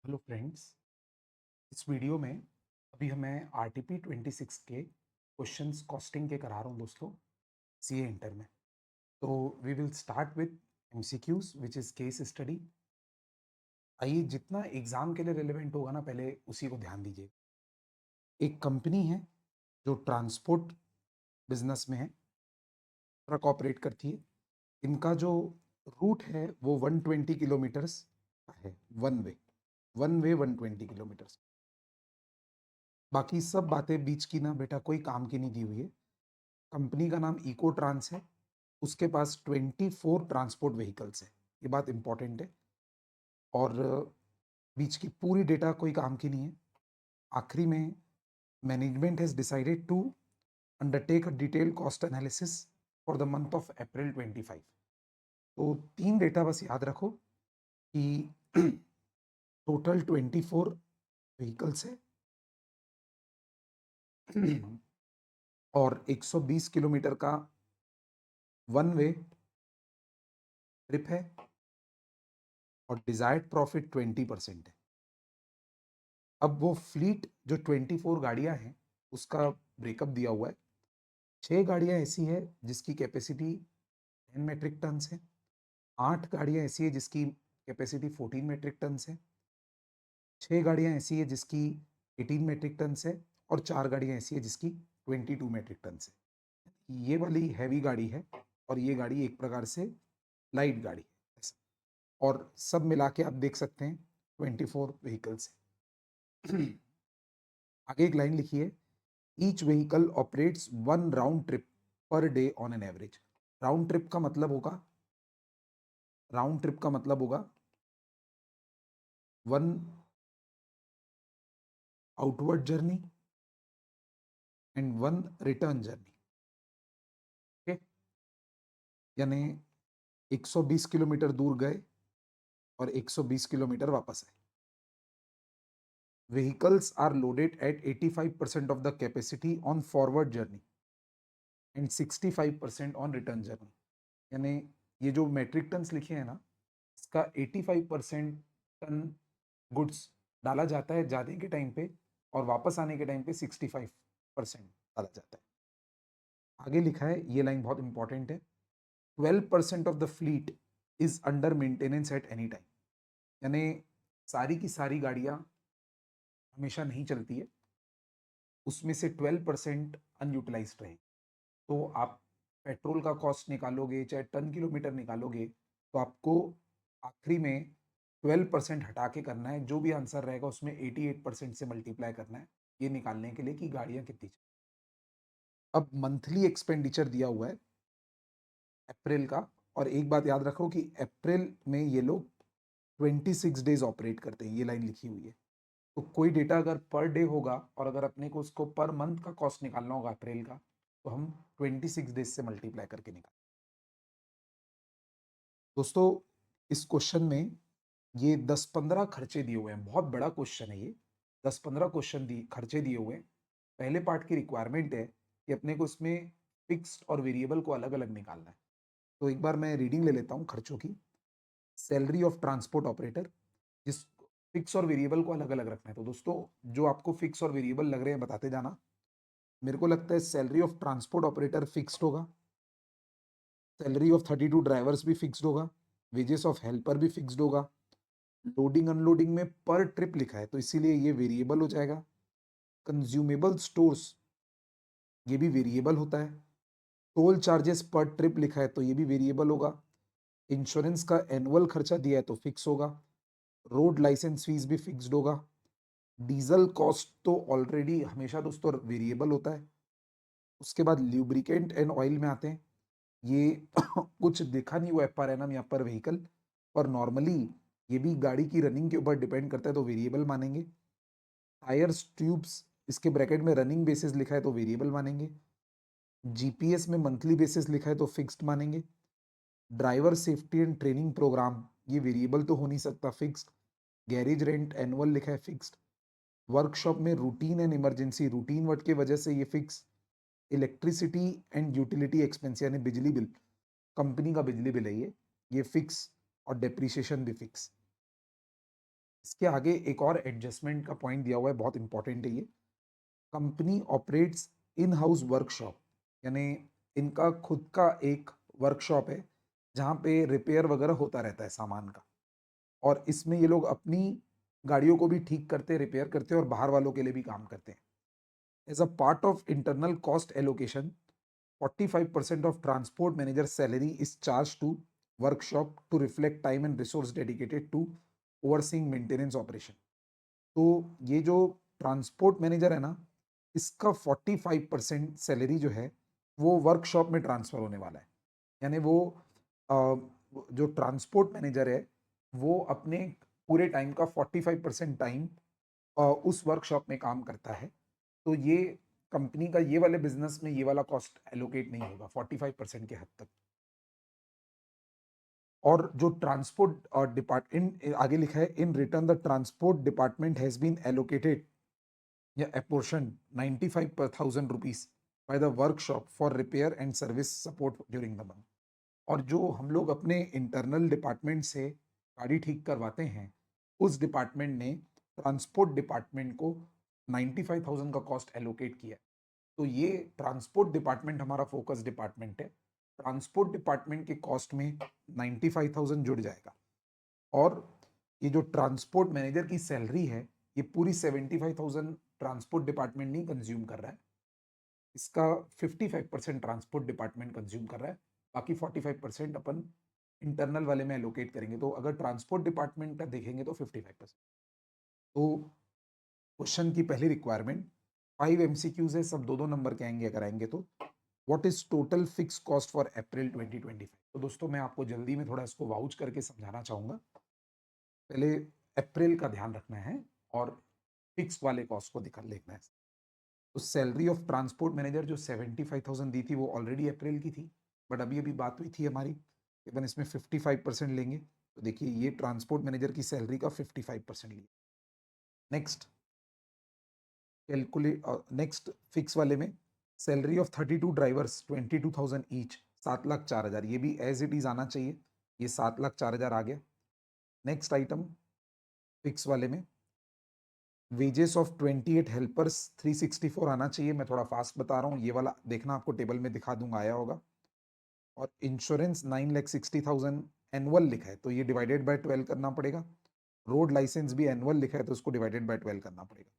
Hello friends. इस video में अभी मैं आरटीपी 26 के क्वेश्चंस कॉस्टिंग के करा रहा हूँ दोस्तों, सीए इंटर में। तो we will start with MCQs which is case study. आइए, जितना एग्जाम के लिए रिलेवेंट होगा ना, पहले उसी को ध्यान दीजिए। एक कंपनी है जो ट्रांसपोर्ट बिजनेस में है, ट्रक ऑपरेट करती है। इनका जो रूट है वो 120 किलोमीटर्स का है, वन वे 120 किलोमीटर्स। बाकी सब बातें बीच की ना बेटा कोई काम की नहीं दी हुई है। कंपनी का नाम इको ट्रांस है, उसके पास 24 ट्रांसपोर्ट व्हीकल्स है, ये बात इंपॉर्टेंट है। और बीच की पूरी डेटा कोई काम की नहीं है। आखिरी में management has decided to undertake a detailed cost analysis for the month of April 25। तो तीन डेटा बस याद रखो कि टोटल 24 व्हीकल्स है और 120 किलोमीटर का वन वे ट्रिप है और डिजायर्ड प्रॉफिट 20% है। अब वो फ्लीट जो 24 गाड़ियां हैं उसका ब्रेकअप दिया हुआ है। 6 गाड़ियां ऐसी है जिसकी कैपेसिटी 10 मेट्रिक टन है, 8 गाड़ियां ऐसी है जिसकी कैपेसिटी 14 मेट्रिक टन है, 6 गाड़ियां ऐसी है जिसकी 18 मेट्रिक टन है और 4 गाड़ियां ऐसी है जिसकी 22 मेट्रिक टन है। ये वाली हैवी गाड़ी है और ये गाड़ी एक प्रकार से लाइट गाड़ी है। और सब मिला के आप देख सकते हैं 24 व्हीकल्स है। आगे एक लाइन लिखी है, each vehicle operates one round trip per day on an average. Round trip का मतलब होगा one outward journey and one return journey. Okay, यानी 120 किलोमीटर दूर गए और 120 किलोमीटर वापस आए। Vehicles are loaded at 85% of the capacity on forward journey and 65% on return journey. यानी ये जो मेट्रिक टन्स लिखे हैं ना, इसका 85% टन गुड्स डाला जाता है जाने के टाइम पे और वापस आने के टाइम पे 65% डाला जाता है। आगे लिखा है, ये लाइन बहुत इंपॉर्टेंट है, 12% of the fleet is under maintenance at any time. यानी सारी की सारी गाड़ियां हमेशा नहीं चलती है, उसमें से 12% अनयूटिलाइज रहे। तो आप पेट्रोल का कॉस्ट निकालोगे चाहे टन किलोमीटर निकालोगे तो आपको आखिरी में 12% हटा के करना है। जो भी आंसर रहेगा उसमें 88% से मल्टीप्लाई करना है, ये निकालने के लिए कि गाड़ियां कितनी। अब मंथली एक्सपेंडिचर दिया हुआ है अप्रैल का, और एक बात याद रखो कि अप्रैल में ये लोग 26 डेज ऑपरेट करते हैं, ये लाइन लिखी हुई है। तो कोई डेटा अगर पर डे होगा और अगर अपने को उसको पर मंथ का कॉस्ट निकालना होगा अप्रैल का, तो हम 26 डेज से मल्टीप्लाई करके निकाल। दोस्तों, इस क्वेश्चन में ये 10-15 खर्चे दिए हुए हैं, बहुत बड़ा क्वेश्चन है ये। 10-15 क्वेश्चन खर्चे दिए हुए हैं। पहले पार्ट की रिक्वायरमेंट है कि अपने को इसमें फिक्स्ड और वेरिएबल को अलग अलग निकालना है। तो एक बार मैं रीडिंग ले लेता हूँ खर्चों की। सैलरी ऑफ ट्रांसपोर्ट ऑपरेटर, जिस फिक्स और वेरिएबल को अलग अलग रखना है। तो दोस्तों, जो आपको फिक्स और वेरिएबल लग रहे हैं बताते जाना। मेरे को लगता है salary of transport operator fixed होगा, सैलरी ऑफ 32 ड्राइवर्स भी फिक्स्ड होगा, वेजेस ऑफ हेल्पर भी फिक्स्ड होगा। लोडिंग अनलोडिंग में पर ट्रिप लिखा है तो इसीलिए ये वेरिएबल हो जाएगा। कंज्यूमेबल स्टोर्स, ये भी वेरिएबल होता है। टोल चार्जेस पर ट्रिप लिखा है तो ये भी वेरिएबल होगा। इंश्योरेंस का एनुअल खर्चा दिया है तो फिक्स होगा। रोड लाइसेंस फीस भी फिक्स्ड होगा। डीजल कॉस्ट तो ऑलरेडी हमेशा दोस्तों वेरिएबल होता है। उसके बाद ल्यूब्रिकेंट एंड ऑयल में आते हैं, ये कुछ देखा नहीं हुआ है पर एनम या पर व्हीकल, और नॉर्मली ये भी गाड़ी की रनिंग के ऊपर डिपेंड करता है तो वेरिएबल मानेंगे। टायर्स ट्यूब्स, इसके ब्रैकेट में रनिंग बेसिस लिखा है तो वेरिएबल मानेंगे। जीपीएस में मंथली बेसिस लिखा है तो फिक्स्ड मानेंगे। Driver safety and training programme, ये वेरिएबल तो हो नहीं सकता, फिक्स्ड। गैरेज रेंट एनुअल लिखा है, फिक्स्ड। वर्कशॉप में routine and emergency, routine word की वजह से ये fix. Electricity and utility expense यानी बिजली बिल, कंपनी का बिजली बिल है ये फिक्स। और डेप्रीशिएशन भी फिक्स। इसके आगे एक और एडजस्टमेंट का पॉइंट दिया हुआ है, बहुत इंपॉर्टेंट है ये। Company operates in house workshop, यानी इनका खुद का एक वर्कशॉप है जहाँ पे रिपेयर वगैरह होता रहता है सामान का, और इसमें ये लोग अपनी गाड़ियों को भी ठीक करते, रिपेयर करते हैं और बाहर वालों के लिए भी काम करते हैं। As a part of internal cost allocation, 45% of transport manager's salary is charged to workshop to reflect time and resource dedicated to overseeing maintenance operation. तो ये जो ट्रांसपोर्ट मैनेजर है ना, इसका 45% सैलरी जो है वो वर्कशॉप में ट्रांसफर होने वाला है। यानी वो जो ट्रांसपोर्ट मैनेजर है वो अपने पूरे टाइम का 45% टाइम उस वर्कशॉप में काम करता है। तो ये कंपनी का ये वाले बिजनेस में ये वाला कॉस्ट एलोकेट नहीं होगा 45% के हद तक। और जो ट्रांसपोर्ट डिपार्टमेंट आगे लिखा है, in return the transport department has been allocated या a portion 95,000 rupees by the workshop for repair and service support during the month. और जो हम लोग अपने इंटरनल डिपार्टमेंट से गाड़ी ठीक करवाते हैं, उस डिपार्टमेंट ने ट्रांसपोर्ट डिपार्टमेंट को 95,000 का कॉस्ट एलोकेट किया। तो ये ट्रांसपोर्ट डिपार्टमेंट हमारा फोकस डिपार्टमेंट है। ट्रांसपोर्ट डिपार्टमेंट के कॉस्ट में 95,000 जुड़ जाएगा, और ये जो ट्रांसपोर्ट मैनेजर की सैलरी है, ये पूरी 75,000 ट्रांसपोर्ट डिपार्टमेंट नहीं कंज्यूम कर रहा है, इसका 55% ट्रांसपोर्ट डिपार्टमेंट कंज्यूम कर रहा है, बाकी 45% अपन इंटरनल वाले में एलोकेट करेंगे। तो अगर ट्रांसपोर्ट डिपार्टमेंट का देखेंगे तो 55%। तो क्वेश्चन की पहली रिक्वायरमेंट, 5 एमसीक्यूज है, सब दो दो नंबर के आएंगे अगर आएंगे तो। What is total fix cost for अप्रैल 2025? तो दोस्तों मैं आपको जल्दी में थोड़ा इसको वाउच करके समझाना चाहूंगा। पहले अप्रैल का ध्यान रखना है और फिक्स वाले कॉस्ट को दिखा देखना है। तो सैलरी ऑफ ट्रांसपोर्ट मैनेजर जो 75,000 दी थी वो ऑलरेडी अप्रैल की थी, बट अभी अभी बात हुई थी हमारी कि अपन इसमें 55% लेंगे। तो देखिए ये ट्रांसपोर्ट मैनेजर की सैलरी का 55% लिया। नेक्स्ट कैलकुलेट, नेक्स्ट फिक्स वाले में सैलरी ऑफ 32 ड्राइवर्स 22,000 ईच, 7,04,000, ये भी एज इट इज आना चाहिए, ये 7,04,000 आ गया। नेक्स्ट आइटम फिक्स वाले में वेजेस ऑफ 28 हेल्पर्स 364 आना चाहिए, मैं थोड़ा फास्ट बता रहा हूँ, ये वाला देखना, आपको टेबल में दिखा दूंगा आया होगा। और इंश्योरेंस 9,60,000 एनुअल लिखा है तो ये डिवाइडेड बाय 12 करना पड़ेगा। रोड लाइसेंस भी एनुअल लिखा है तो उसको डिवाइडेड बाय 12 करना पड़ेगा।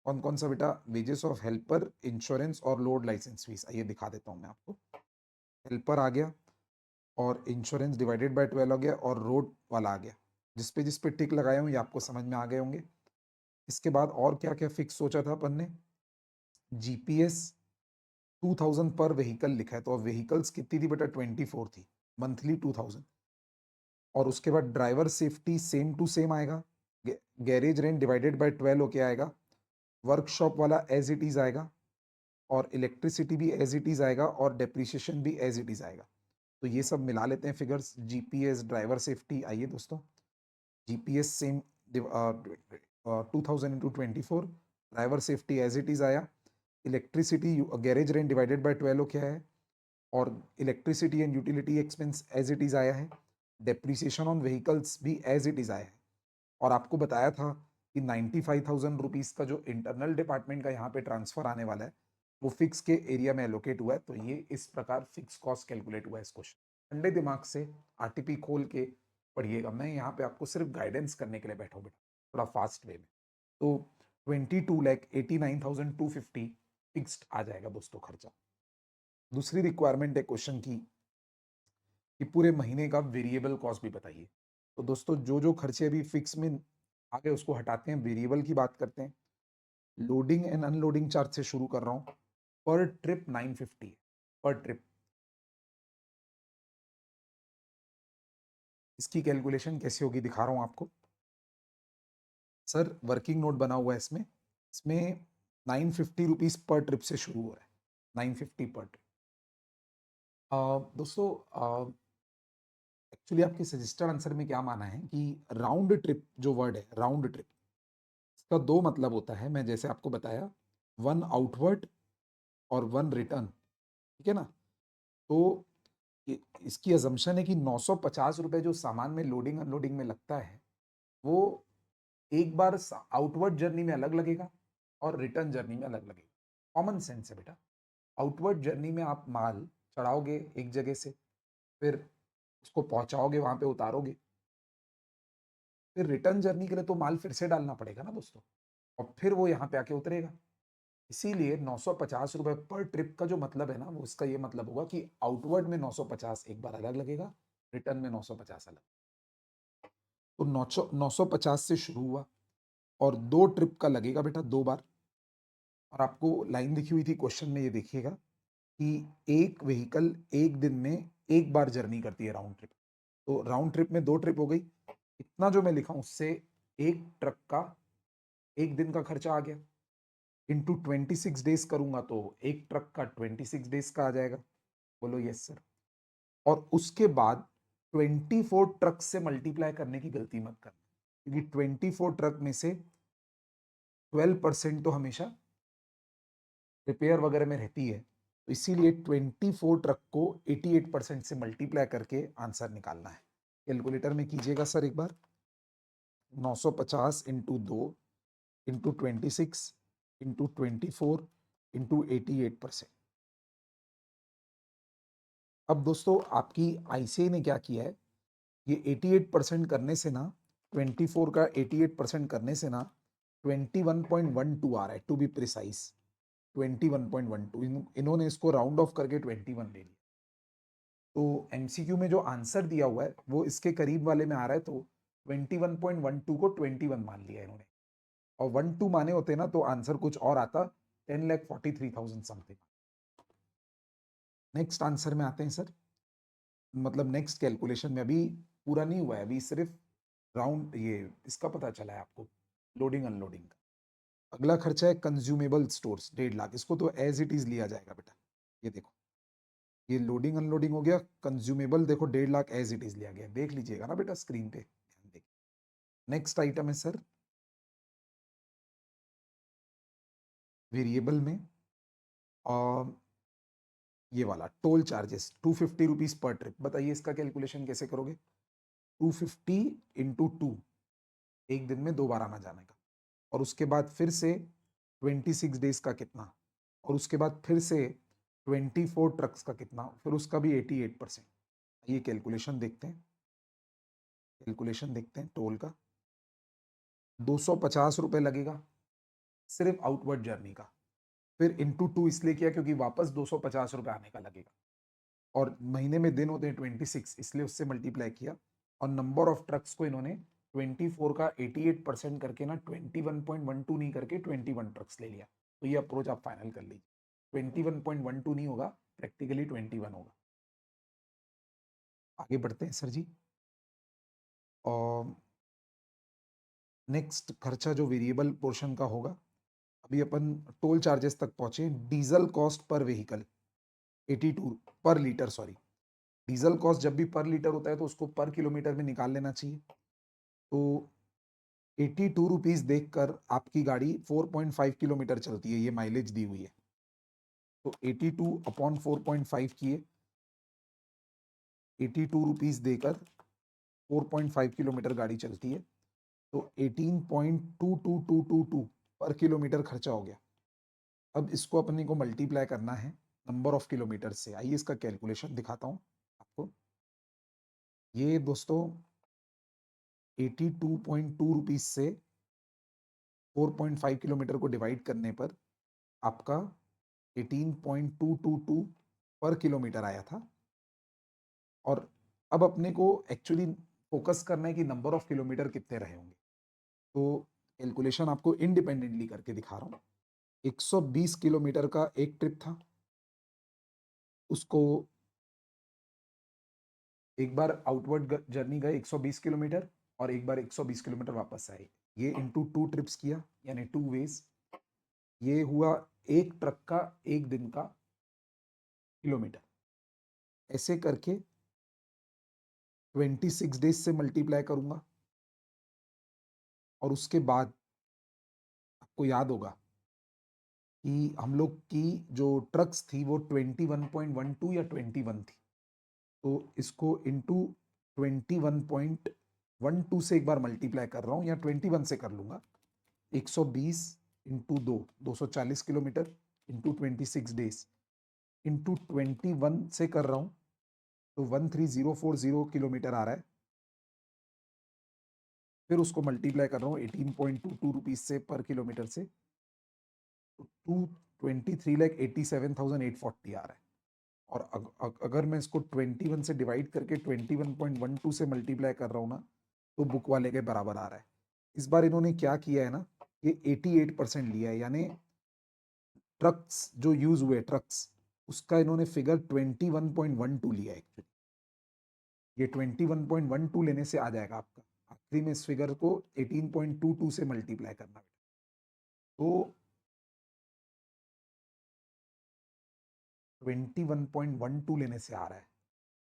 कौन कौन सा बेटा, वेजेस ऑफ हेल्पर, इंश्योरेंस और लोड लाइसेंस फीस, आइए दिखा देता हूँ मैं आपको। हेल्पर आ गया और इंश्योरेंस डिवाइडेड बाय 12 हो गया और रोड वाला आ गया। जिस पे टिक लगाया हूँ ये आपको समझ में आ गए होंगे। इसके बाद और क्या क्या फिक्स सोचा था अपन ने, जीपीएस 2,000 पर व्हीकल लिखा है, तो अब व्हीकल्स कितनी थी बेटा, 24 थी, मंथली 2,000। और उसके बाद driver safety same to same आएगा, गैरेज रेंट डिवाइडेड बाय 12 होके आएगा, वर्कशॉप वाला एज इट इज आएगा, और इलेक्ट्रिसिटी भी एज इट इज आएगा, और डेप्रिसिएशन भी एज इट इज आएगा। तो ये सब मिला लेते हैं फिगर्स, जीपीएस, ड्राइवर सेफ्टी, आइए दोस्तों, GPS same 2,000 into 24, driver safety as it is आया, electricity garage rent divided by 12 क्या है, और electricity and utility expense as it is आया है, डेप्रिसिएशन ऑन व्हीकल्स भी एज इट इज आया है। और आपको बताया था कि 95,000 रुपीज का जो इंटरनल डिपार्टमेंट का यहाँ पे ट्रांसफर आने वाला है वो फिक्स के एरिया में एलोकेट हुआ है, तो ये इस प्रकार फिक्स कॉस्ट कैलकुलेट हुआ है इस क्वेश्चन। ठंडे दिमाग से आरटीपी खोल के पढ़िएगा, मैं यहाँ पे आपको सिर्फ गाइडेंस करने के लिए बैठा हूँ बेटा, थोड़ा फास्ट वे में। तो 22,89,250 फिक्स्ड आ जाएगा दोस्तों खर्चा। दूसरी रिक्वायरमेंट है क्वेश्चन की कि पूरे महीने का वेरिएबल कॉस्ट भी बताइए। तो दोस्तों जो जो खर्चे अभी फिक्स में आ गए उसको हटाते हैं, वेरिएबल की बात करते हैं। लोडिंग एंड अनलोडिंग चार्ज से शुरू कर रहा हूं, पर ट्रिप 950 है, पर ट्रिप। इसकी कैलकुलेशन कैसे होगी दिखा रहा हूं आपको। सर वर्किंग नोट बना हुआ है इसमें, इसमें 950 रुपीज पर ट्रिप से शुरू हो रहा है, 950 पर ट्रिप। दोस्तों एक्चुअली आपके सजेस्टेड आंसर में क्या माना है कि राउंड ट्रिप जो वर्ड है, राउंड ट्रिप, इसका दो मतलब होता है, मैं जैसे आपको बताया, वन आउटवर्ड और वन रिटर्न, ठीक है ना। तो इसकी अजम्पशन है कि 950 रुपए जो सामान में लोडिंग अनलोडिंग में लगता है वो एक बार आउटवर्ड जर्नी में अलग लगेगा और रिटर्न जर्नी में अलग लगेगा। कॉमन सेंस है बेटा। आउटवर्ड जर्नी में आप माल चढ़ाओगे एक जगह से, फिर उसको पहुंचाओगे, वहां पे उतारोगे, फिर रिटर्न जर्नी के लिए तो माल फिर से डालना पड़ेगा ना दोस्तों, और फिर वो यहाँ पे आके उतरेगा। इसीलिए 950 रुपए पर ट्रिप का जो मतलब है ना, वो इसका ये मतलब होगा कि आउटवर्ड में 950 एक बार अलग लगेगा, रिटर्न में 950 अलग। तो 950 से शुरू हुआ और 2 ट्रिप का लगेगा बेटा 2 बार। और आपको लाइन लिखी हुई थी क्वेश्चन में, ये देखिएगा कि एक व्हीकल एक दिन में एक बार जर्नी करती है राउंड ट्रिप। तो राउंड ट्रिप में 2 ट्रिप हो गई। इतना जो मैं लिखा हूं उससे एक ट्रक का एक दिन का खर्चा आ गया। इंटू 26 डेज करूंगा तो एक ट्रक का 26 डेज का आ जाएगा। बोलो यस सर। और उसके बाद 24 ट्रक से मल्टीप्लाई करने की गलती मत करना, क्योंकि 24 ट्रक में से 12% तो हमेशा रिपेयर वगैरह में रहती है। तो इसीलिए 24 ट्रक को 88% से मल्टीप्लाई करके आंसर निकालना है। कैलकुलेटर में कीजिएगा सर एक बार। 950 इंटू 2 इंटू 26 इंटू 24 इंटू 88%। अब दोस्तों आपकी आईसीआई ने क्या किया है, ये 88% करने से ना, 24 का 88% करने से ना 21.12 आ रहा है, टू बी प्रिसाइज 21.12। इन्होंने इसको राउंड ऑफ करके 21 ले लिया। तो एमसीक्यू में जो आंसर दिया हुआ है वो इसके करीब वाले में आ रहा है, तो 21.12 को 21 मान लिया इन्होंने, और 12 माने होते ना तो आंसर कुछ और आता, 10,43,000 समथिंग। नेक्स्ट आंसर में आते हैं सर, मतलब नेक्स्ट कैलकुलेशन में। अभी पूरा नहीं हुआ है, अभी सिर्फ राउंड ये इसका पता चला है आपको, लोडिंग अनलोडिंग का। अगला खर्चा है कंज्यूमेबल स्टोर्स 1.5 लाख। इसको तो एज इट इज लिया जाएगा बेटा। ये देखो, ये लोडिंग अनलोडिंग हो गया। कंज्यूमेबल देखो 1.5 लाख एज इट इज लिया गया, देख लीजिएगा ना बेटा स्क्रीन पे, ध्यान देखिए। नेक्स्ट आइटम है सर वेरिएबल में, और ये वाला toll charges 250 rupees per trip. बताइए इसका कैलकुलेशन कैसे करोगे। 250 इंटू 2, एक दिन में 2 बार आना जाने का, और उसके बाद फिर से 26 डेज का कितना, और उसके बाद फिर से 24 ट्रक्स का कितना, फिर उसका भी 88%। ये कैलकुलेशन देखते हैं, कैलकुलेशन देखते हैं टोल का। 250 रुपए लगेगा सिर्फ आउटवर्ड जर्नी का। फिर इंटू 2 इसलिए किया क्योंकि वापस 250 रुपए आने का लगेगा, और महीने में दिन होते हैं 26, इसलिए उससे मल्टीप्लाई किया। और नंबर ऑफ ट्रक्स को इन्होंने 24 का 88% करके ना 21.12 नहीं करके 21 ट्रक्स ले लिया। तो ये अप्रोच आप फाइनल कर लीजिए, 21.12 नहीं होगा, प्रैक्टिकली 21 होगा। आगे बढ़ते हैं सर जी। और नेक्स्ट खर्चा जो वेरिएबल पोर्शन का होगा, अभी अपन टोल चार्जेस तक पहुंचे। डीजल कॉस्ट पर व्हीकल 82 पर लीटर, सॉरी, डीजल कॉस्ट जब भी पर लीटर होता है तो उसको पर किलोमीटर में निकाल लेना चाहिए। तो 82 रुपीज देखकर आपकी गाड़ी 4.5 किलोमीटर चलती है, ये माइलेज दी हुई है। तो 82 अपॉन 4.5 किए, 82 रुपीज देकर 4.5 किलोमीटर गाड़ी चलती है, तो 18.22222 पर किलोमीटर खर्चा हो गया। अब इसको अपने को मल्टीप्लाई करना है नंबर ऑफ किलोमीटर से। आइए इसका कैलकुलेशन दिखाता हूं आपको। ये दोस्तों 82.2 रुपीज से 4.5 किलोमीटर को डिवाइड करने पर आपका 18.222 पर किलोमीटर आया था। और अब अपने को एक्चुअली फोकस करना है कि नंबर ऑफ किलोमीटर कितने रहे होंगे। तो कैलकुलेशन आपको इंडिपेंडेंटली करके दिखा रहा हूं। 120 किलोमीटर का एक ट्रिप था, उसको एक बार आउटवर्ड जर्नी गए 120 किलोमीटर, और एक बार 120 किलोमीटर वापस आए। ये इंटू 2 ट्रिप्स किया, यानी 2 वेज। ये हुआ एक ट्रक का एक दिन का किलोमीटर। ऐसे करके 26 डेज से मल्टीप्लाई करूंगा, और उसके बाद आपको याद होगा कि हम लोग की जो ट्रक्स थी वो 21.12 या 21 थी। तो इसको इंटू 21.12 12 से एक बार मल्टीप्लाई कर रहा हूँ या 21 से कर लूंगा। 120 into 240 kilometre into 26 days into 21 से कर रहा हूँ तो 13040 किलोमीटर आ रहा है। फिर उसको मल्टीप्लाई कर रहा हूँ 18.22 रुपीज से पर किलोमीटर से, तो 223,87,840 आ रहा है। और अगर मैं इसको 21 से डिवाइड करके 21.12 से मल्टीप्लाई कर रहा हूँ ना, तो बुक वाले के बराबर आ रहा है। इस बार इन्होंने क्या किया है ना, ये 88% लिया है, यानी ट्रक्स जो यूज हुए ट्रक्स, उसका इन्होंने फिगर 21.12 लिया है एक्चुअली। ये 21.12 लेने से आ जाएगा आपका। आखिरी में इस फिगर को 18.22 से मल्टीप्लाई करना है। तो 21.12 लेने से आ रहा है,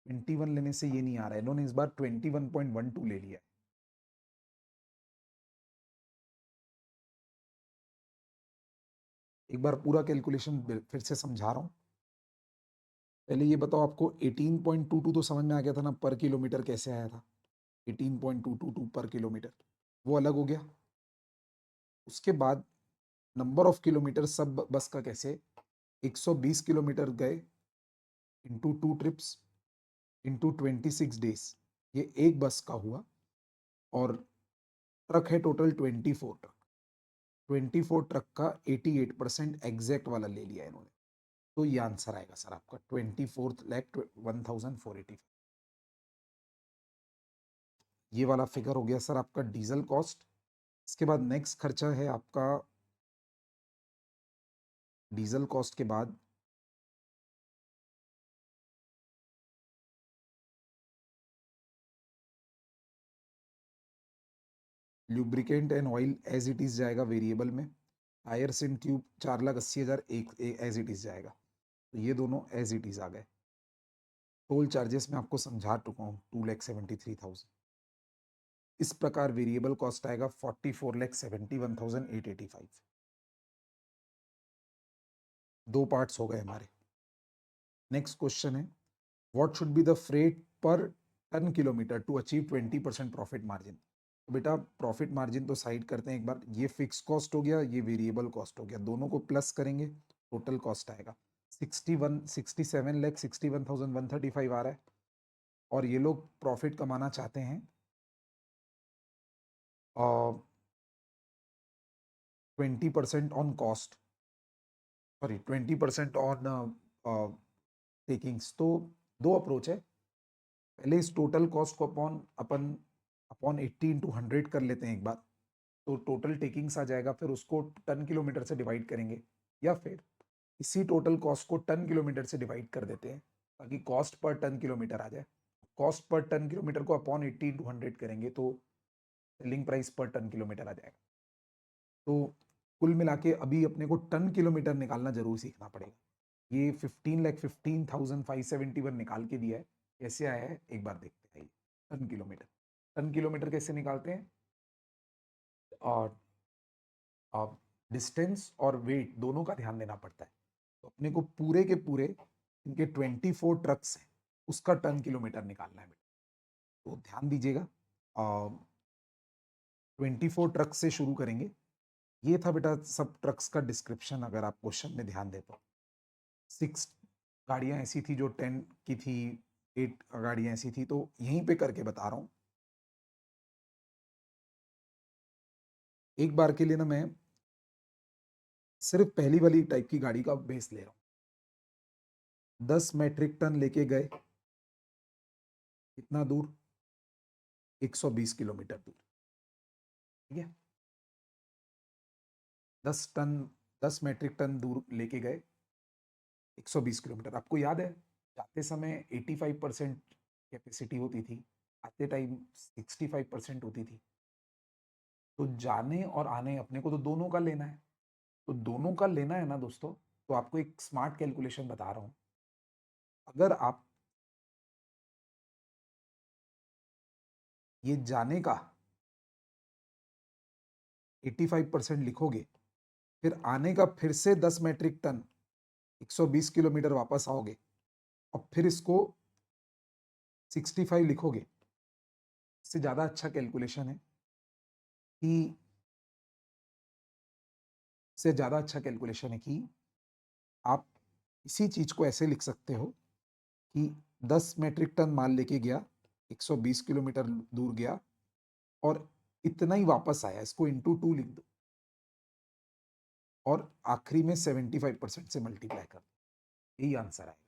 21 लेने से ये नहीं आ रहा है। इन्होंने इस बार 21.12 ले लिया है। एक बार पूरा कैलकुलेशन फिर से समझा रहा हूँ। पहले ये बताओ, आपको 18.22 तो समझ में आ गया था ना, पर किलोमीटर कैसे आया था? 18.222 पर किलोमीटर, वो अलग हो गया। उसके बाद नंबर ऑफ किलोमीटर सब बस का कैसे, 120 किलोमीटर गए इंटू 2 ट्रिप्स इंटू 26 डेज, ये एक बस का हुआ। और ट्रक है टोटल 24 ट्रक, 24 ट्रक का 88% एग्जैक्ट वाला ले लिया इन्होंने। तो ये आंसर आएगा सर आपका 24,01,485। ये वाला फिगर हो गया सर आपका डीजल कॉस्ट। इसके बाद नेक्स्ट खर्चा है आपका, डीजल कॉस्ट के बाद lubricant and oil as it is जाएगा वेरिएबल में। टायर्स एंड ट्यूब 4,80,000 एक एज इट इज जाएगा। तो ये दोनों एज इट इज आ गए। टोल चार्जेस में आपको समझा चुका हूँ, 2,73,000। इस प्रकार वेरिएबल कॉस्ट आएगा 44,71,885। दो पार्ट्स हो गए हमारे। नेक्स्ट क्वेश्चन है, what should be the freight per ton kilometer to achieve 20% profit margin. तो बेटा प्रॉफिट मार्जिन तो साइड करते हैं एक बार, ये फिक्स कॉस्ट हो गया, ये वेरिएबल कॉस्ट हो गया, दोनों को प्लस करेंगे टोटल कॉस्ट आएगा 67,61,135 आ रहा है। और ये लोग प्रॉफिट कमाना चाहते हैं 20% on cost, sorry 20% on takings. तो दो अप्रोच है। पहले इस टोटल कॉस्ट को अपॉन 80 इंटू 100 कर लेते हैं एक बार, तो टोटल टेकिंग्स आ जाएगा। फिर उसको टन किलोमीटर से डिवाइड करेंगे, या फिर इसी टोटल कॉस्ट को टन किलोमीटर से डिवाइड कर देते हैं ताकि कॉस्ट पर टन किलोमीटर आ जाए। कॉस्ट पर टन किलोमीटर को अपॉन 80 इंटू 100 करेंगे तो सेलिंग प्राइस पर टन किलोमीटर आ जाएगा। तो कुल मिला के अभी अपने को टन किलोमीटर निकालना जरूर सीखना पड़ेगा। ये 15,15,571 निकाल के दिया है। कैसे आया है एक बार देखते हैं। टन किलोमीटर, टन किलोमीटर कैसे निकालते हैं? और डिस्टेंस और वेट दोनों का ध्यान देना पड़ता है। तो अपने को पूरे के पूरे इनके 24 ट्रक्स हैं, उसका टन किलोमीटर निकालना है बेटा। तो ध्यान दीजिएगा, 24 ट्रक से शुरू करेंगे। ये था बेटा सब ट्रक्स का डिस्क्रिप्शन। अगर आप क्वेश्चन में ध्यान दे तो 6 गाड़ियां ऐसी थी जो 10 की थी, 8 गाड़ियां ऐसी थी, तो यहीं पे करके बता रहा हूं। एक बार के लिए ना मैं सिर्फ पहली वाली टाइप की गाड़ी का बेस ले रहा हूं। 10 मैट्रिक टन लेके गए, कितना दूर? 120 किलोमीटर दूर। ठीक है, 10 टन, 10 मैट्रिक टन दूर लेके गए, 120 किलोमीटर। आपको याद है जाते समय 85% कैपेसिटी होती थी, आते टाइम 65% होती थी। तो जाने और आने अपने को तो दोनों का लेना है। तो दोनों का लेना है ना दोस्तों, तो आपको एक स्मार्ट कैलकुलेशन बता रहा हूं। अगर आप ये जाने का 85% लिखोगे, फिर आने का फिर से 10 मैट्रिक टन 120 किलोमीटर वापस आओगे, और फिर इसको 65 लिखोगे, इससे ज़्यादा अच्छा कैलकुलेशन है कि इससे ज़्यादा अच्छा कैलकुलेशन है कि आप इसी चीज़ को ऐसे लिख सकते हो कि 10 मेट्रिक टन माल लेके गया, 120 किलोमीटर दूर गया और इतना ही वापस आया, इसको इंटू 2 लिख दो और आखिरी में 75% से मल्टीप्लाई कर दो, यही आंसर आएगा।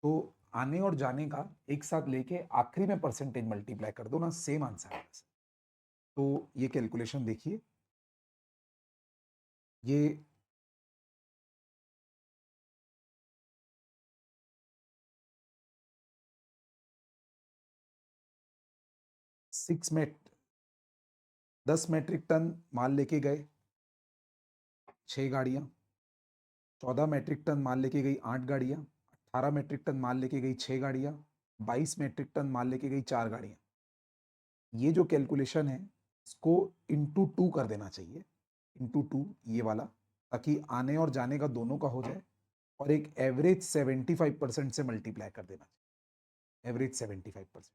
तो आने और जाने का एक साथ लेके आखिरी में परसेंटेज मल्टीप्लाई कर दो ना, सेम आंसर आएगा। तो ये कैलकुलेशन देखिए, ये 10 मेट्रिक टन माल लेके गए 6 गाड़ियां, 14 मेट्रिक टन माल लेके गई 8 गाड़ियां, 18 मेट्रिक टन माल लेके गई 6 गाड़ियां, 22 मेट्रिक टन माल लेके गई 4 गाड़ियां। ये जो कैलकुलेशन है इसको इंटू 2 कर देना चाहिए, इंटू 2 ये वाला, ताकि आने और जाने का दोनों का हो जाए और एक एवरेज 75% से मल्टीप्लाई कर देना चाहिए, एवरेज 75%।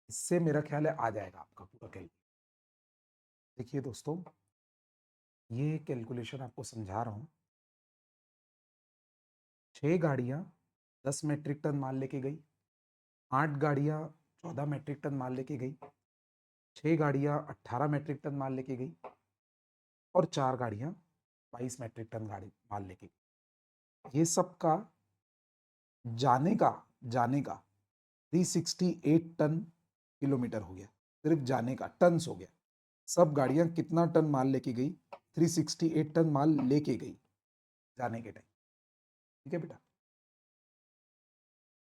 इससे मेरा ख्याल है आ जाएगा आपका पूरा कैलकुलेशन। देखिए दोस्तों, ये कैलकुलेशन आपको समझा रहा हूँ। 6 गाड़ियां 10 मेट्रिक टन माल लेके गई, 8 गाड़ियां 14 मेट्रिक टन माल लेके गई, 6 गाड़ियां 18 मेट्रिक टन माल लेके गई और 4 गाड़ियां 22 मेट्रिक टन गाड़ी माल लेके गई। ये सब का जाने का 368 टन किलोमीटर हो गया, सिर्फ जाने का टन्स हो गया। सब गाड़ियां कितना टन माल लेके गई? 368 टन माल लेके गई जाने के टाइम। ठीक है बेटा,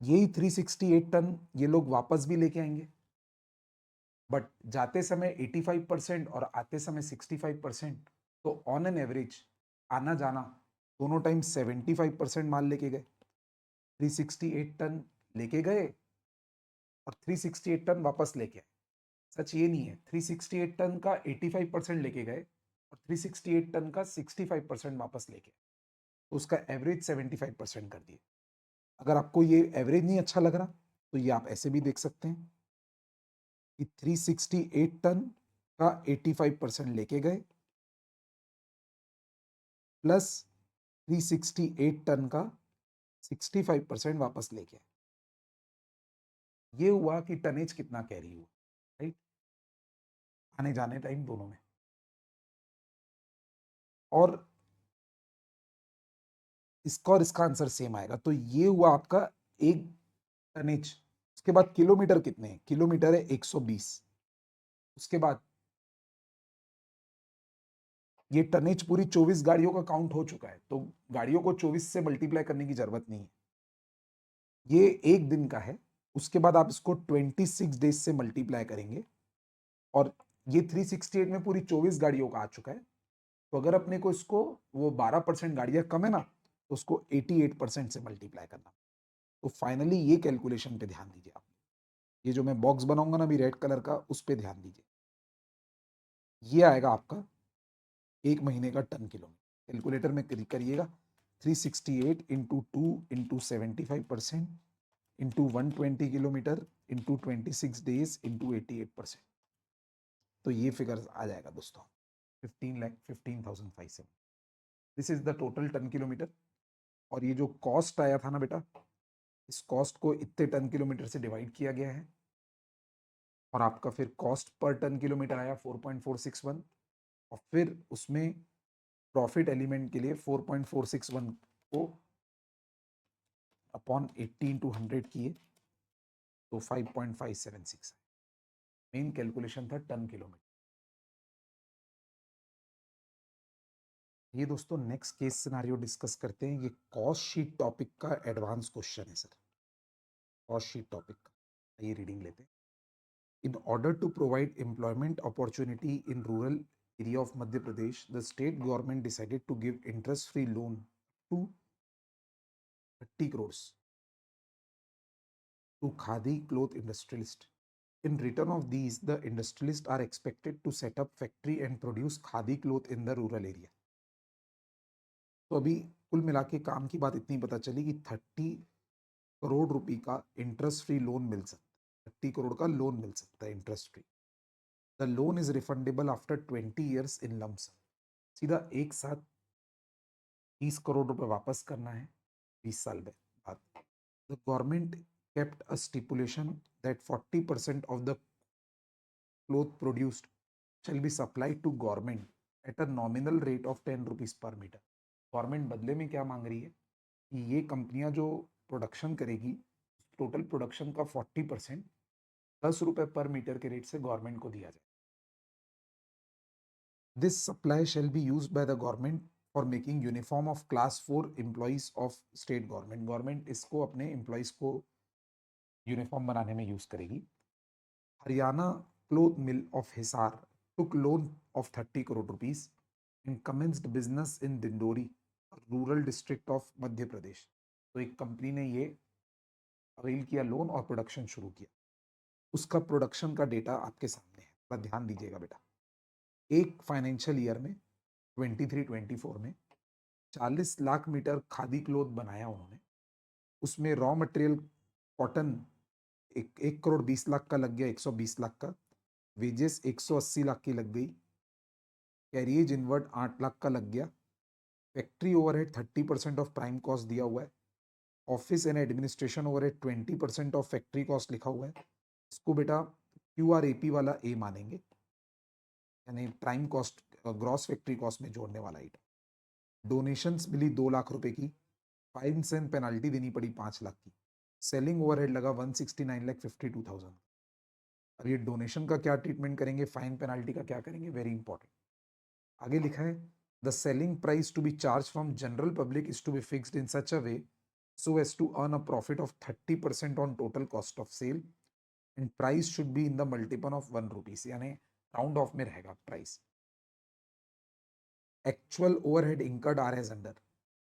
यही 368 टन ये लोग वापस भी लेके आएंगे, बट जाते समय 85% और आते समय 65%, तो ऑन एन एवरेज आना जाना दोनों टाइम 75% माल लेके गए। 368 टन लेके गए और 368 टन वापस लेके आए। सच ये नहीं है, 368 टन का 85% लेके गए और 368 टन का 65% वापस लेके आए, तो उसका एवरेज 75% कर दिए। अगर आपको ये एवरेज नहीं अच्छा लग रहा तो ये आप ऐसे भी देख सकते हैं कि 368 टन का 85% लेके गए प्लस 368 टन का 65% वापस लेके आए। ये हुआ कि टनेज कितना कैरी हुआ, राइट, आने जाने टाइम दोनों में। और इसका और इसका आंसर सेम आएगा, तो ये हुआ आपका एक टनेज। उसके बाद किलोमीटर कितने हैं? किलोमीटर है 120। उसके बाद ये टनेज पूरी 24 गाड़ियों का काउंट हो चुका है, तो गाड़ियों को 24 से मल्टीप्लाई करने की जरूरत नहीं है, ये एक दिन का है। उसके बाद आप इसको 26 डेज से मल्टीप्लाई करेंगे और ये 368 में पूरी 24 गाड़ियों का आ चुका है। तो अगर अपने को इसको, वो 12% गाड़ियां कम है ना, तो उसको 88% से मल्टीप्लाई करना। तो फाइनली ये कैलकुलेशन पे ध्यान दीजिए आप, ये जो मैं बॉक्स बनाऊंगा ना अभी रेड कलर का, उस पे ध्यान दीजिए। ये आएगा आपका एक महीने का टन किलोमीटर। कैलकुलेटर में करिएगा 368 into 2 into 75% into 120 kilometre into 26 days into 88%, तो ये फिगर आ जाएगा दोस्तों 15,15,570। This is the total tonne kilometre. और ये जो कॉस्ट आया था ना बेटा, इस कॉस्ट को इतने टन किलोमीटर से डिवाइड किया गया है और आपका फिर कॉस्ट पर टन किलोमीटर आया 4.461 और फिर उसमें प्रॉफिट एलिमेंट के लिए 4.461 को अपॉन 80 इंटू 100 किए तो 5.576 है। मेन कैलकुलेशन था टन किलोमीटर। ये दोस्तों नेक्स्ट केस सिनारियो डिस्कस करते हैं। ये कॉस्ट शीट टॉपिक का एडवांस क्वेश्चन है सर, कॉस्ट शीट टॉपिक का। ये रीडिंग लेते हैं। In order to provide employment opportunity in rural area of Madhya Pradesh, the state government decided to give interest-free loan to 30 crores to Khadi cloth industrialist. In return of these, the industrialists are expected to set up factory and produce Khadi cloth in the rural area. तो अभी कुल मिला के काम की बात इतनी पता चली कि 30 करोड़ रुपए का इंटरेस्ट फ्री लोन मिल सकता है। 30 करोड़ का लोन मिल सकता है interest free. The loan is refundable after 20 years in lump sum. सीधा एक साथ 30 करोड़ रुपए वापस करना है 20 साल बाद। The government kept a stipulation that 40% of the cloth produced shall be supplied to government at a nominal rate of 10 rupees per meter। Government बदले में क्या मांग रही है कि ये कंपनियां जो प्रोडक्शन करेगी टोटल प्रोडक्शन का 40% 10 रुपए पर मीटर के रेट से गवर्नमेंट को दिया जाए। This supply shall be use by the government for making uniform of class 4 employees of state government. Government इसको अपने एम्प्लॉइज को यूनिफॉर्म बनाने में यूज करेगी। Haryana cloth mill of Hisar took loan of 30 crore rupees and commenced business in Dindori, a rural district of Madhya Pradesh. तो एक company ने ये अवेल किया लोन और प्रोडक्शन शुरू किया। उसका प्रोडक्शन का डेटा आपके सामने है, थोड़ा ध्यान दीजिएगा बेटा। एक फाइनेंशियल ईयर में 23-24 में 40 लाख मीटर खादी क्लोथ बनाया उन्होंने। उसमें raw material cotton 1 crore 20 lakh का लग गया, 120 लाख का। वेजेस 180 लाख की लग गई। कैरिएज इनवर्ट 8 लाख का लग गया। Factory overhead 30% of prime cost दिया हुआ है। Office and administration overhead 20% of factory cost लिखा हुआ है। इसको बेटा QRAP वाला ए मानेंगे, यानी prime cost gross factory cost में जोड़ने वाला आइटम। डोनेशंस मिली 2 लाख रुपए की। फाइन्स एंड पेनाल्टी देनी पड़ी 5 लाख की। सेलिंग ओवरहेड लगा 169,52,000। अब ये डोनेशन का क्या ट्रीटमेंट करेंगे, फाइन पेनाल्टी का क्या करेंगे, वेरी इंपॉर्टेंट। आगे लिखा है the selling price to be charge from general public is to be fixed in such a way so as to earn a profit of 30% on total cost of sale and price should be in the multiple of 1 rupees, यानी round off में रहेगा price. Actual overhead incurred are as under,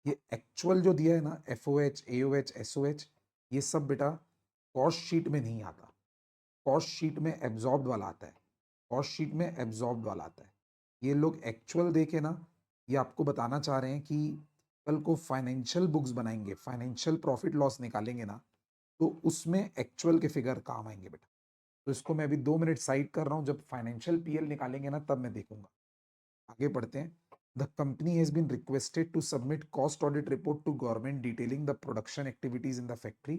ये actual जो दिया है ना FOH AOH SOH ये सब बेटा कॉस्ट शीट में नहीं आता। कॉस्ट शीट में एब्जॉर्ब्ड वाला आता है। कॉस्ट शीट में एब्जॉर्ब्ड वाला आता है। ये लोग एक्चुअल देके ना ये आपको बताना चाह रहे हैं कि कल को फाइनेंशियल बुक्स बनाएंगे, फाइनेंशियल प्रॉफिट लॉस निकालेंगे ना, तो उसमें एक्चुअल के फिगर काम आएंगे बेटा। तो इसको मैं अभी 2 मिनट साइड कर रहा हूं, जब फाइनेंशियल PL निकालेंगे ना तब मैं देखूंगा। आगे बढ़ते हैं। The company has been requested to submit cost audit report to government detailing the production activities in the factory.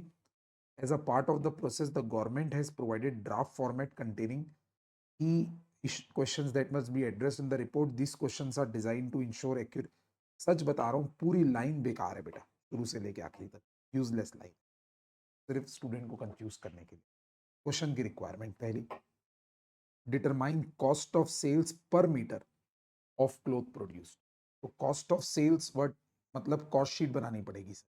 As a part of the process the government has provided draft format containing key questions that must be addressed in the report. These questions are designed to ensure accurate। सच बता रहा हूँ पूरी line बेकार है बेटा, शुरू से लेके आखिरी तक यूजलेस लाइन, सिर्फ स्टूडेंट को कंफ्यूज करने के लिए। क्वेश्चन की रिक्वायरमेंट पहली, डिटरमाइन कॉस्ट ऑफ सेल्स पर मीटर ऑफ क्लोथ प्रोड्यूस। तो कॉस्ट ऑफ सेल्स वर्ड मतलब कॉस्ट शीट बनानी पड़ेगी सर।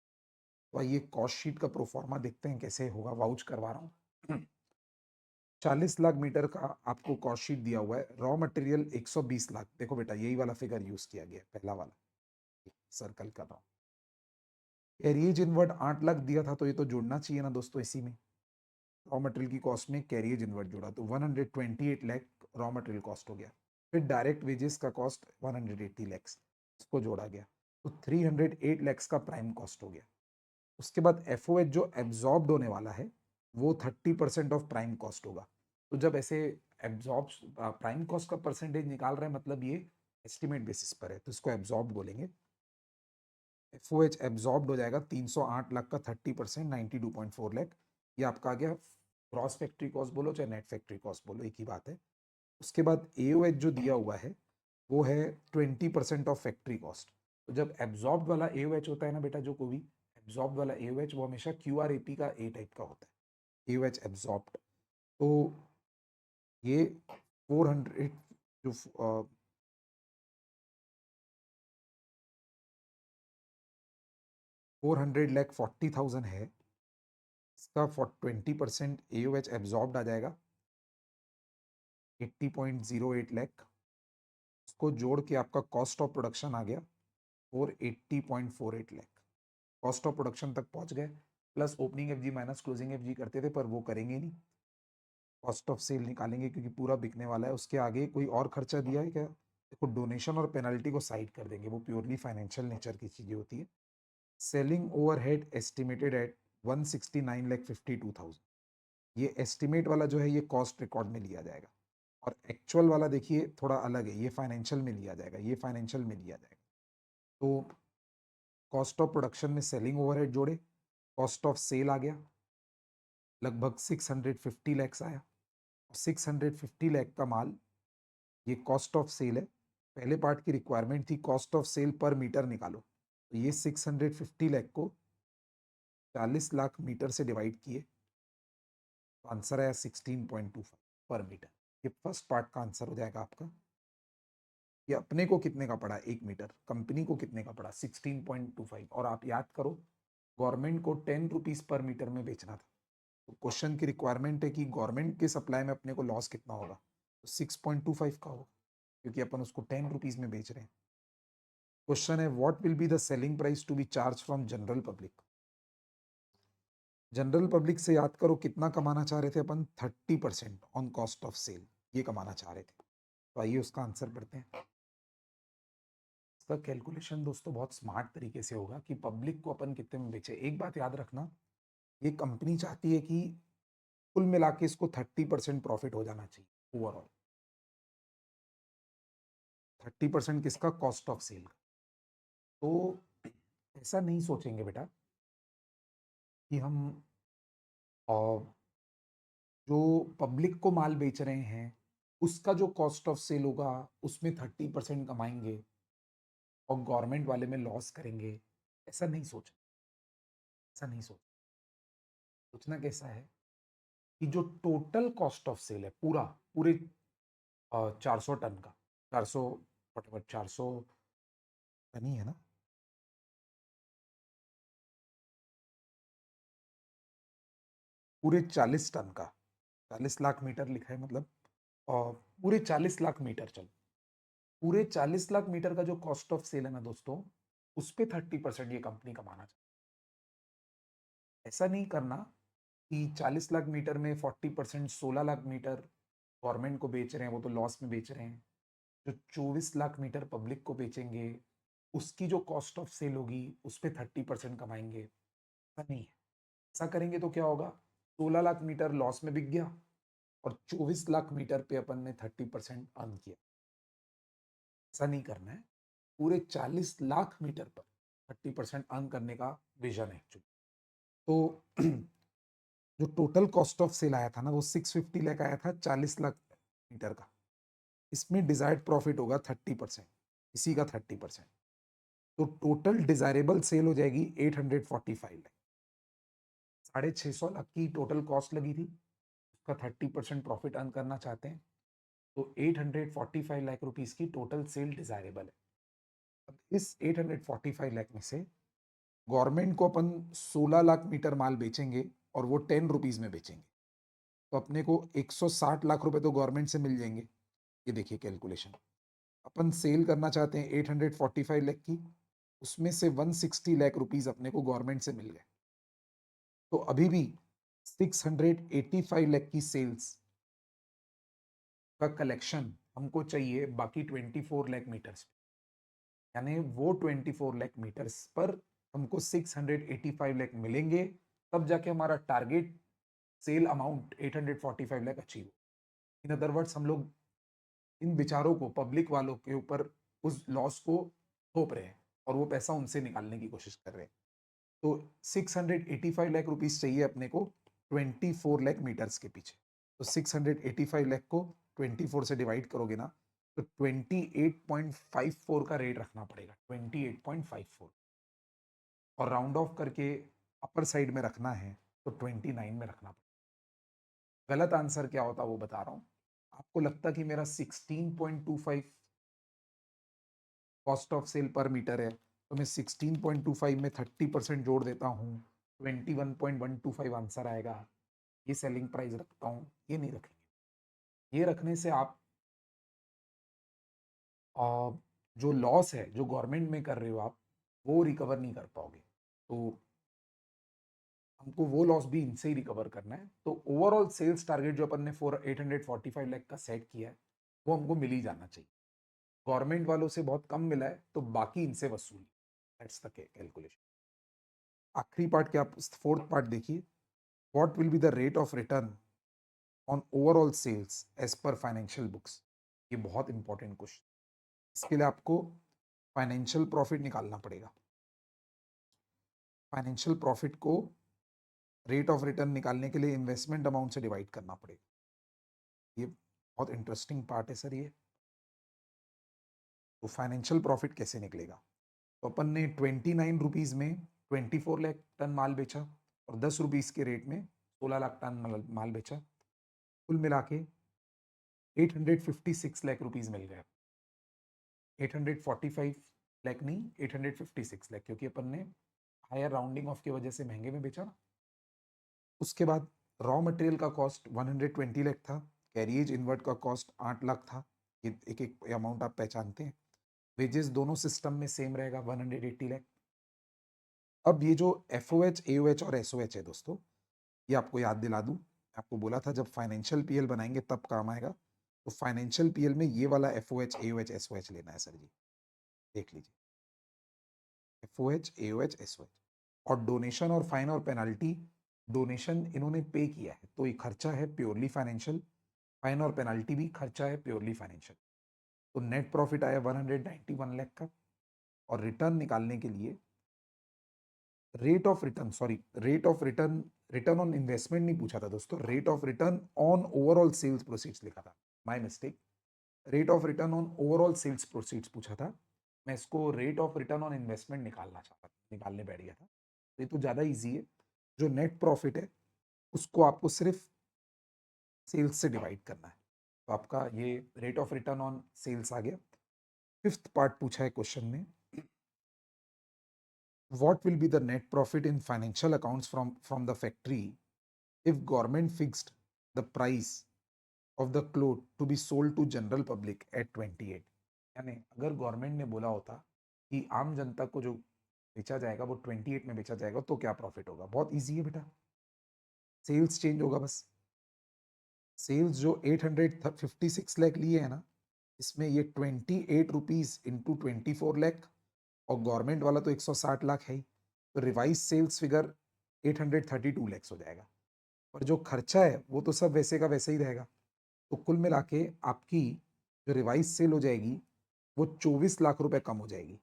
तो आइए कॉस्ट शीट का प्रोफॉर्मा देखते हैं कैसे होगा, वाउच करवा रहा हूँ। 40 लाख मीटर का आपको कॉस्ट शीट दिया हुआ है। रॉ मटेरियल 120 लाख, देखो बेटा यही वाला फिगर यूज किया गया, पहला वाला सर्कल कर रहा हूँ। कैरिएज इनवर्ट 8 लाख दिया था, तो ये तो जोड़ना चाहिए ना दोस्तों इसी में। रॉ मटेरियल की कॉस्ट में कैरिएज इनवर्ट जोड़ा तो 128 लाख रॉ मटेरियल कॉस्ट हो गया। फिर डायरेक्ट वेजेस का कॉस्ट 180 लैक्स, इसको जोड़ा गया तो 308 लैक्स का प्राइम कॉस्ट हो गया। उसके बाद FOH जो एब्जॉर्ब्ड होने वाला है वो 30% ऑफ प्राइम कॉस्ट होगा। तो जब ऐसे एब्जॉर्ब प्राइम कॉस्ट का परसेंटेज निकाल रहे हैं मतलब ये एस्टिमेट बेसिस पर है, तो इसको एब्जॉर्ब बोलेंगे। FOH एब्जॉर्ब्ड हो जाएगा 308 लाख का 30% 92.4 लाख। ये आपका आ गया ग्रॉस फैक्ट्री कॉस्ट बोलो चाहे नेट फैक्ट्री कॉस्ट बोलो, एक ही बात है। उसके बाद AOH जो दिया हुआ है वो है 20% ऑफ फैक्ट्री कॉस्ट। तो जब एब्जॉर्ब वाला AOH होता है ना बेटा, जो कोई एब्जॉर्ब वाला AOH वो हमेशा QRAP का A टाइप का होता है, AOH एब्जॉर्ब्ड। तो ये 400 जो 440,000 है, इसका 20% AOH एब्जॉर्ब्ड आ जाएगा 80.08 लाख। इसको जोड़ के आपका कॉस्ट ऑफ प्रोडक्शन आ गया 480.48 लाख। कॉस्ट ऑफ प्रोडक्शन तक पहुंच गए, plus opening FG minus closing FG करते थे पर वो करेंगे नहीं, कॉस्ट ऑफ सेल निकालेंगे क्योंकि पूरा बिकने वाला है। उसके आगे कोई और खर्चा दिया है क्या देखो डोनेशन और पेनल्टी को साइड कर देंगे, वो प्योरली फाइनेंशियल नेचर की चीजें होती है। Selling overhead estimated at 169 lakh 52,000, ये एस्टिमेट वाला जो है ये कॉस्ट रिकॉर्ड में लिया जाएगा, और एक्चुअल वाला देखिए थोड़ा अलग है, ये फाइनेंशियल में लिया जाएगा, ये फाइनेंशियल में लिया जाएगा। तो कॉस्ट ऑफ प्रोडक्शन में सेलिंग ओवरहेड जोड़े, कॉस्ट ऑफ सेल आ गया, लगभग 650 लैक्स आया। 650 लाख का माल, ये कॉस्ट ऑफ सेल है। पहले पार्ट की रिक्वायरमेंट थी कॉस्ट ऑफ सेल पर मीटर निकालो, तो ये 650 लाख को 40 लाख मीटर से डिवाइड किए, तो आंसर आया 16.25 पर मीटर। ये फर्स्ट पार्ट का आंसर हो जाएगा आपका। ये अपने को कितने का पड़ा 1 मीटर, कंपनी को कितने का पड़ा 16.25, और आप याद करो गवर्नमेंट को 10 रुपीज पर मीटर में बेचना था। तो क्वेश्चन की रिक्वायरमेंट है कि गवर्नमेंट के सप्लाई में अपने को लॉस कितना होगा, तो 6.25 का होगा, क्योंकि अपन उसको 10 रुपीज में बेच रहे हैं। क्वेश्चन है what will be the selling price to be charge from general public. General public से याद करो कितना कमाना चाह रहे थे अपन, 30% ऑन कॉस्ट ऑफ सेल, ये कमाना चाह रहे थे। तो आइए उसका आंसर पढ़ते हैं। इसका कैलकुलेशन दोस्तों बहुत स्मार्ट तरीके से होगा कि पब्लिक को अपन कितने में बेचे। एक बात याद रखना, ये कंपनी चाहती है कि कुल मिला के इसको 30% प्रॉफिट हो जाना चाहिए ओवरऑल। 30% किसका, कॉस्ट ऑफ सेल का। तो ऐसा नहीं सोचेंगे बेटा कि हम जो पब्लिक को माल बेच रहे हैं उसका जो कॉस्ट ऑफ सेल होगा उसमें 30% कमाएंगे और गवर्नमेंट वाले में लॉस करेंगे। ऐसा नहीं सोच, ऐसा नहीं सोच। सोचना कैसा है कि जो टोटल कॉस्ट ऑफ सेल है पूरा, पूरे 400 टन का, 400 फटाफट 400 टन ही है ना, पूरे 40 टन का, 40 लाख मीटर लिखा है मतलब, पूरे 40 लाख मीटर, चलो पूरे 40 लाख मीटर का जो कॉस्ट ऑफ सेल है ना दोस्तों, उस पे 30% ये कंपनी कमाना चाहिए। ऐसा नहीं करना कि 40 लाख मीटर में 40%, 16 लाख मीटर गवर्नमेंट को बेच रहे हैं, वो तो लॉस में बेच रहे हैं। जो 24 लाख मीटर पब्लिक को बेचेंगे उसकी जो कॉस्ट ऑफ सेल होगी उस पर 30% कमाएंगे। ऐसा नहीं है। ऐसा करेंगे तो क्या होगा, 16 लाख मीटर लॉस में बिक गया और 24 लाख मीटर पे अपन ने 30% अर्न किया। ऐसा नहीं करना है। पूरे 40 लाख मीटर पर 30% अर्न करने का विजन है एक्चुअली। तो जो टोटल कॉस्ट ऑफ सेल आया था ना वो 650 लाख आया था 40 लाख मीटर का। इसमें डिजायर्ड प्रॉफिट होगा 30%, इसी का 30%। तो टोटल डिजायरेबल सेल हो जाएगी 845 लाख। 650 लाख की टोटल कॉस्ट लगी थी, उसका 30% प्रॉफिट अर्न करना चाहते हैं, तो 845 लाख रुपीज की टोटल सेल डिजायरेबल है। अब इस 845 लाख में से गवर्नमेंट को अपन 16 लाख मीटर माल बेचेंगे और वो 10 रुपीज में बेचेंगे, तो अपने को 160 लाख रुपए तो गवर्नमेंट से मिल जाएंगे। ये देखिए कैलकुलेशन, अपन सेल करना चाहते हैं 845 लाख की, उसमें से 160 लाख रुपीज अपने को गवर्नमेंट से मिल गए। तो अभी भी 685 लाख की सेल्स का कलेक्शन हमको चाहिए बाकी 24 लाख मीटर्स, यानी वो 24 लाख मीटर्स पर हमको 685 लाख मिलेंगे, तब जाके हमारा target sale amount 845 lakh achieve. In other words हम लोग इन विचारों को, पब्लिक वालों के ऊपर उस लॉस को थोप रहे हैं और वो पैसा उनसे निकालने की कोशिश कर रहे हैं। तो 685 लाख रुपीज चाहिए अपने को 24 लाख मीटर्स के पीछे। तो 685 लाख को 24 से डिवाइड करोगे ना, तो 28.54 का रेट रखना पड़ेगा, 28.54, और राउंड ऑफ करके अपर साइड में रखना है तो 29 में रखना पड़ेगा। गलत आंसर क्या होता वो बता रहा हूं। आपको लगता कि मेरा 16.25 कॉस्ट ऑफ सेल पर मीटर है, तो मैं 16.25 में 30% जोड़ देता हूँ, 21.125 आंसर आएगा। ये सेलिंग प्राइस रखता हूँ, ये नहीं रखेंगे। ये रखने से आप जो लॉस है जो गवर्नमेंट में कर रहे हो आप, वो रिकवर नहीं कर पाओगे। तो हमको वो लॉस भी इनसे ही रिकवर करना है। तो ओवरऑल सेल्स टारगेट जो अपन ने 845 लाख का सेट किया है वो हमको मिल ही जाना चाहिए। गवर्नमेंट वालों से बहुत कम मिला है तो बाकी इनसे वसूल। That's the calculation. आखिरी पार्ट क्या, फोर्थ पार्ट देखिए, what will be the rate of return on overall sales as per financial books. ये बहुत इंपॉर्टेंट क्वेश्चन। इसके लिए आपको फाइनेंशियल प्रॉफिट निकालना पड़ेगा। फाइनेंशियल प्रॉफिट को रेट ऑफ रिटर्न निकालने के लिए इन्वेस्टमेंट अमाउंट से डिवाइड करना पड़ेगा। ये बहुत इंटरेस्टिंग पार्ट है सर ये। तो फाइनेंशियल प्रॉफिट कैसे निकलेगा, तो अपन ने 29 रुपीज़ में 24 लाख टन माल बेचा और 10 रुपीज़ के रेट में 16 लाख टन माल बेचा। कुल मिला के 856 लाख रुपीज़ मिल गए। 845 लाख नहीं, 856 लाख, क्योंकि अपन ने हायर राउंडिंग ऑफ की वजह से महंगे में बेचा ना। उसके बाद रॉ मटेरियल का कॉस्ट 120 लाख था। कैरिएज इन्वर्ट का कॉस्ट 8 लाख था। ये एक एक अमाउंट आप पहचानते हैं। वेजेस दोनों सिस्टम में सेम रहेगा 180 लाख। अब ये जो एफओएच, एओएच और एसओएच है दोस्तों, ये आपको याद दिला दूं, आपको बोला था जब फाइनेंशियल पीएल बनाएंगे तब काम आएगा। तो फाइनेंशियल पीएल में ये वाला एफओएच, एओएच, एसओएच लेना है सर जी। देख लीजिए, एफओएच, एओएच, एसओएच। और डोनेशन और फाइन और पेनाल्टी, डोनेशन इन्होंने पे किया है तो ये खर्चा है प्योरली फाइनेंशियल। फाइन और पेनाल्टी भी खर्चा है प्योरली फाइनेंशियल। तो नेट प्रॉफिट आया 191 लाख का। और रिटर्न निकालने के लिए rate of return, sorry, rate of return, return on investment नहीं पूछा था दोस्तों, rate of return on overall sales proceeds लिखा था, my mistake. Rate of return on overall sales proceeds पूछा था। मैं इसको rate of return on investment निकालना चाहता था, निकालने बैठ गया था। तो ये तो ज़्यादा ईजी है। जो नेट प्रॉफिट है उसको आपको सिर्फ सेल्स से डिवाइड करना है। तो आपका ये rate of return on sales आ गया। फिफ्थ पार्ट पूछा है क्वेश्चन में, what will be the net profit in financial accounts from the factory if government fixed the price of the cloth to be sold to general public at 28। यानी अगर government ने बोला होता कि आम जनता को जो बेचा जाएगा वो 28 में बेचा जाएगा तो क्या प्रॉफिट होगा। बहुत इजी है बेटा, सेल्स चेंज होगा बस। सेल्स जो 856 लाख लिए है ना, इसमें ये 28 रुपीज इंटू 24 लाख, और गवर्नमेंट वाला तो 160 लाख है ही, तो रिवाइज सेल्स फिगर 832 लैक्स हो जाएगा। और जो खर्चा है वो तो सब वैसे का वैसे ही रहेगा। तो कुल मिला के आपकी जो रिवाइज सेल हो जाएगी वो 24 लाख रुपए कम हो जाएगी।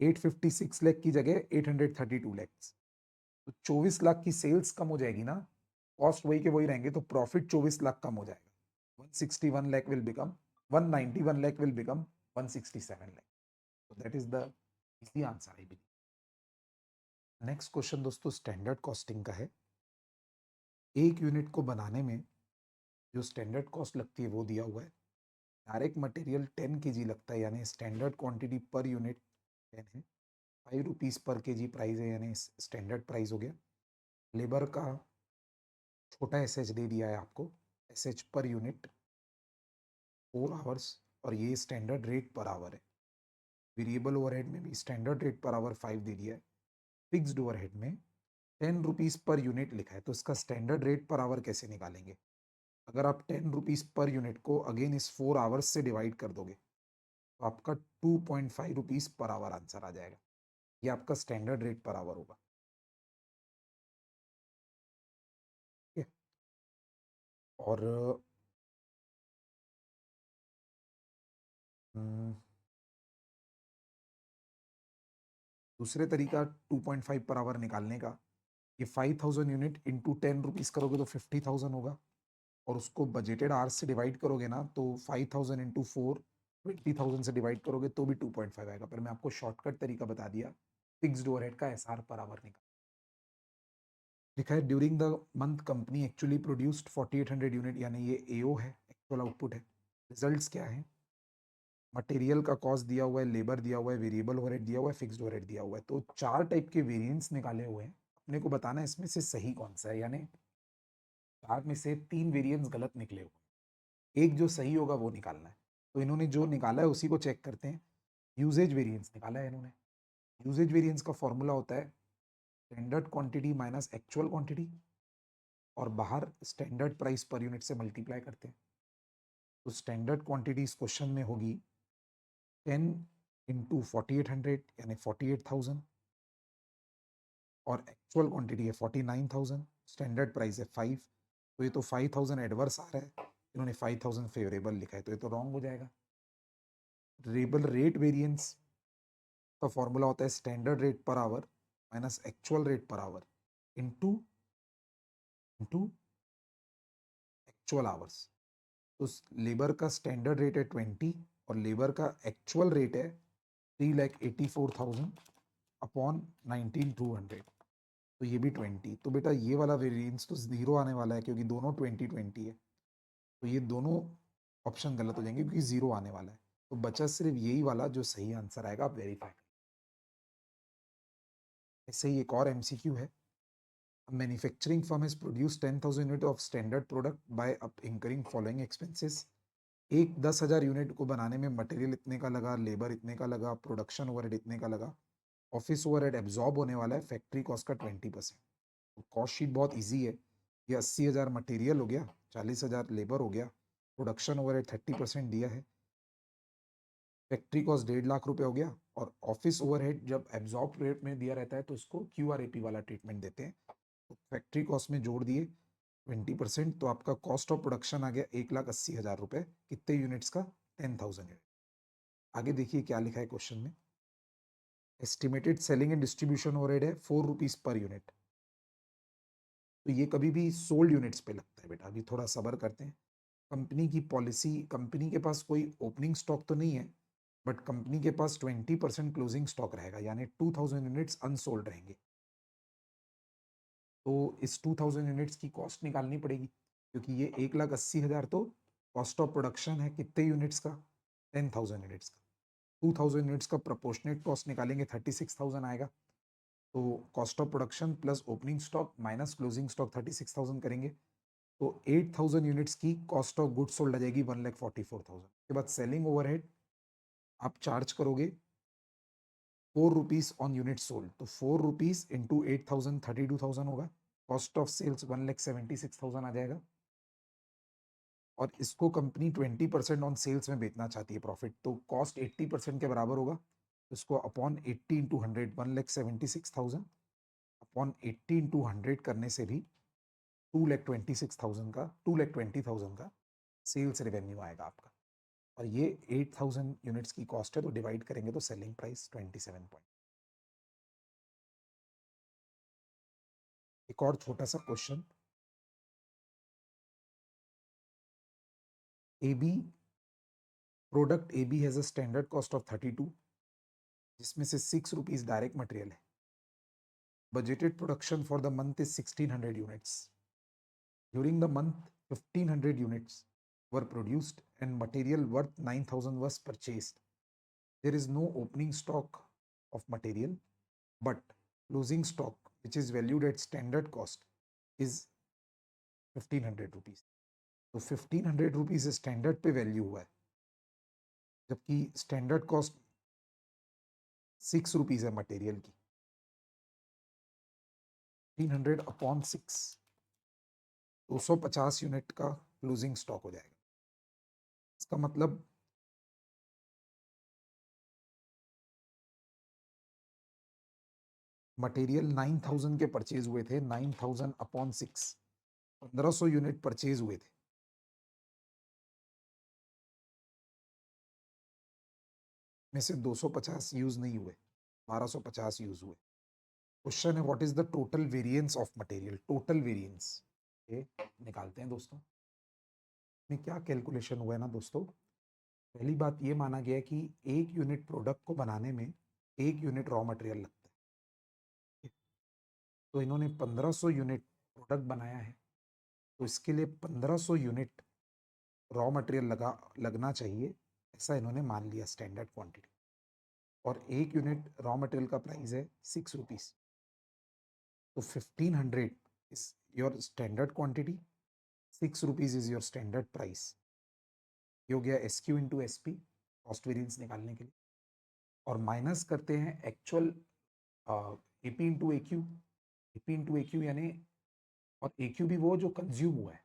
856 लाख की जगह 832 लैक्स। तो 24 लाख की सेल्स कम हो जाएगी ना, कॉस्ट वही के वही रहेंगे, तो प्रॉफिट 24 लाख कम हो जाएगा। 161 lakh will become 191 lakh will become 167 lakh. So that is the easy answer I believe। Next question दोस्तों स्टैंडर्ड कॉस्टिंग का है। एक यूनिट को बनाने में जो स्टैंडर्ड कॉस्ट लगती है वो दिया हुआ है। डायरेक्ट मटेरियल 10 kg लगता है, यानी स्टैंडर्ड क्वांटिटी पर यूनिट 10 है। 5 रुपीज़ पर केजी प्राइस है, यानी स्टैंडर्ड प्राइस हो गया। लेबर का छोटा एसएच दे दिया है आपको, एसएच पर यूनिट 4 आवर्स, और ये स्टैंडर्ड रेट पर आवर है। वेरिएबल ओवरहेड में भी स्टैंडर्ड रेट पर आवर 5 दे दिया है। फिक्स्ड ओवरहेड में 10 रुपीज़ पर यूनिट लिखा है, तो इसका स्टैंडर्ड रेट पर आवर कैसे निकालेंगे। अगर आप 10 रुपीज़ पर यूनिट को अगेन इस 4 आवर्स से डिवाइड कर दोगे तो आपका 2.5 रुपीज़ पर आवर आंसर आ जाएगा। ये आपका स्टैंडर्ड रेट पर आवर होगा। ठीक है। और दूसरे तरीका 2.5 पर आवर निकालने का, ये 5000 यूनिट इंटू 10 रुपीज़ करोगे तो 50,000 होगा, और उसको बजटेड आवर्स से डिवाइड करोगे ना तो 5000 इंटू 4 20,000 से डिवाइड करोगे तो भी 2.5 आएगा। पर मैं आपको शॉर्टकट तरीका बता दिया, फिक्स्ड ओवरहेड का एसआर पर आवर निकाल। लिखा है during the month company actually produced 4800 unit, यानी ये एओ है, एक्चुअल आउटपुट है। रिजल्ट्स क्या है, मटेरियल का कॉस्ट दिया हुआ है, लेबर दिया हुआ है, वेरिएबल ओवरहेड दिया हुआ है, फिक्स्ड ओवरहेड दिया हुआ है। तो 4 टाइप के वेरिएंस निकाले हुए हैं, अपने को बताना है इसमें से सही कौन सा है। यानी 4 में से 3 वेरिएंस गलत निकले हुए, एक जो सही होगा वो निकालना है। तो इन्होंने जो निकाला है उसी को चेक करते हैं। यूजेज वेरिएंस निकाला है इन्होंने। यूजेज वेरिएंस का फॉर्मूला होता है standard quantity minus actual quantity, और बाहर स्टैंडर्ड प्राइस पर यूनिट से मल्टीप्लाई करते हैं। तो स्टैंडर्ड क्वांटिटी इस क्वेश्चन में होगी 10 इंटू 4800 यानी 48,000 और एक्चुअल क्वांटिटी है 49,000, स्टैंडर्ड प्राइस है 5, तो ये तो 5,000 एडवर्स आ रहा है, इन्होंने 5,000 फेवरेबल लिखा है, तो ये तो रॉन्ग हो जाएगा। रेबल रेट वेरिएंस का फॉर्मूला होता है standard rate per hour minus actual rate per hour into into actual hours. तो लेबर का स्टैंडर्ड रेट है 20 और लेबर का एक्चुअल रेट है 3,84,000 अपॉन 19,200, तो ये भी 20। तो बेटा ये वाला वेरिएंस तो जीरो आने वाला है क्योंकि दोनों 20-20 है, तो ये दोनों ऑप्शन गलत हो जाएंगे क्योंकि जीरो आने वाला है। तो बचा सिर्फ यही वाला जो सही आंसर आएगा, आप वेरीफाई। ऐसे ही एक और एमसीक्यू है। Manufacturing firm has produce 10,000 unit of standard product by incurring following expenses. एक 10,000 यूनिट को बनाने में मटेरियल इतने का लगा, लेबर इतने का लगा, प्रोडक्शन ओवरहेड इतने का लगा, ऑफिस ओवरहेड एब्जॉर्ब होने वाला है फैक्ट्री कॉस्ट का 20%। तो कॉस्ट शीट बहुत इजी है। ये 80,000 मटेरियल हो गया, 40,000 लेबर हो गया, प्रोडक्शन ओवरहेड 30% दिया है, फैक्ट्री कॉस्ट 1.5 लाख रुपए हो गया, और ऑफिस ओवरहेड जब एब्जॉर्ब रेट में दिया रहता है तो इसको क्यूआरएपी वाला ट्रीटमेंट देते हैं। तो फैक्ट्री कॉस्ट में जोड़ दिए 20%, तो आपका कॉस्ट ऑफ प्रोडक्शन आ गया 1,80,000 रुपए, कितने यूनिट्स का? 10,000 यूनिट। आगे देखिए क्या लिखा है क्वेश्चन में। Estimated selling and distribution overhead है 4 रुपीज पर यूनिट। तो ये कभी भी सोल्ड यूनिट्स पे लगता है बेटा, अभी थोड़ा सब्र करते हैं। कंपनी की पॉलिसी, कंपनी के पास कोई ओपनिंग स्टॉक तो नहीं है, बट कंपनी के पास 20% क्लोजिंग स्टॉक रहेगा, यानी 2,000 यूनिट्स अनसोल्ड रहेंगे। तो इस 2,000 यूनिट्स की कॉस्ट निकालनी पड़ेगी, क्योंकि ये 1,80,000 तो कॉस्ट ऑफ प्रोडक्शन है कितने यूनिट्स का? 10,000 यूनिट्स का। 2,000 यूनिट्स का प्रोपोर्शनेट कॉस्ट निकालेंगे 36,000 आएगा। तो cost of production plus opening stock minus closing stock 36,000 करेंगे, तो 8,000 यूनिट्स की कॉस्ट ऑफ गुड्स सोल्ड आ जाएगी 1,44,000। के बाद सेलिंग ओवरहेड आप चार्ज करोगे 4 रुपीज ऑन यूनिट सोल्ड, तो 4 रुपीज इंटू 8,000 32,000 होगा। कॉस्ट ऑफ सेल्स 1,76,000 आ जाएगा, और इसको कंपनी 20% ऑन सेल्स में बेचना चाहती है प्रॉफिट, तो कॉस्ट 80% के बराबर होगा। इसको अपॉन 80 इंटू 100 1,76,000 अपॉन 80 इंटू 100 करने से भी 2,26,000 का 2,20,000 का सेल्स रेवेन्यू आएगा आपका। और ये 8,000 यूनिट्स की कॉस्ट है, तो डिवाइड करेंगे तो सेलिंग प्राइस 27 पॉइंट। एक और छोटा सा question. AB product AB has a standard cost of 32, जिसमें से 6 रुपीज डायरेक्ट मटेरियल है। Budgeted production for the month is 1,600 units. During the month 1,500 units were produced and material worth 9,000 was purchased. There is no opening stock of material, but closing stock, which is valued at standard cost, is 1,500 rupees. तो 1,500 rupees standard पे value हुआ है, जबकि standard cost 6 rupees है material की। 1,500 upon 6, 250 unit का closing stock हो जाएगा। इसका मतलब मटेरियल 9,000 के परचेज हुए थे, 9,000 अपॉन 6, 1,500 यूनिट परचेज हुए थे। में से 250 यूज नहीं हुए, 1,250 यूज हुए। क्वेश्चन है what is the total variance of material, total variance ये निकालते हैं दोस्तों। में क्या कैलकुलेशन हुआ है ना दोस्तों, पहली बात ये माना गया है कि एक यूनिट प्रोडक्ट को बनाने में एक यूनिट रॉ मटेरियल लगता है। तो इन्होंने 1,500 यूनिट प्रोडक्ट बनाया है, तो इसके लिए 1,500 यूनिट रॉ मटेरियल लगना चाहिए, ऐसा इन्होंने मान लिया स्टैंडर्ड क्वांटिटी। और एक यूनिट रॉ मटेरियल का प्राइस है 6 रुपीज, तो 1,500 is your standard quantity, 6 rupees is your standard price. ये हो गया S Q into S P, cost variance निकालने के लिए। और माइनस करते हैं actual A P into A Q, A P into A Q यानी, और ए क्यू भी वो जो कंज्यूम हुआ है।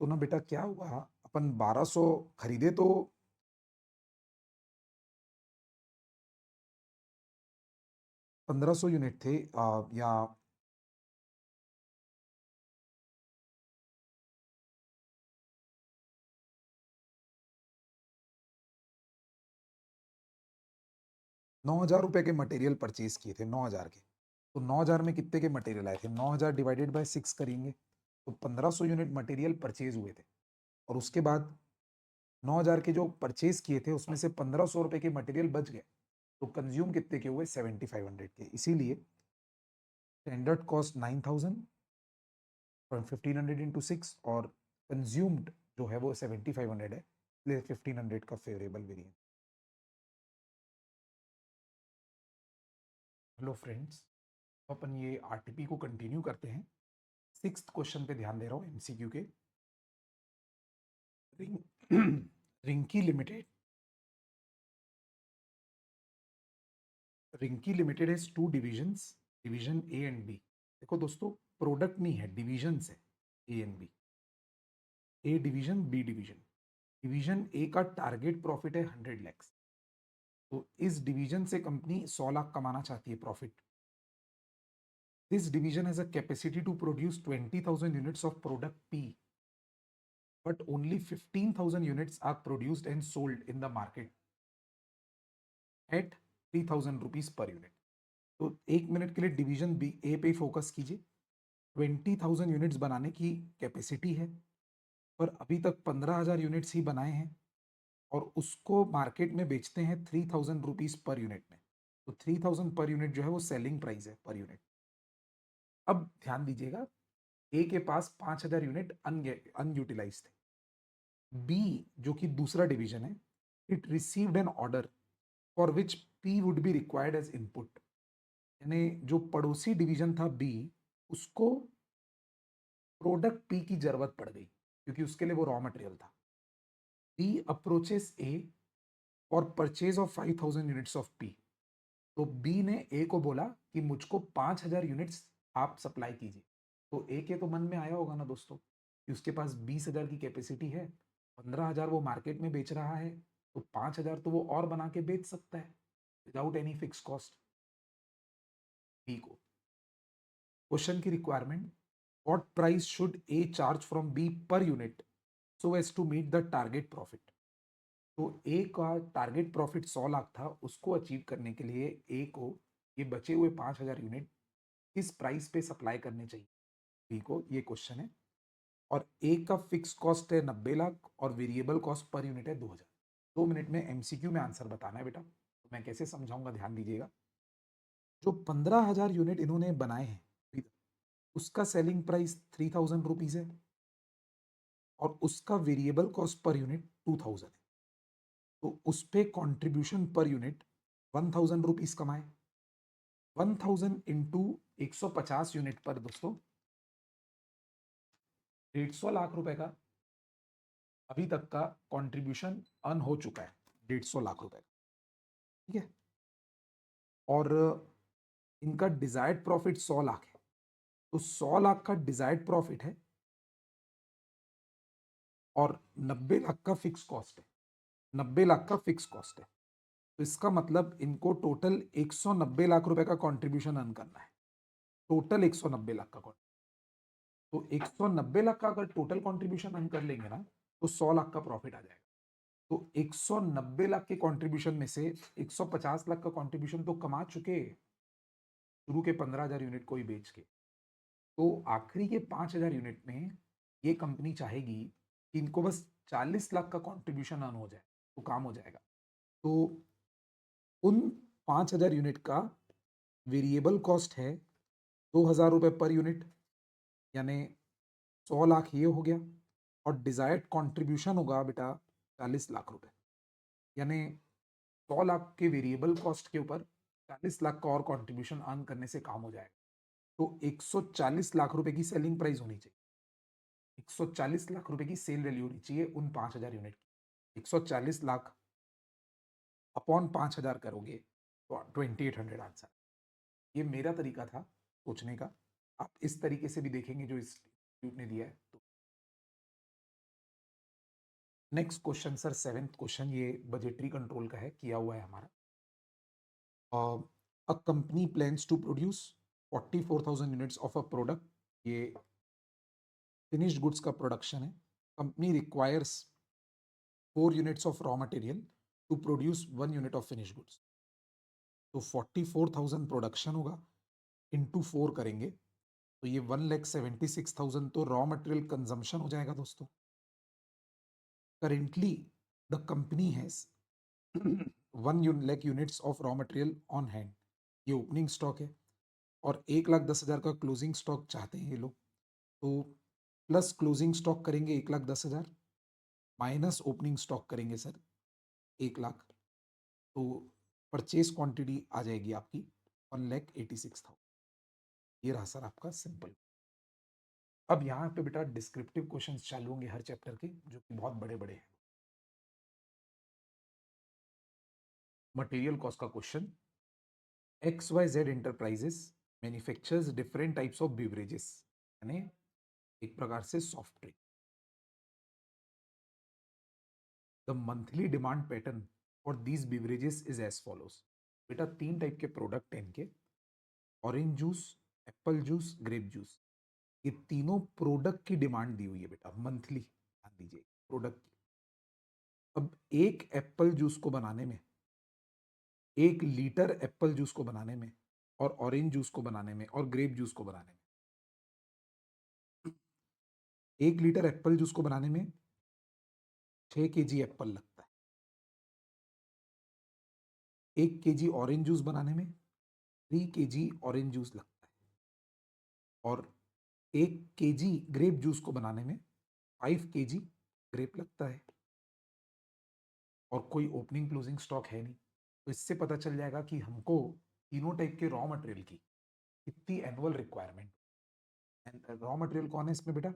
तो ना बेटा क्या हुआ, अपन 1,200 खरीदे तो 1500 यूनिट थे या 9,000 रुपए के मटेरियल परचेज किए थे, 9,000 के। तो 9,000 में कितने के मटेरियल आए थे? 9,000 डिवाइडेड बाय 6 करेंगे तो 1500 यूनिट मटेरियल परचेज हुए थे। और उसके बाद 9,000 के जो परचेज किए थे उसमें से 1500 रुपए के मटेरियल बच गए। तो कंज्यूम कितने के हुए? 7500 के। इसीलिए स्टैंडर्ड कॉस्ट 9,000 और 1500 इंटू 6 और कंज्यूम्ड जो है वो 7500 है, इसलिए 1500 का फेवरेबल वेरिएंस। हेलो फ्रेंड्स, अपन ये आरटीपी को कंटिन्यू करते हैं। 6th क्वेश्चन पे ध्यान दे रहा हूँ, एमसीक्यू के। Rinki limited has two divisions, division A and B. देखो दोस्तों, प्रोडक्ट नहीं है, डिविजन्स है, A and B. A division, B division. Division A का टारगेट प्रॉफिट है 100 लाख। तो इस डिवीजन से कंपनी 100 लाख कमाना चाहती है profit. This division has a capacity to produce 20,000 units of product P, but only 15,000 units are produced and sold in the market at 3,000 rupees per unit. तो एक मिनट के लिए डिवीजन बी ए पे focus कीजिए। 20,000 units बनाने की capacity है, पर अभी तक 15,000 यूनिट्स ही बनाए हैं और उसको मार्केट में बेचते हैं 3,000 रुपीज पर यूनिट में। तो 3,000 पर यूनिट जो है वो सेलिंग प्राइस है पर यूनिट। अब ध्यान दीजिएगा, ए के पास 5,000 यूनिट अनयूटिलाइज थे। बी जो कि दूसरा डिवीजन है, it received an order for which P would be required as input. यानी जो पड़ोसी डिवीजन था बी, उसको प्रोडक्ट पी की जरूरत पड़ गई क्योंकि उसके लिए वो रॉ मटेरियल था। B approaches A for purchase ऑफ 5,000 यूनिट्स ऑफ पी। तो बी ने ए को बोला कि मुझको 5,000 यूनिट्स आप सप्लाई कीजिए। तो ए के तो मन में आया होगा ना दोस्तों कि उसके पास 20,000 की कैपेसिटी है, 15,000 वो मार्केट में बेच रहा है, तो 5,000 तो वो और बना के बेच सकता है without any fix cost. B को क्वेश्चन की requirement, what price should A charge from B per unit so as to meet the target profit. तो ए का टारगेट प्रॉफिट 100 लाख था, उसको अचीव करने के लिए ए को ये बचे हुए 5,000 यूनिट किस प्राइस पे सप्लाई करने चाहिए बी को, ये क्वेश्चन है। और ए का फिक्स कॉस्ट है 90 लाख और वेरिएबल कॉस्ट पर यूनिट है 2,000। 2 मिनट में एमसीक्यू में आंसर बताना है बेटा, तो मैं कैसे समझाऊंगा ध्यान दीजिएगा। जो 15,000 यूनिट इन्होंने बनाए हैं उसका सेलिंग प्राइस 3,000 रुपीज है और उसका वेरिएबल कॉस्ट पर यूनिट 2,000 है। तो उस पे कॉन्ट्रीब्यूशन पर यूनिट 1,000 रुपीज कमाए। 1,000 इंटू 150 यूनिट पर दोस्तों 150 लाख रुपए का अभी तक का कंट्रीब्यूशन अर्न हो चुका है, 150 लाख रुपए का। ठीक है, और इनका डिजायर्ड प्रॉफिट 100 लाख है। तो 100 लाख का डिजायर्ड प्रॉफिट है और 90 लाख का फिक्स कॉस्ट है। 90 लाख का फिक्स कॉस्ट है, तो इसका मतलब इनको टोटल 190 लाख रुपए का कंट्रीब्यूशन अर्न करना है। टोटल 190 लाख का। तो 190 लाख का अगर टोटल कंट्रीब्यूशन हम कर लेंगे ना, तो 100 लाख का प्रॉफिट आ जाएगा। तो 190 लाख के कंट्रीब्यूशन में से 150 लाख का कंट्रीब्यूशन तो कमा चुके शुरू के 15,000 यूनिट को ही बेच के। तो आखिरी के 5,000 यूनिट में ये कंपनी चाहेगी कि इनको बस 40 लाख का कंट्रीब्यूशन अर्न हो जाए तो काम हो जाएगा। तो उन 5,000 यूनिट का वेरिएबल कॉस्ट है 2,000 रुपए पर यूनिट, यानी 100 लाख ये हो गया। और डिजायर्ड कंट्रीब्यूशन होगा बेटा 40 लाख रुपए, यानी 100 लाख के वेरिएबल कॉस्ट के ऊपर 40 लाख का और कंट्रीब्यूशन अर्न करने से काम हो जाएगा। तो 140 लाख रुपए की सेलिंग प्राइस होनी चाहिए। 140 लाख रुपए की सेल वैल्यू होनी चाहिए उन 5,000 यूनिट की। 140 लाख अपॉन 5,000 करोगे तो 2,800 आंसर। ये मेरा तरीका था सोचने का, आप इस तरीके से भी देखेंगे जो इस इंस्टीट्यूट ने दिया है। तो next question sir, 7th question, ये बजटरी कंट्रोल का है, किया हुआ है हमारा। A company plans to produce 44,000 units of a product, ये फिनिश्ड गुड्स का प्रोडक्शन है। Company requires 4 units of raw material to produce 1 unit of finished goods. तो 44,000 प्रोडक्शन होगा, इंटू 4 करेंगे तो ये 1,76,000 तो रॉ मटेरियल कंजम्पशन हो जाएगा दोस्तों। Currently the company has 1 lakh units of raw material on hand, ये ओपनिंग स्टॉक है, और 1,10,000 का क्लोजिंग स्टॉक चाहते हैं ये लोग। तो प्लस क्लोजिंग स्टॉक करेंगे 1,10,000, माइनस ओपनिंग स्टॉक करेंगे सर 1,00,000, तो परचेज क्वांटिटी आ जाएगी आपकी 1,86,000। ये रहा सर आपका सिंपल। अब यहाँ पे बेटा डिस्क्रिप्टिव क्वेश्चंस चालू होंगे हर चैप्टर के, जो कि बहुत बड़े बड़े हैं। मटेरियल कॉस्ट का question, XYZ enterprises manufactures different types of beverages, यानी एक प्रकार से soft drink. The monthly demand pattern for these beverages is as follows. बेटा 3 टाइप के प्रोडक्ट हैं इनके, orange juice, apple juice, grape juice. ये तीनों प्रोडक्ट की डिमांड दी हुई है बेटा मंथली, ध्यान दीजिए प्रोडक्ट की। अब एक एप्पल जूस को बनाने में, 1 लीटर एप्पल जूस को बनाने में, और ऑरेंज जूस को बनाने में, और ग्रेप जूस को बनाने में, 1 लीटर एप्पल जूस को बनाने में 6 kg एप्पल लगता है। 1 kg ऑरेंज जूस बनाने में 3 kg ऑरेंज जूस लगता है, और 1 kg ग्रेप जूस को बनाने में 5 kg ग्रेप लगता है, और कोई ओपनिंग क्लोजिंग स्टॉक है नहीं। तो इससे पता चल जाएगा कि हमको तीनों टाइप के रॉ मटेरियल की कितनी एनुअल रिक्वायरमेंट। रॉ मटेरियल कौन है इसमें बेटा?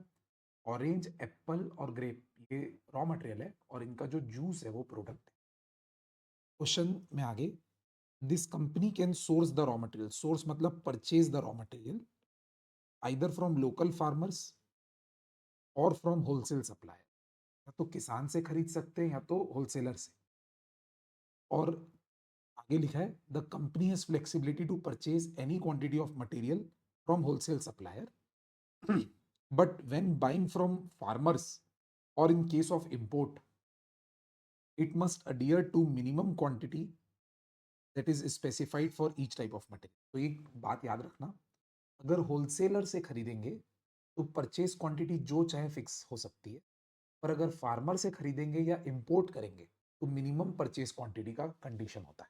ऑरेंज, एप्पल और ग्रेप, ये रॉ मटेरियल है, और इनका जो जूस है वो प्रोडक्ट है। क्वेश्चन में आगे, this company can source the raw material, source मतलब purchase the raw material, either from local farmers और फ्रॉम होलसेल सप्लायर, या तो किसान से खरीद सकते हैं या तो होलसेलर से। और आगे लिखा है, the company has flexibility to purchase any quantity of material from wholesale supplier, but when buying from farmers or in case of import, it must adhere to minimum quantity that is specified for each type of material। तो एक बात याद रखना, अगर wholesaler से खरीदेंगे तो purchase quantity जो चाहे फिक्स हो सकती है, पर अगर फार्मर से खरीदेंगे या इंपोर्ट करेंगे तो मिनिमम परचेज क्वांटिटी का कंडीशन होता है।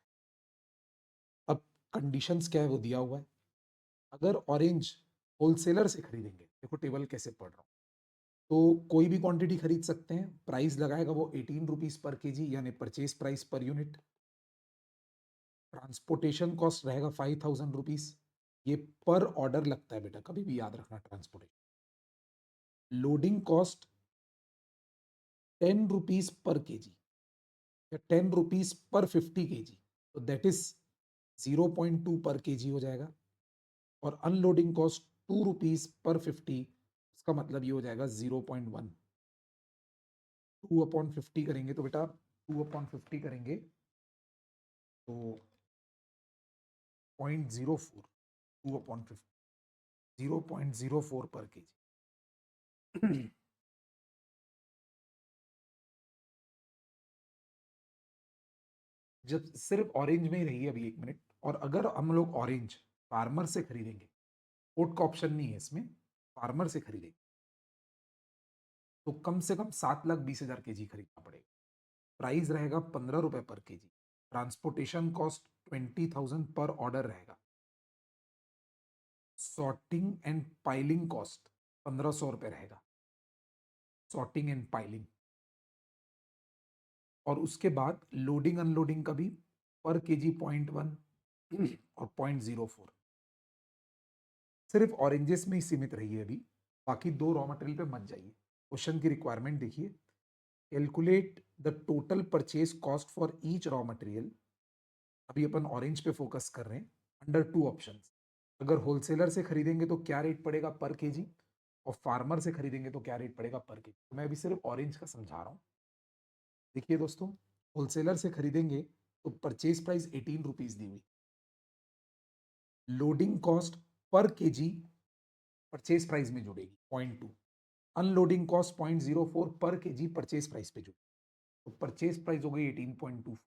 अब कंडीशंस क्या है वो दिया हुआ है। अगर ऑरेंज होलसेलर से खरीदेंगे, देखो टेबल कैसे पढ़ रहा हूँ, तो कोई भी क्वांटिटी खरीद सकते हैं, प्राइस लगाएगा वो 18 रुपीज पर केजी, यानी purchase price per unit. Transportation cost रहेगा 5,000 रुपीज, ये पर ऑर्डर लगता है बेटा, कभी भी याद रखना transportation. Loading cost 10 rupees per KG, या 10 रुपीज पर 50 kg, तो दैट इज 0.2 पर केजी हो जाएगा। और अनलोडिंग कॉस्ट 2 रुपीज पर 50, इसका मतलब ये हो जाएगा 0.1। 2/50 करेंगे तो बेटा 2/50 करेंगे तो 0.04, 2/50 0.04 पर केजी। जब सिर्फ ऑरेंज में ही रही अभी 1 मिनट, और अगर हम लोग ऑरेंज फार्मर से खरीदेंगे, पोर्ट का ऑप्शन नहीं है इसमें, फार्मर से खरीदेंगे तो कम से कम 7,20,000 kg खरीदना पड़ेगा। प्राइस रहेगा 15 रुपए पर केजी। ट्रांसपोर्टेशन कॉस्ट 20,000 पर ऑर्डर रहेगा। सॉर्टिंग एंड पाइलिंग कॉस्ट 1,500 रुपए रहेगा, सॉर्टिंग एंड पाइलिंग। और उसके बाद लोडिंग अनलोडिंग का भी पर केजी 0.1 और 0.04। सिर्फ ऑरेंजेस में ही सीमित रही है अभी, बाकी दो रॉ मटेरियल पे मत जाइए। क्वेश्चन की रिक्वायरमेंट देखिए, calculate the total purchase cost for each raw material. अभी अपन ऑरेंज पे फोकस कर रहे हैं, अंडर 2 ऑप्शंस। अगर होलसेलर से खरीदेंगे तो क्या रेट पड़ेगा पर केजी, और फार्मर से खरीदेंगे तो क्या रेट पड़ेगा पर केजी। तो मैं अभी सिर्फ ऑरेंज का समझा रहा हूँ। देखिए दोस्तों, होलसेलर से खरीदेंगे तो परचेज प्राइस 18 रुपीज दी हुई, loading cost per KG purchase price में जुड़ेगी 0.2, अनलोडिंग कॉस्ट 0.04 पर केजी परचेज प्राइस पे जुड़ेगी, तो परचेज प्राइस हो गई 18.2।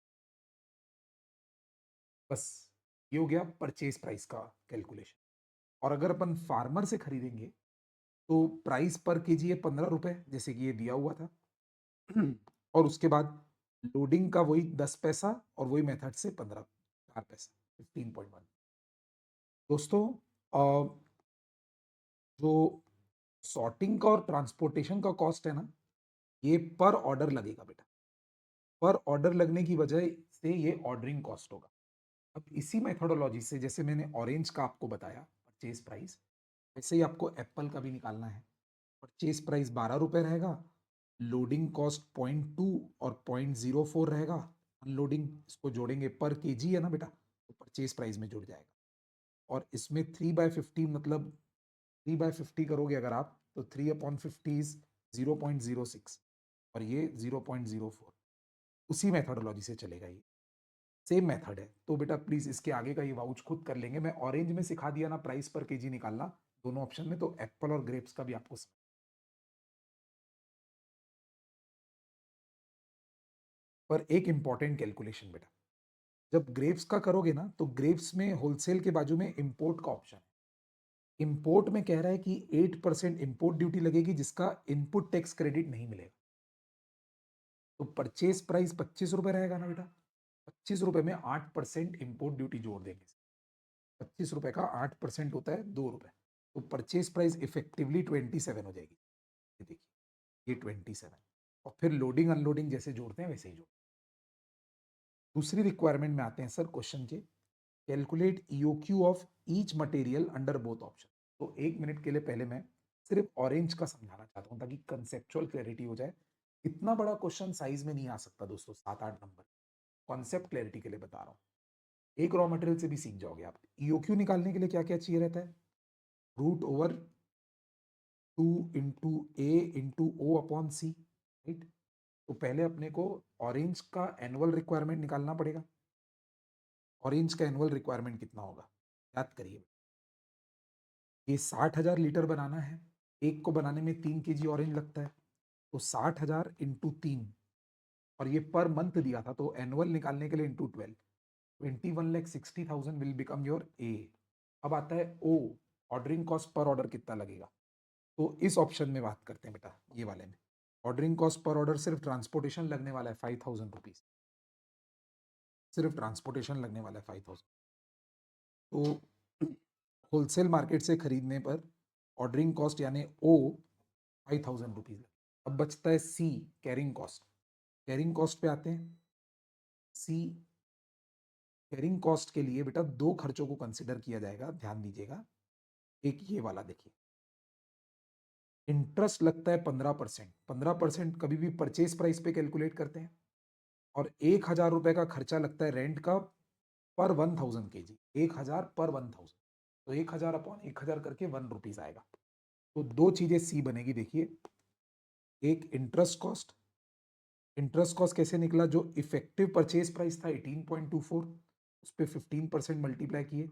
बस ये हो गया परचेज प्राइस का कैलकुलेशन। और अगर अपन फार्मर से खरीदेंगे तो प्राइस पर केजी है 15 रुपए, जैसे कि ये दिया हुआ था। और उसके बाद लोडिंग का वही 10 पैसा और वही मेथड से 4 पैसा 15.1। दोस्तों जो सॉर्टिंग का और ट्रांसपोर्टेशन का कॉस्ट है ना, ये पर ऑर्डर लगेगा बेटा। पर ऑर्डर लगने की वजह से ये ऑर्डरिंग कॉस्ट होगा। अब इसी मेथोडोलॉजी से, जैसे मैंने ऑरेंज का आपको बताया परचेज प्राइस, वैसे ही आपको एप्पल का भी निकालना है। परचेज प्राइस 12 रुपए रहेगा, लोडिंग कॉस्ट 0.2 और 0.04 रहेगा, अनलोडिंग इसको जोड़ेंगे पर केजी है ना बेटा, तो परचेज प्राइस में जुड़ जाएगा। और इसमें 3/50 मतलब 3/50 करोगे अगर आप, तो 3/50 इज 0.06 और ये 0.04। उसी मेथोडोलॉजी से चलेगा ये, सेम मेथड है। तो बेटा प्लीज इसके आगे का ये वाउच खुद कर लेंगे। मैं ऑरेंज में सिखा दिया ना प्राइस पर केजी निकालना दोनों ऑप्शन में, तो एप्पल और ग्रेप्स का भी आपको पर एक इंपॉर्टेंट कैलकुलेशन बेटा, जब ग्रेप्स का करोगे ना, तो ग्रेप्स में होलसेल के बाजू में इंपोर्ट का ऑप्शन है। इंपोर्ट में कह रहा है कि 8% इंपोर्ट ड्यूटी लगेगी, जिसका इनपुट टैक्स क्रेडिट नहीं मिलेगा। तो परचेज प्राइस 25 रुपए रहेगा ना बेटा, 25 रुपए में 8% इंपोर्ट ड्यूटी जोड़ देंगे। 25 रुपए का 8% होता है 2 रुपए, तो परचेज प्राइस इफेक्टिवली 27 हो जाएगी। ये देखिए, ये 27। और फिर लोडिंग अनलोडिंग जैसे जोड़ते हैं वैसे ही जोड़। दूसरी रिक्वायरमेंट में आते हैं सर क्वेश्चन के, calculate EOQ of each material under both option. तो 1 मिनट के लिए पहले मैं सिर्फ ऑरेंज का समझाना चाहता हूं ताकि कंसेप्चुअल क्लैरिटी हो जाए। इतना बड़ा क्वेश्चन साइज में नहीं आ सकता दोस्तों, 7-8 नंबर। कॉन्सेप्ट क्लैरिटी के लिए बता रहा हूँ, एक रॉ मटेरियल से भी सीख जाओगे आप। ईओक्यू निकालने के लिए क्या क्या चाहिए रहता है, √2 इंटू ए इंटू ओ अपॉन सी, राइट। तो पहले अपने को ऑरेंज का एनुअल रिक्वायरमेंट निकालना पड़ेगा। ऑरेंज का एनुअल रिक्वायरमेंट कितना होगा, याद करिए। ये 60,000 लीटर बनाना है, एक को बनाने में 3 केजी ऑरेंज लगता है, तो 60,000 इंटू 3, और ये पर मंथ दिया था, तो एनुअल निकालने के लिए इंटू 12, 21,60,000 विल बिकम योर ए। अब आता है ओ, ऑर्डरिंग कॉस्ट पर ऑर्डर कितना लगेगा। तो इस ऑप्शन में बात करते हैं बेटा, ये वाले में ऑर्डरिंग कॉस्ट पर ऑर्डर सिर्फ ट्रांसपोर्टेशन लगने वाला है 5,000 रुपीज, सिर्फ ट्रांसपोर्टेशन लगने वाला है 5,000। तो होलसेल मार्केट से खरीदने पर ऑर्डरिंग कॉस्ट यानी ओ 5,000 रुपीज। अब बचता है सी, कैरिंग कॉस्ट। कैरिंग कॉस्ट पे आते हैं। सी कैरिंग कॉस्ट के लिए बेटा दो खर्चों को कंसिडर किया जाएगा, ध्यान दीजिएगा। एक ये वाला देखिए, इंटरेस्ट लगता है 15%। 15% कभी भी परचेज प्राइस पे कैलकुलेट करते हैं। और 1,000 रुपए का खर्चा लगता है रेंट का पर 1,000 केजी, 1,000 पर 1,000, तो 1,000 अपॉन 1,000 करके 1 रुपीज आएगा। तो दो चीजें सी बनेगी देखिए, एक इंटरेस्ट कॉस्ट। इंटरेस्ट कॉस्ट कैसे निकला, जो इफेक्टिव परचेज प्राइस था 18.24, उस पर 15% मल्टीप्लाई किए,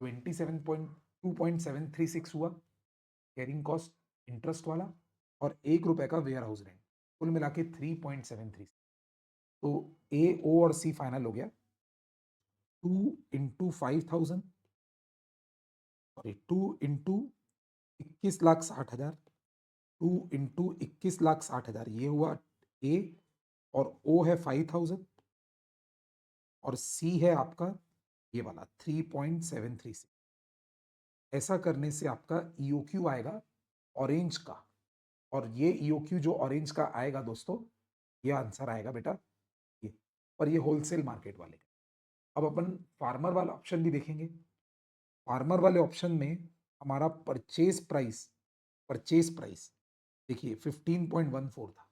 27.2.736 हुआ कैरिंग कॉस्ट इंटरेस्ट वाला, और 1 रुपए का वेयर हाउस रेंट, कुल मिला के 3.73। तो ए ओ और सी फाइनल हो गया। 2 इंटू 5,000, सॉरी 2 इंटू 21,60,000, 2 इंटू 21,60,000, ये हुआ ए, और ओ है 5,000, और सी है आपका ये वाला 3.736। ऐसा करने से आपका ईओक्यू आएगा ऑरेंज का, और ये ईओक्यू जो ऑरेंज का आएगा दोस्तों, ये आंसर आएगा बेटा ये। और ये होलसेल मार्केट वाले का। अब अपन फार्मर वाला ऑप्शन भी देखेंगे। फार्मर वाले ऑप्शन में हमारा परचेज प्राइस देखिए 15.14 था,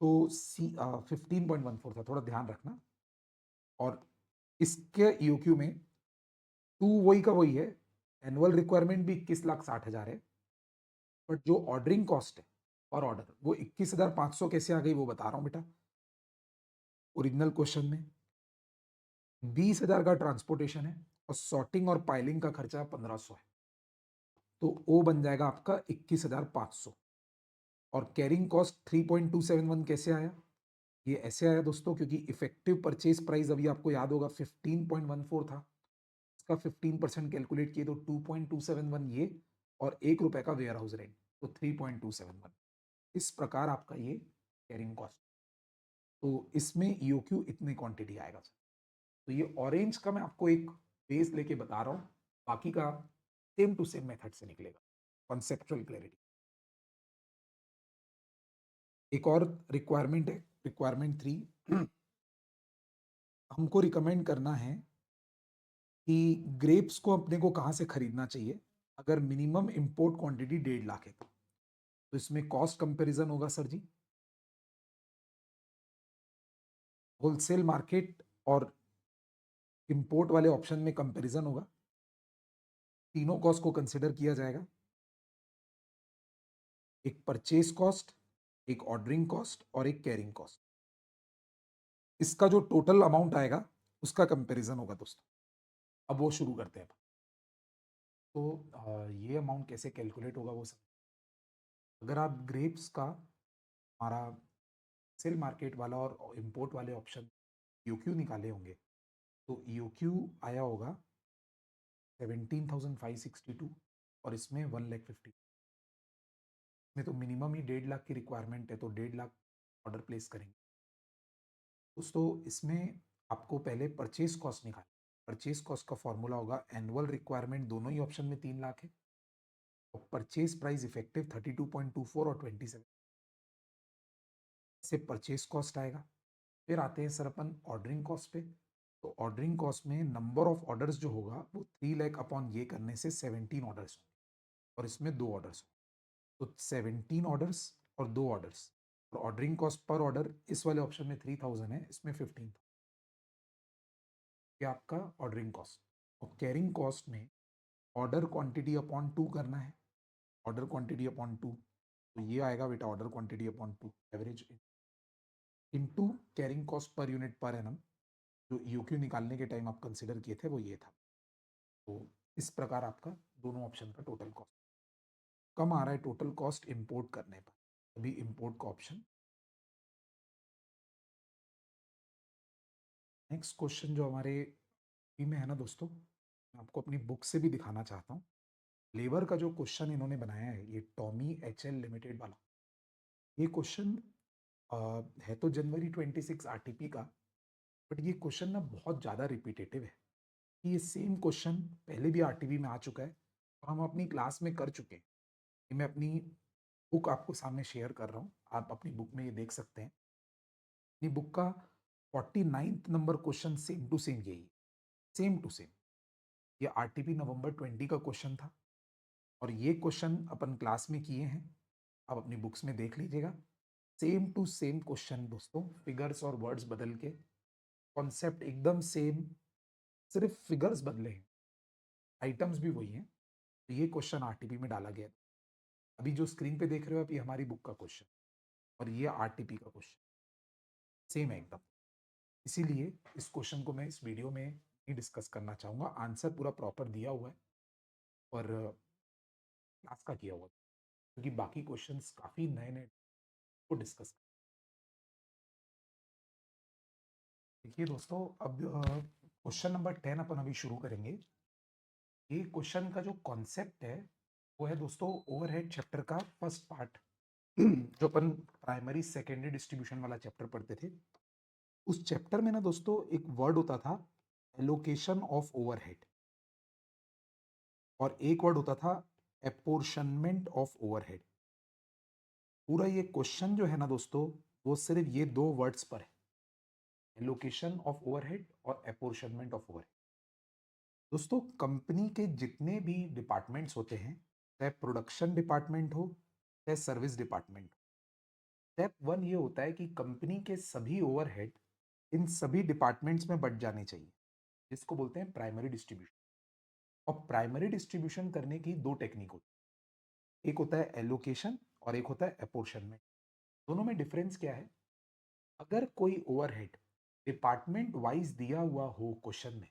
तो सी 15.14 था, थोड़ा ध्यान रखना। और इसके ईओक्यू में टू वही का वही है, एनुअल रिक्वायरमेंट भी 21,60,000 है, बट जो ऑर्डरिंग कॉस्ट है पर ऑर्डर वो 21,500 कैसे आ गई वो बता रहा हूं बेटा। ओरिजिनल क्वेश्चन में 20,000 का ट्रांसपोर्टेशन है, और सॉर्टिंग और पाइलिंग का खर्चा 1500 है, तो ओ बन जाएगा आपका 21,500। और कैरिंग कॉस्ट 3.271 कैसे आया? ये ऐसे आया दोस्तों, क्योंकि इफेक्टिव परचेज प्राइस अभी आपको याद होगा 15.14 था, इसका 15% कैलकुलेट किए तो 2.271 ये, और ₹1 का वेयर हाउस रेंट, तो 3.271। इस प्रकार आपका ये कैरिंग कॉस्ट, तो इसमें ईओक्यू इतनी क्वांटिटी आएगा सर। तो ये ऑरेंज का मैं आपको एक बेस लेके बता रहा हूँ, बाकी का सेम टू सेम मेथड से निकलेगा, कॉन्सेप्चुअल क्लैरिटी। एक और रिक्वायरमेंट है, रिक्वायरमेंट 3, हमको रिकमेंड करना है कि ग्रेप्स को अपने को कहाँ से खरीदना चाहिए अगर मिनिमम इंपोर्ट क्वांटिटी 1.5 लाख है। तो इसमें कॉस्ट कंपैरिजन होगा सर जी, होलसेल मार्केट और इंपोर्ट वाले ऑप्शन में कंपैरिजन होगा, तीनों कॉस्ट को कंसिडर किया जाएगा, एक परचेज कॉस्ट, एक ऑर्डरिंग कॉस्ट और एक कैरिंग कॉस्ट। इसका जो टोटल अमाउंट आएगा उसका कंपैरिजन होगा दोस्तों। अब वो शुरू करते हैं। तो ये अमाउंट कैसे कैलकुलेट होगा वो सब, अगर आप ग्रेप्स का हमारा सेल मार्केट वाला और इंपोर्ट वाले ऑप्शन ईओक्यू निकाले होंगे, तो ईओक्यू आया होगा 17,562 और इसमें 1,50,000 में, तो मिनिमम ही 1.5 लाख की रिक्वायरमेंट है, तो 1.5 लाख ऑर्डर प्लेस करेंगे दोस्तों। इसमें आपको पहले परचेज कॉस्ट निकाल, परचेज कॉस्ट का फॉर्मूला होगा एनुअल रिक्वायरमेंट, दोनों ही ऑप्शन में 3 लाख है, और परचेज प्राइस इफेक्टिव 32.24 और 27 से परचेज कॉस्ट आएगा। फिर आते हैं सर अपन ऑर्डरिंग कॉस्ट पे, तो ऑर्डरिंग कॉस्ट में नंबर ऑफ ऑर्डर्स जो होगा वो 3 लाख अपॉन ये करने से 17 ऑर्डर्स, और इसमें 2 ऑर्डर्स, तो 17 ऑर्डर्स और 2 ऑर्डर्स, और ऑर्डरिंग कॉस्ट पर ऑर्डर इस वाले ऑप्शन में 3000 है, इसमें 15, ये आपका ऑर्डरिंग कॉस्ट। और कैरिंग कॉस्ट में ऑर्डर क्वांटिटी अपॉन 2 करना है, ऑर्डर क्वांटिटी अपॉन 2, तो ये आएगा बेटा order quantity upon 2 average into carrying cost per unit per annum, जो ईओक्यू निकालने के टाइम आप कंसिडर किए थे वो ये था। तो इस प्रकार आपका दोनों ऑप्शन का टोटल कॉस्ट कम आ रहा है, टोटल कॉस्ट इंपोर्ट करने पर, अभी इंपोर्ट का ऑप्शन। नेक्स्ट क्वेश्चन जो हमारे में है ना दोस्तों, मैं आपको अपनी बुक से भी दिखाना चाहता हूँ। लेबर का जो क्वेश्चन इन्होंने बनाया है, ये टॉमी एचएल लिमिटेड वाला, ये क्वेश्चन है तो जनवरी 26 आरटीपी का, बट ये क्वेश्चन ना बहुत ज़्यादा रिपीटेटिव है। ये सेम क्वेश्चन पहले भी आरटीपी में आ चुका है और हम अपनी क्लास में कर चुके हैं। ये मैं अपनी बुक आपको सामने शेयर कर रहा हूँ, आप अपनी बुक में ये देख सकते हैं। अपनी बुक का 49th number question same to same यही, सेम टू सेम। ये आरटीपी नवंबर 20 का क्वेश्चन था, और ये क्वेश्चन अपन क्लास में किए हैं, आप अपनी बुक्स में देख लीजिएगा। सेम टू सेम क्वेश्चन दोस्तों, फिगर्स और वर्ड्स बदल के, कॉन्सेप्ट एकदम सेम, सिर्फ फिगर्स बदले हैं, आइटम्स भी वही हैं। तो ये क्वेश्चन आरटीपी में डाला गया। अभी जो स्क्रीन पे देख रहे हो आप, ये हमारी बुक का क्वेश्चन, और ये आरटीपी का क्वेश्चन सेम है एकदम। इसीलिए इस क्वेश्चन को मैं इस वीडियो में नहीं डिस्कस करना चाहूँगा, आंसर पूरा प्रॉपर दिया हुआ है और क्लास का किया हुआ है, क्योंकि बाकी क्वेश्चंस काफ़ी नए नए को डिस्कस। देखिए दोस्तों, अब क्वेश्चन नंबर 10 अपन अभी शुरू करेंगे। ये क्वेश्चन का जो कॉन्सेप्ट है वो है दोस्तों ओवरहेड चैप्टर का फर्स्ट पार्ट, जो अपन प्राइमरी सेकेंडरी डिस्ट्रीब्यूशन वाला चैप्टर पढ़ते थे। उस चैप्टर में ना दोस्तों एक वर्ड होता था एलोकेशन ऑफ ओवरहेड, और एक वर्ड होता था एपोर्शनमेंट ऑफ ओवरहेड। पूरा ये क्वेश्चन जो है ना दोस्तों, वो सिर्फ ये दो वर्ड्स पर है, एलोकेशन ऑफ ओवरहेड और एपोर्शनमेंट ऑफ ओवरहेड। दोस्तों कंपनी के जितने भी डिपार्टमेंट्स होते हैं, चाहे प्रोडक्शन डिपार्टमेंट हो चाहे सर्विस डिपार्टमेंट हो, स्टेप वन ये होता है कि कंपनी के सभी ओवरहेड इन सभी डिपार्टमेंट्स में बट जाने चाहिए, जिसको बोलते हैं प्राइमरी डिस्ट्रीब्यूशन। और प्राइमरी डिस्ट्रीब्यूशन करने की दो टेक्निक होती है, एक होता है एलोकेशन और एक होता है एपोर्शनमेंट। दोनों में डिफरेंस क्या है? अगर कोई ओवरहेड डिपार्टमेंट वाइज दिया हुआ हो क्वेश्चन में,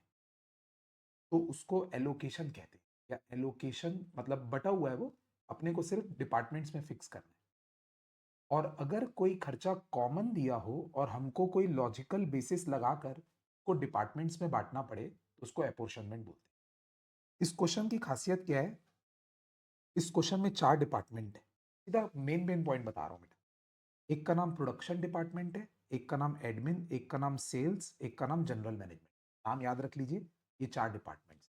तो उसको एलोकेशन कहते हैं, या एलोकेशन मतलब बटा हुआ है वो, अपने को सिर्फ डिपार्टमेंट्स में फिक्स करना है। और अगर कोई खर्चा कॉमन दिया हो और हमको कोई लॉजिकल बेसिस लगाकर को डिपार्टमेंट्स में बांटना पड़े, तो उसको अपॉर्शनमेंट बोलते हैं। इस क्वेश्चन की खासियत क्या है? इस क्वेश्चन में 4 डिपार्टमेंट है। सीधा मेन मेन पॉइंट बता रहा हूँ बेटा। एक का नाम प्रोडक्शन डिपार्टमेंट है, एक का नाम एडमिन, एक का नाम सेल्स, एक का नाम जनरल मैनेजमेंट। नाम याद रख लीजिए, ये 4 डिपार्टमेंट्स।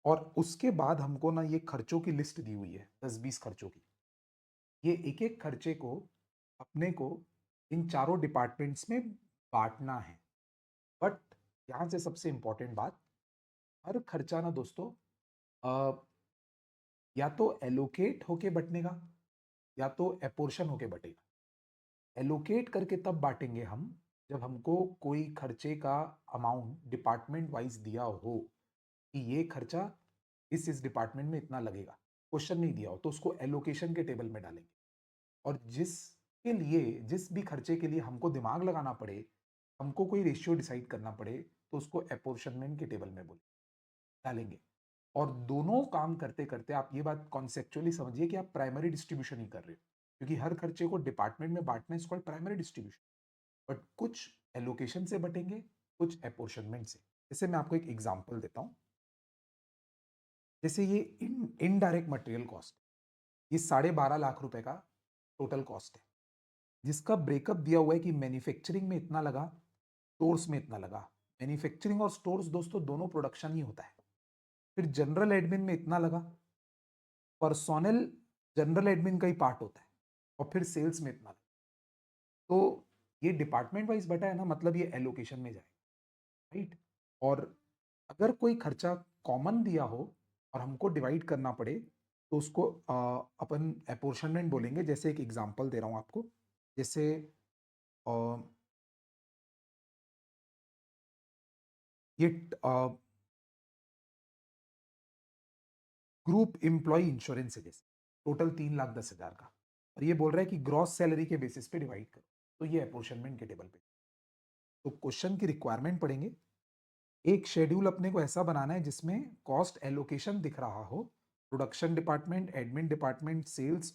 और उसके बाद हमको ना ये खर्चों की लिस्ट दी हुई है, 10-20 खर्चों की। ये एक-एक खर्चे को अपने को इन चारों डिपार्टमेंट्स में बाँटना है। बट यहाँ से सबसे इम्पोर्टेंट बात, हर खर्चा ना दोस्तों अ, या तो एलोकेट होके बँटनेगा या तो एपोर्शन होके बँटेगा। एलोकेट करके तब बाँटेंगे हम, जब हमको कोई खर्चे का अमाउंट डिपार्टमेंट वाइज़ दिया हो, कि ये खर्चा इस डिपार्टमेंट में इतना लगेगा। क्वेश्चन नहीं दिया हो, तो उसको एलोकेशन के टेबल में डालेंगे। और जिसके लिए जिस भी खर्चे के लिए हमको दिमाग लगाना पड़े, हमको कोई रेशियो डिसाइड करना पड़े, तो उसको अपॉर्शनमेंट के टेबल में डालेंगे। और दोनों काम करते-करते आप ये बात कॉन्सेप्चुअली समझिए कि आप प्राइमरी डिस्ट्रीब्यूशन ही कर रहे हो। क्योंकि हर खर्चे को डिपार्टमेंट में बाँटना is called primary distribution. But कुछ एलोकेशन से बँटेंगे, कुछ अपॉर्शनमेंट से। जैसे मैं आपको एक एग्ज़ाम्पल देता हूँ। जैसे ये इनडायरेक्ट मटेरियल कॉस्ट, ये 12.5 लाख रुपए का टोटल कॉस्ट है। जिसका ब्रेकअप दिया हुआ है कि मैन्युफैक्चरिंग में इतना लगा, स्टोर्स में इतना लगा। मैन्युफैक्चरिंग और स्टोर्स दोस्तों दोनों प्रोडक्शन ही होता है। फिर जनरल एडमिन में इतना लगा, पर्सोनल जनरल एडमिन का ही पार्ट होता है, और फिर सेल्स में इतना लगा। तो ये डिपार्टमेंट वाइज बटा है ना, मतलब ये एलोकेशन में जाएगा, राइट? और अगर कोई खर्चा कॉमन दिया हो और हमको डिवाइड करना पड़े, तो उसको अपन अपॉर्शनमेंट बोलेंगे। जैसे एक एग्जांपल दे रहा हूँ आपको। जैसे अ, ये ग्रुप एम्प्लॉय इंश्योरेंस है, जैसे टोटल 3,10,000 का, और ये बोल रहा है कि ग्रॉस सैलरी के बेसिस पे डिवाइड करो, तो ये अपॉर्शनमेंट के टेबल पे। तो क्वेश्चन की रिक्वायरमेंट पढ़ेंगे। एक शेड्यूल अपने को ऐसा बनाना है जिसमें कॉस्ट एलोकेशन दिख रहा हो, production department, admin department, sales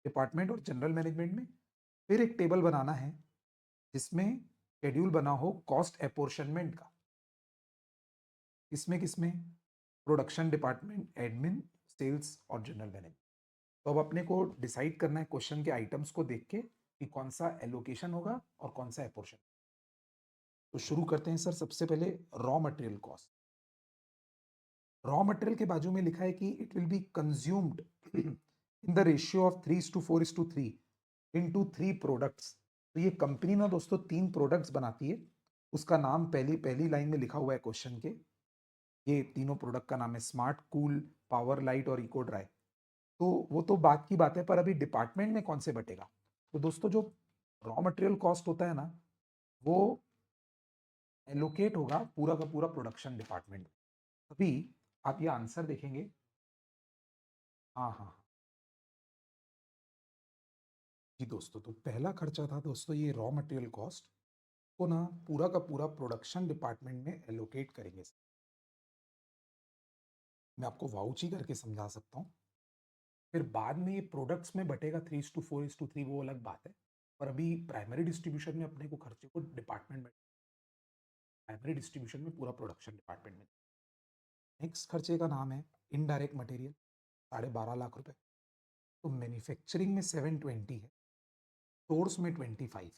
department और जनरल मैनेजमेंट में। फिर एक टेबल बनाना है जिसमें शेड्यूल बना हो कॉस्ट अपॉर्शनमेंट का, किसमें किसमें, प्रोडक्शन डिपार्टमेंट, एडमिन, सेल्स और जनरल मैनेजमेंट। तो अब अपने को डिसाइड करना है क्वेश्चन के आइटम्स को देख के कि कौन सा एलोकेशन होगा और कौन सा एपोर्शन। तो शुरू करते हैं सर। सबसे पहले raw material cost. Raw material के बाजू में लिखा है कि it will be consumed in the ratio of 3:4:3 into 3 products. तो ये कंपनी ना दोस्तों 3 प्रोडक्ट्स बनाती है। उसका नाम पहली पहली लाइन में लिखा हुआ है क्वेश्चन के। ये तीनों प्रोडक्ट का नाम है स्मार्ट कूल, पावर लाइट और इको ड्राई। तो वो तो बात की बात है, पर अभी डिपार्टमेंट में कौन से बटेगा? तो दोस्तों जो रॉ मटेरियल कॉस्ट होता है ना, वो एलोकेट होगा पूरा का पूरा प्रोडक्शन डिपार्टमेंट। अभी आप ये आंसर देखेंगे। हाँ हाँ हाँ। जी दोस्तों, तो पहला खर्चा था दोस्तों ये रॉ मटेरियल कॉस्ट को ना पूरा का पूरा प्रोडक्शन डिपार्टमेंट में एलोकेट करेंगे। मैं आपको वाउची करके समझा सकता हूँ। फिर बाद में ये प्रोडक्ट्स में बटेगा 3:4:3, वो अलग बात है। पर अभी प्राइमरी डिस्ट्रीब्यूशन में अपने को खर्चे को डिपार्टमेंट में, प्राइमरी डिस्ट्रीब्यूशन में पूरा प्रोडक्शन डिपार्टमेंट में। नेक्स्ट खर्चे का नाम है इनडायरेक्ट मटेरियल, 12.5 लाख रुपए। तो मैन्युफैक्चरिंग में 720 है, स्टोर्स में 25 है।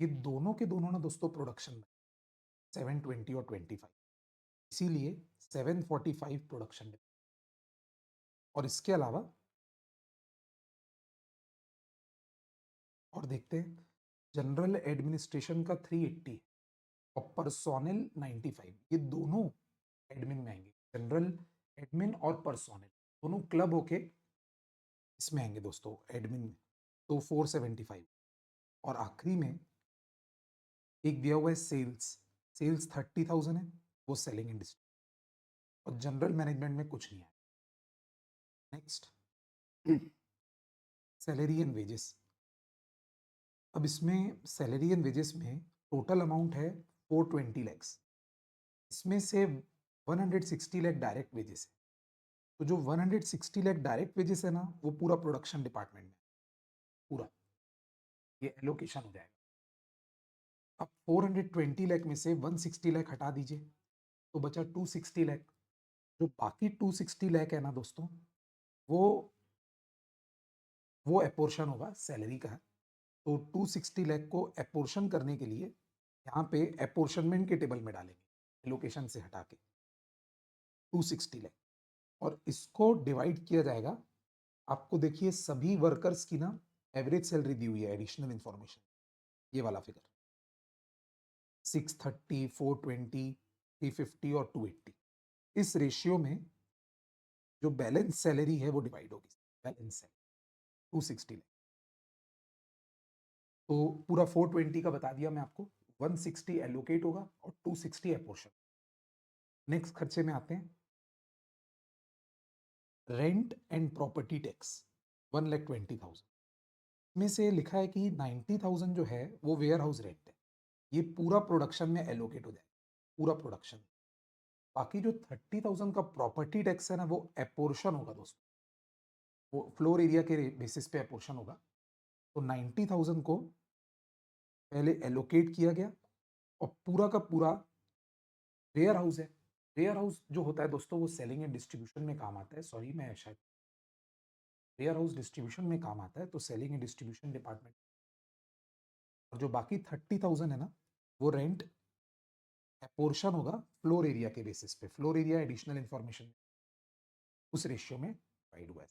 ये दोनों के दोनों ना दोस्तों प्रोडक्शन में 720 और 25, इसीलिए 745 प्रोडक्शन में। और इसके अलावा और देखते हैं, जनरल एडमिनिस्ट्रेशन का 380 और पर्सोनल 95, ये दोनों एडमिन में आएंगे। जनरल एडमिन और पर्सोनल दोनों क्लब होके इसमें आएंगे दोस्तों, एडमिन में। तो 475। और आखिरी में एक दिया हुआ है सेल्स। सेल्स 30,000 है, वो सेलिंग इंडस्ट्री। और जनरल मैनेजमेंट में कुछ नहीं है। Next, salary and wages. अब इसमें सैलरी एंड वेजेस में टोटल अमाउंट है 420 लैक्स। इसमें से 160 लाख डायरेक्ट वेजेस है। तो जो 160 लाख डायरेक्ट वेजेस है ना, वो पूरा प्रोडक्शन डिपार्टमेंट में, पूरा ये एलोकेशन हो जाएगा। अब 420 लाख में से 160 लाख हटा दीजिए, तो बचा 260 लाख। जो बाकी 260 लाख है ना दोस्तों, वो वो एपोर्शन होगा सैलरी का। तो 260 लाख को एपोर्शन करने के लिए यहाँ पे एपोर्शनमेंट के टेबल में डालेंगे, एलोकेशन से हटा के 260 लाख, और इसको डिवाइड किया जाएगा। आपको देखिए सभी वर्कर्स की ना एवरेज सैलरी दी हुई है, एडिशनल इंफॉर्मेशन, ये वाला फिगर 630, 420, 350 और 280। इस रेशियो में जो बैलेंस सैलरी है वो डिवाइड होगी, बैलेंस सैलरी 260 लाख। तो पूरा 420 का बता दिया मैं आपको, 160 एलोकेट होगा और 260 एपोर्शन। नेक्स्ट खर्चे में आते हैं, रेंट एंड प्रॉपर्टी टैक्स 1,20,000 में से लिखा है कि 90,000 जो है वो वेयर हाउस रेंट है, ये पूरा प्रोडक्शन में एलोकेट हो जाए, पूरा प्रोडक्शन। बाकी जो 30,000 का प्रॉपर्टी टैक्स है ना, वो एपोर्शन होगा दोस्तों, वो फ्लोर एरिया के बेसिस पे एपोर्शन होगा। तो 90,000 को पहले एलोकेट किया गया, और पूरा का पूरा वेयर हाउस है। वेयर हाउस जो होता है दोस्तों, वो सेलिंग एंड डिस्ट्रीब्यूशन में काम आता है। सॉरी, मैं शायद वेयर हाउस डिस्ट्रीब्यूशन में काम आता है, तो सेलिंग एंड डिस्ट्रीब्यूशन डिपार्टमेंट। और जो बाकी 30,000 है ना, वो रेंट एपोर्शन होगा फ्लोर एरिया के बेसिस पे, फ्लोर एरिया एडिशनल इंफॉर्मेशन उस रेशियो में डिवाइड हुआ है।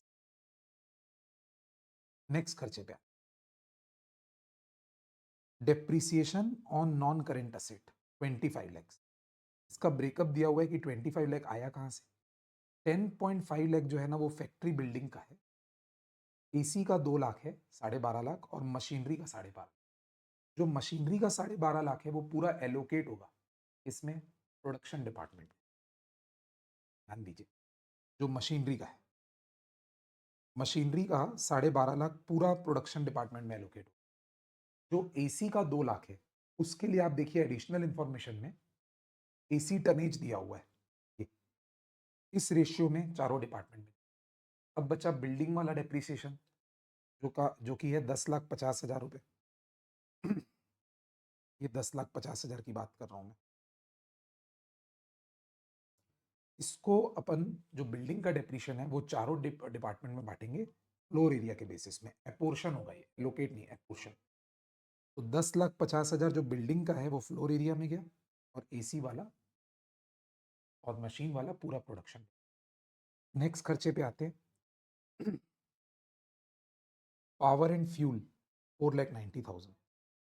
नेक्स्ट खर्चे पे, depreciation on non current asset 25 lakhs. इसका ब्रेकअप दिया हुआ है कि 25 लाख आया कहाँ से। 10.5 लाख जो है ना, वो फैक्ट्री बिल्डिंग का है, एसी का 2 लाख है, 12.5 लाख, और मशीनरी का 12.5। जो मशीनरी का 12.5 लाख है वो पूरा एलोकेट होगा इसमें, प्रोडक्शन डिपार्टमेंट। ध्यान दीजिए, जो मशीनरी का है, मशीनरी का 12.5 लाख पूरा प्रोडक्शन डिपार्टमेंट में एलोकेट हो। जो एसी का 2 लाख है, उसके लिए आप देखिए एडिशनल इंफॉर्मेशन में एसी टनेज दिया हुआ है, ये इस रेशियो में चारों डिपार्टमेंट में। अब बचा बिल्डिंग वाला डेप्रिसिएशन, जो कि है 10,50,000 रुपए। ये 10,50,000 की बात कर रहा हूं मैं। इसको अपन जो बिल्डिंग का डेप्रिशिएशन है वो चारों डिपार्टमेंट में बांटेंगे, फ्लोर एरिया के बेसिस में। एपोर्शन होगा ये, लोकेट नहीं, एपोर्शन। तो 10,50,000 जो बिल्डिंग का है वो फ्लोर एरिया में गया, और एसी वाला और मशीन वाला पूरा प्रोडक्शन। नेक्स्ट खर्चे पे आते हैं, पावर एंड फ्यूल 4,90,000।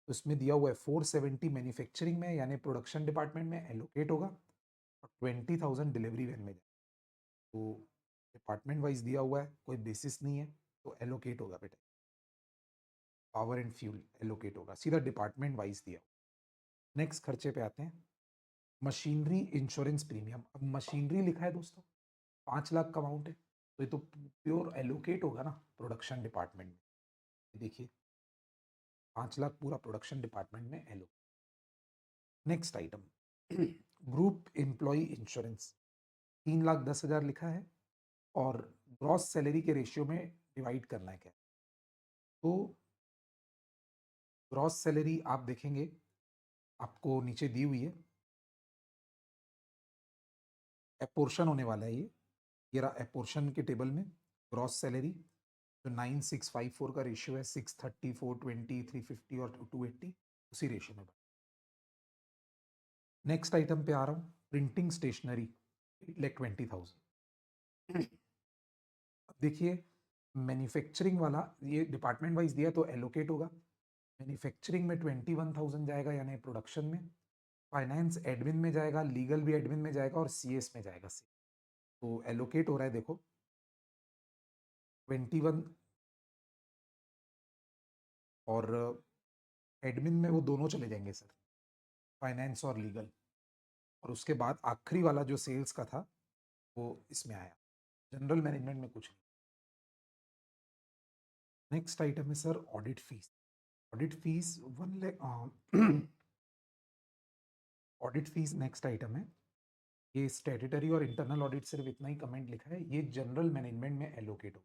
तो इसमें दिया हुआ है 470 मैन्युफैक्चरिंग में यानी प्रोडक्शन डिपार्टमेंट में एलोकेट होगा, और 20,000 डिलीवरी वैन में। तो डिपार्टमेंट वाइज दिया हुआ है, कोई बेसिस नहीं है, तो एलोकेट होगा बेटा, पावर एंड फ्यूल एलोकेट होगा, सीधा डिपार्टमेंट वाइज दिया। नेक्स्ट खर्चे पे आते हैं, मशीनरी इंश्योरेंस प्रीमियम। अब मशीनरी लिखा है दोस्तों, 5 लाख का अमाउंट है, तो ये तो प्योर एलोकेट होगा ना प्रोडक्शन डिपार्टमेंट में। देखिए 5 लाख पूरा प्रोडक्शन डिपार्टमेंट में एलो। Next item, group employ insurance 3,10,000 लिखा है, और ग्रॉस सैलरी के रेशियो में डिवाइड करना है क्या। तो ग्रॉस सैलरी आप देखेंगे, आपको नीचे दी हुई है, एपोर्शन होने वाला है ये रहा एपोर्शन के टेबल में। ग्रॉस सैलरी जो 9654 का रेशियो है, 630, 420, 350 और 280, उसी रेशियो में। नेक्स्ट आइटम पे आ रहा हूँ, प्रिंटिंग स्टेशनरी 8,20,000। अब देखिए मैन्युफैक्चरिंग वाला ये डिपार्टमेंट वाइज दिया तो एलोकेट होगा। मैन्युफैक्चरिंग में 21,000 जाएगा यानी प्रोडक्शन में, फाइनेंस एडमिन में जाएगा, लीगल भी एडमिन में जाएगा, और सीएस में जाएगा। तो एलोकेट हो रहा है देखो 21, और एडमिन में वो दोनों चले जाएंगे सर, फाइनेंस और लीगल। और उसके बाद आखिरी वाला जो सेल्स का था वो इसमें आया, जनरल मैनेजमेंट में कुछ नहीं। नेक्स्ट आइटम है sir audit fees. Audit fees 1 lakh, audit fees next item है, ये स्टैट्यूटरी और इंटरनल ऑडिट सिर्फ इतना ही कमेंट लिखा है, ये जनरल मैनेजमेंट में एलोकेट हो,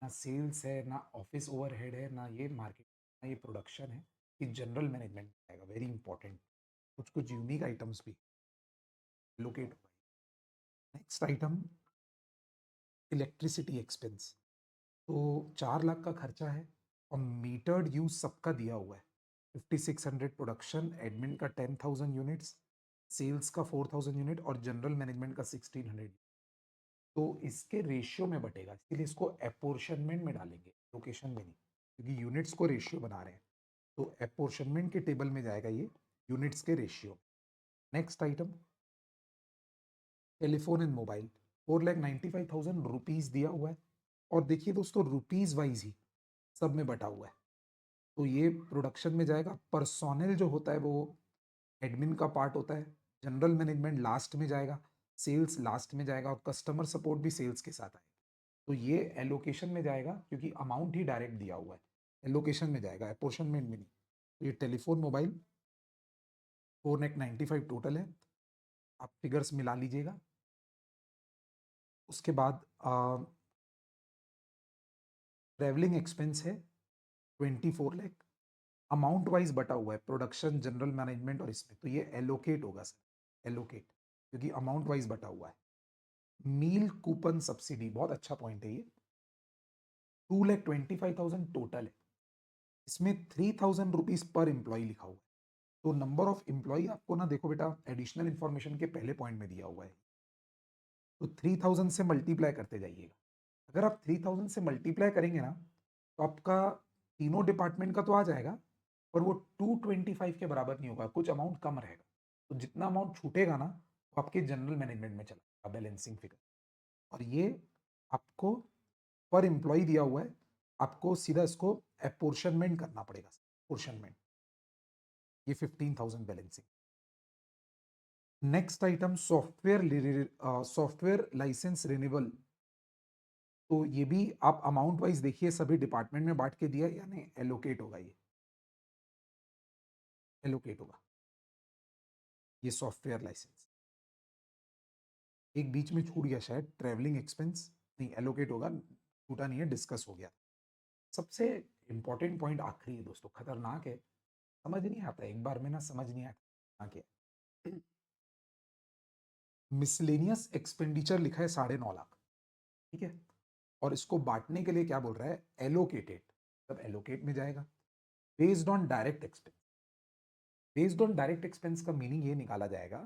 ना सेल्स है, ना ऑफिस ओवरहेड है, ना ये मार्केट, ना ये प्रोडक्शन है, ये जनरल मैनेजमेंट में आएगा। वेरी इंपॉर्टेंट, कुछ कुछ यूनिक आइटम्स भी एलोकेट होगा। Next item, electricity expense. तो 4 लाख का खर्चा है और मीटर्ड यूज सबका दिया हुआ है। 5600 प्रोडक्शन, एडमिन का 10,000 यूनिट्स, सेल्स का 4000 यूनिट और जनरल मैनेजमेंट का 1600। तो इसके रेशियो में बटेगा, इसलिए इसको अपोर्शनमेंट में डालेंगे, लोकेशन में नहीं, क्योंकि यूनिट्स को रेशियो बना रहे हैं। तो अपोर्शनमेंट के टेबल में जाएगा ये, यूनिट्स के ratio. Next item, telephone and mobile, 4,95,000 rupees दिया हुआ है। और देखिए दोस्तों, रुपीज वाइज ही सब में बटा हुआ है। तो ये प्रोडक्शन में जाएगा। पर्सोनल जो होता है वो एडमिन का पार्ट होता है, जनरल मैनेजमेंट लास्ट में जाएगा, सेल्स लास्ट में जाएगा और कस्टमर सपोर्ट भी सेल्स के साथ आएगा। तो ये एलोकेशन में जाएगा क्योंकि अमाउंट ही डायरेक्ट दिया हुआ है, एलोकेशन में जाएगा, अपोर्शनमेंट में नहीं। तो ये टेलीफोन मोबाइल 4,95 टोटल है, आप फिगर्स मिला लीजिएगा। उसके बाद ट्रैवलिंग एक्सपेंस है 24 लाख, अमाउंट वाइज बटा हुआ है प्रोडक्शन, जनरल मैनेजमेंट और इसमें, तो ये एलोकेट होगा सर, एलोकेट, क्योंकि अमाउंट वाइज बटा हुआ है। मील कूपन सब्सिडी, बहुत अच्छा पॉइंट है ये, 2,25,000 टोटल है। इसमें 3,000 रुपीज पर एम्प्लॉय लिखा हुआ है। तो नंबर ऑफ एम्प्लॉय आपको ना, देखो बेटा, एडिशनल इंफॉर्मेशन के पहले पॉइंट में दिया हुआ है। तो 3,000 से मल्टीप्लाई करते जाइएगा। अगर आप 3,000 से मल्टीप्लाई करेंगे ना, तो आपका तीनों डिपार्टमेंट का तो आ जाएगा, पर वो 225 के बराबर नहीं होगा, कुछ अमाउंट कम रहेगा। तो जितना अमाउंट छूटेगा ना, वो आपके जनरल मैनेजमेंट में चला बैलेंसिंग फिगर। और ये आपको पर एम्प्लॉय दिया हुआ है, आपको सीधा इसको अपोर्शनमेंट करना पड़ेगा, अपोर्शनमेंट। ये 15,000 balancing. Next item, software licence renewal. तो ये भी आप अमाउंट वाइज देखिए, सभी डिपार्टमेंट में बांट के दिया, यानी एलोकेट होगा, ये एलोकेट होगा, ये सॉफ्टवेयर लाइसेंस। एक बीच में छूट गया शायद, ट्रैवलिंग एक्सपेंस, नहीं एलोकेट होगा, छूटा नहीं है, डिस्कस हो गया। सबसे इंपॉर्टेंट पॉइंट आखिरी है दोस्तों, खतरनाक है, समझ नहीं आता, एक बार में ना समझ नहीं आता क्या। मिसलेनियस एक्सपेंडिचर लिखा है 9.5 लाख, ठीक है, और इसको बांटने के लिए क्या बोल रहा है, एलोकेटेड, तब एलोकेट में जाएगा। Based on direct expense, based on direct expense का मीनिंग ये निकाला जाएगा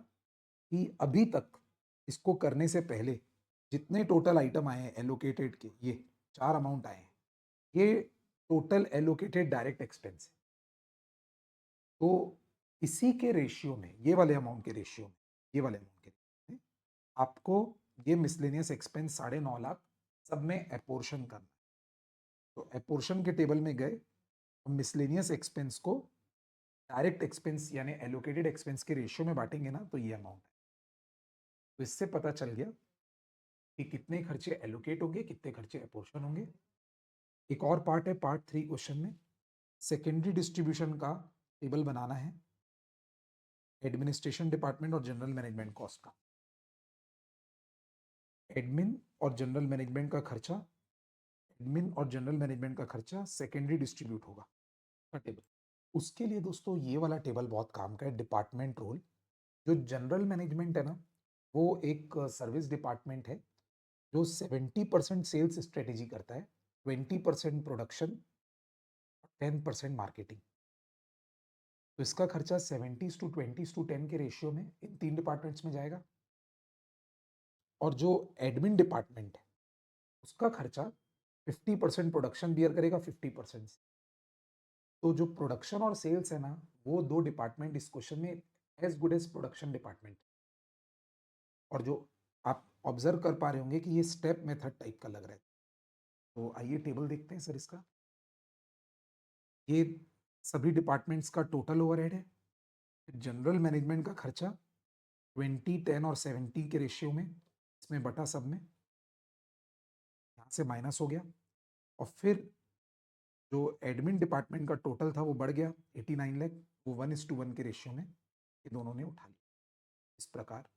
कि अभी तक इसको करने से पहले जितने टोटल आइटम आए हैं एलोकेटेड के, ये 4 अमाउंट आए हैं, ये टोटल एलोकेटेड डायरेक्ट एक्सपेंस है। तो इसी के रेशियो में, ये वाले अमाउंट के रेशियो में, ये वाले अमाउंट के रेशियो में आपको ये मिसलेनियस एक्सपेंस 9.5 लाख सब में अपोर्शन करना। तो अपोर्शन के टेबल में गए, मिसलेनियस एक्सपेंस को डायरेक्ट एक्सपेंस यानी एलोकेटेड एक्सपेंस के रेशियो में बांटेंगे ना, तो ये अमाउंट है। तो इससे पता चल गया कि कितने खर्चे एलोकेट होंगे, कितने खर्चे अपोर्शन होंगे। एक और पार्ट है पार्ट 3 क्वेश्चन में, सेकेंडरी डिस्ट्रीब्यूशन का टेबल बनाना है, एडमिनिस्ट्रेशन डिपार्टमेंट और जनरल मैनेजमेंट कॉस्ट का। एडमिन और जनरल मैनेजमेंट का खर्चा, एडमिन और जनरल मैनेजमेंट का खर्चा सेकेंडरी डिस्ट्रीब्यूट होगा का टेबल। उसके लिए दोस्तों ये वाला टेबल बहुत काम का है, डिपार्टमेंट रोल। जो जनरल मैनेजमेंट है ना, वो एक सर्विस डिपार्टमेंट है जो 70% सेल्स स्ट्रेटेजी करता है, 20% प्रोडक्शन, 10% मार्केटिंग। तो इसका खर्चा 70:20:10 के रेशियो में इन 3 डिपार्टमेंट्स में जाएगा। और जो एडमिन डिपार्टमेंट है उसका खर्चा 50% प्रोडक्शन बियर करेगा, 50%। तो जो प्रोडक्शन और सेल्स है ना, वो 2 डिपार्टमेंट इस क्वेश्चन में as good as production department. और जो आप ऑब्जर्व कर पा रहे होंगे कि ये स्टेप मेथड टाइप का लग रहा है। तो आइए टेबल देखते हैं सर इसका। ये सभी डिपार्टमेंट्स का टोटल ओवरहेड है। जनरल मैनेजमेंट का खर्चा 20:10 और 70 के रेशियो में, इसमें बटा सब में, यहाँ से माइनस हो गया। और फिर जो एडमिन डिपार्टमेंट का टोटल था वो बढ़ गया 89 लाख, वो 1:1 के रेशियो में ये दोनों ने उठा लिया। इस प्रकार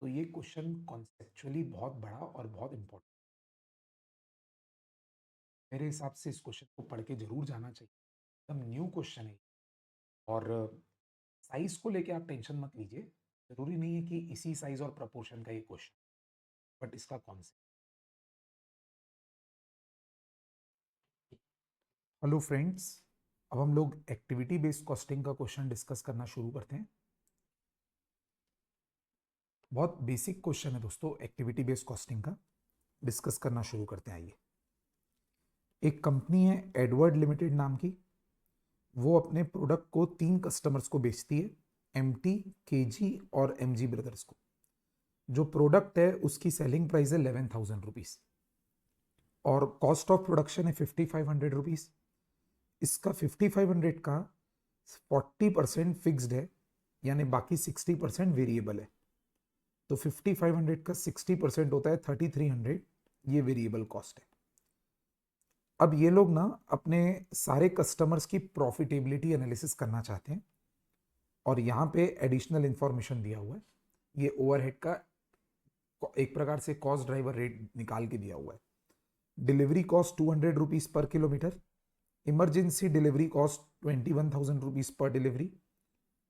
तो ये क्वेश्चन कॉन्सेप्चुअली बहुत बड़ा और बहुत इंपॉर्टेंट, मेरे हिसाब से इस क्वेश्चन को पढ़ के जरूर जाना चाहिए। एकदम न्यू क्वेश्चन है। और साइज को लेके आप टेंशन मत लीजिए, जरूरी नहीं है कि इसी साइज और प्रपोर्शन का ये क्वेश्चन, बट इसका कॉन्सेप्ट। हेलो फ्रेंड्स, अब हम लोग एक्टिविटी बेस्ड कॉस्टिंग का क्वेश्चन डिस्कस करना शुरू करते हैं। बहुत बेसिक क्वेश्चन है दोस्तों, एक्टिविटी बेस्ड कॉस्टिंग का डिस्कस करना शुरू करते हैं। आइए, एक कंपनी है एडवर्ड लिमिटेड नाम की, वो अपने प्रोडक्ट को 3 कस्टमर्स को बेचती है, एमटी, केजी और एमजी ब्रदर्स को। जो प्रोडक्ट है उसकी सेलिंग प्राइस है 11,000 रुपीज और कॉस्ट ऑफ प्रोडक्शन है 5,500 रुपीज। इसका 5,500 का 40% फिक्स्ड है, यानी बाकी 60% वेरिएबल है। तो 5,500 का 60% होता है 3,300, ये वेरिएबल कॉस्ट है। अब ये लोग ना अपने सारे कस्टमर्स की प्रॉफिटेबिलिटी एनालिसिस करना चाहते हैं और यहाँ पे एडिशनल इंफॉर्मेशन दिया हुआ है। ये ओवरहेड का एक प्रकार से कॉस्ट ड्राइवर रेट निकाल के दिया हुआ है। Delivery cost 200 rupees per kilometre, emergency delivery cost 21,000 rupees per delivery,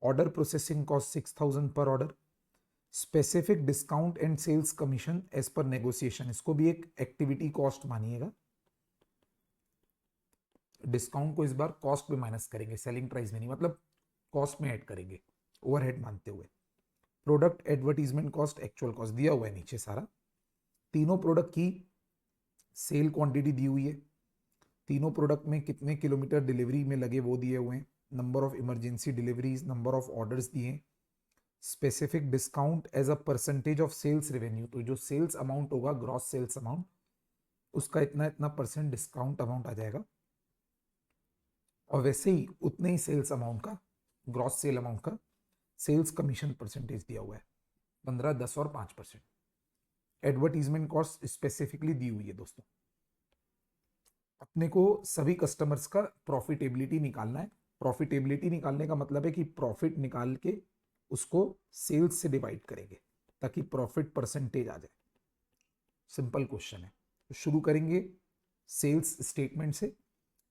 order processing cost 6,000 per order, specific discount and sales commission as per negotiation, इसको भी एक एक्टिविटी कॉस्ट मानिएगा। डिस्काउंट को इस बार कॉस्ट में माइनस करेंगे, सेलिंग प्राइस में नहीं, मतलब कॉस्ट में ऐड करेंगे ओवरहेड मानते हुए। Product advertisement cost, actual cost दिया हुआ है नीचे सारा। तीनों प्रोडक्ट की सेल क्वांटिटी दी हुई है, तीनों प्रोडक्ट में कितने किलोमीटर डिलीवरी में लगे वो दिए हुए हैं, number of emergency deliveries, number of orders दिए, specific discount as a percentage of sales revenue, तो जो सेल्स अमाउंट होगा ग्रॉस सेल्स अमाउंट, उसका इतना इतना परसेंट डिस्काउंट अमाउंट आ जाएगा। और वैसे ही उतने ही सेल्स अमाउंट का, ग्रॉस सेल अमाउंट का सेल्स कमीशन परसेंटेज दिया हुआ है, 15, 10 और 5%। एडवर्टीजमेंट कॉस्ट स्पेसिफिकली दी हुई है दोस्तों। अपने को सभी कस्टमर्स का प्रॉफिटेबिलिटी निकालना है। प्रॉफिटेबिलिटी निकालने का मतलब है कि प्रॉफिट निकाल के उसको सेल्स से डिवाइड करेंगे ताकि प्रॉफिट परसेंटेज आ जाए। सिंपल क्वेश्चन है। तो शुरू करेंगे सेल्स स्टेटमेंट से।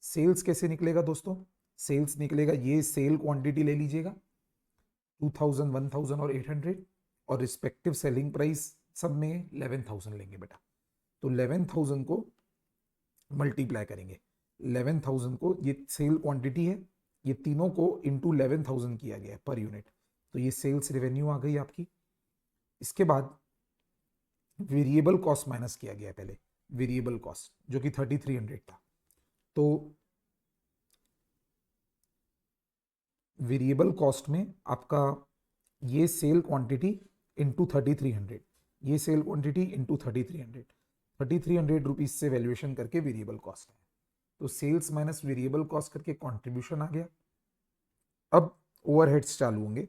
सेल्स कैसे निकलेगा दोस्तों? सेल्स निकलेगा, ये सेल क्वांटिटी ले लीजिएगा 2,000, 1,000 और 800, और रिस्पेक्टिव सेलिंग प्राइस सब में 11,000 लेंगे बेटा। तो 11,000 को मल्टीप्लाई करेंगे, 11,000 को, ये सेल क्वांटिटी है, ये तीनों को इंटू 11,000 किया गया है पर यूनिट, तो ये सेल्स रेवेन्यू आ गई आपकी। इसके बाद वेरिएबल कॉस्ट माइनस किया गया है पहले, वेरिएबल कॉस्ट जो कि 3,300 था। तो वेरिएबल कॉस्ट में आपका ये सेल क्वांटिटी इंटू 3,300, ये सेल क्वांटिटी इंटू 3,300, 3,300 रुपीज से वैल्यूएशन करके वेरिएबल कॉस्ट है। तो सेल्स माइनस वेरिएबल कॉस्ट करके कंट्रीब्यूशन आ गया। अब ओवरहेड्स चालू होंगे।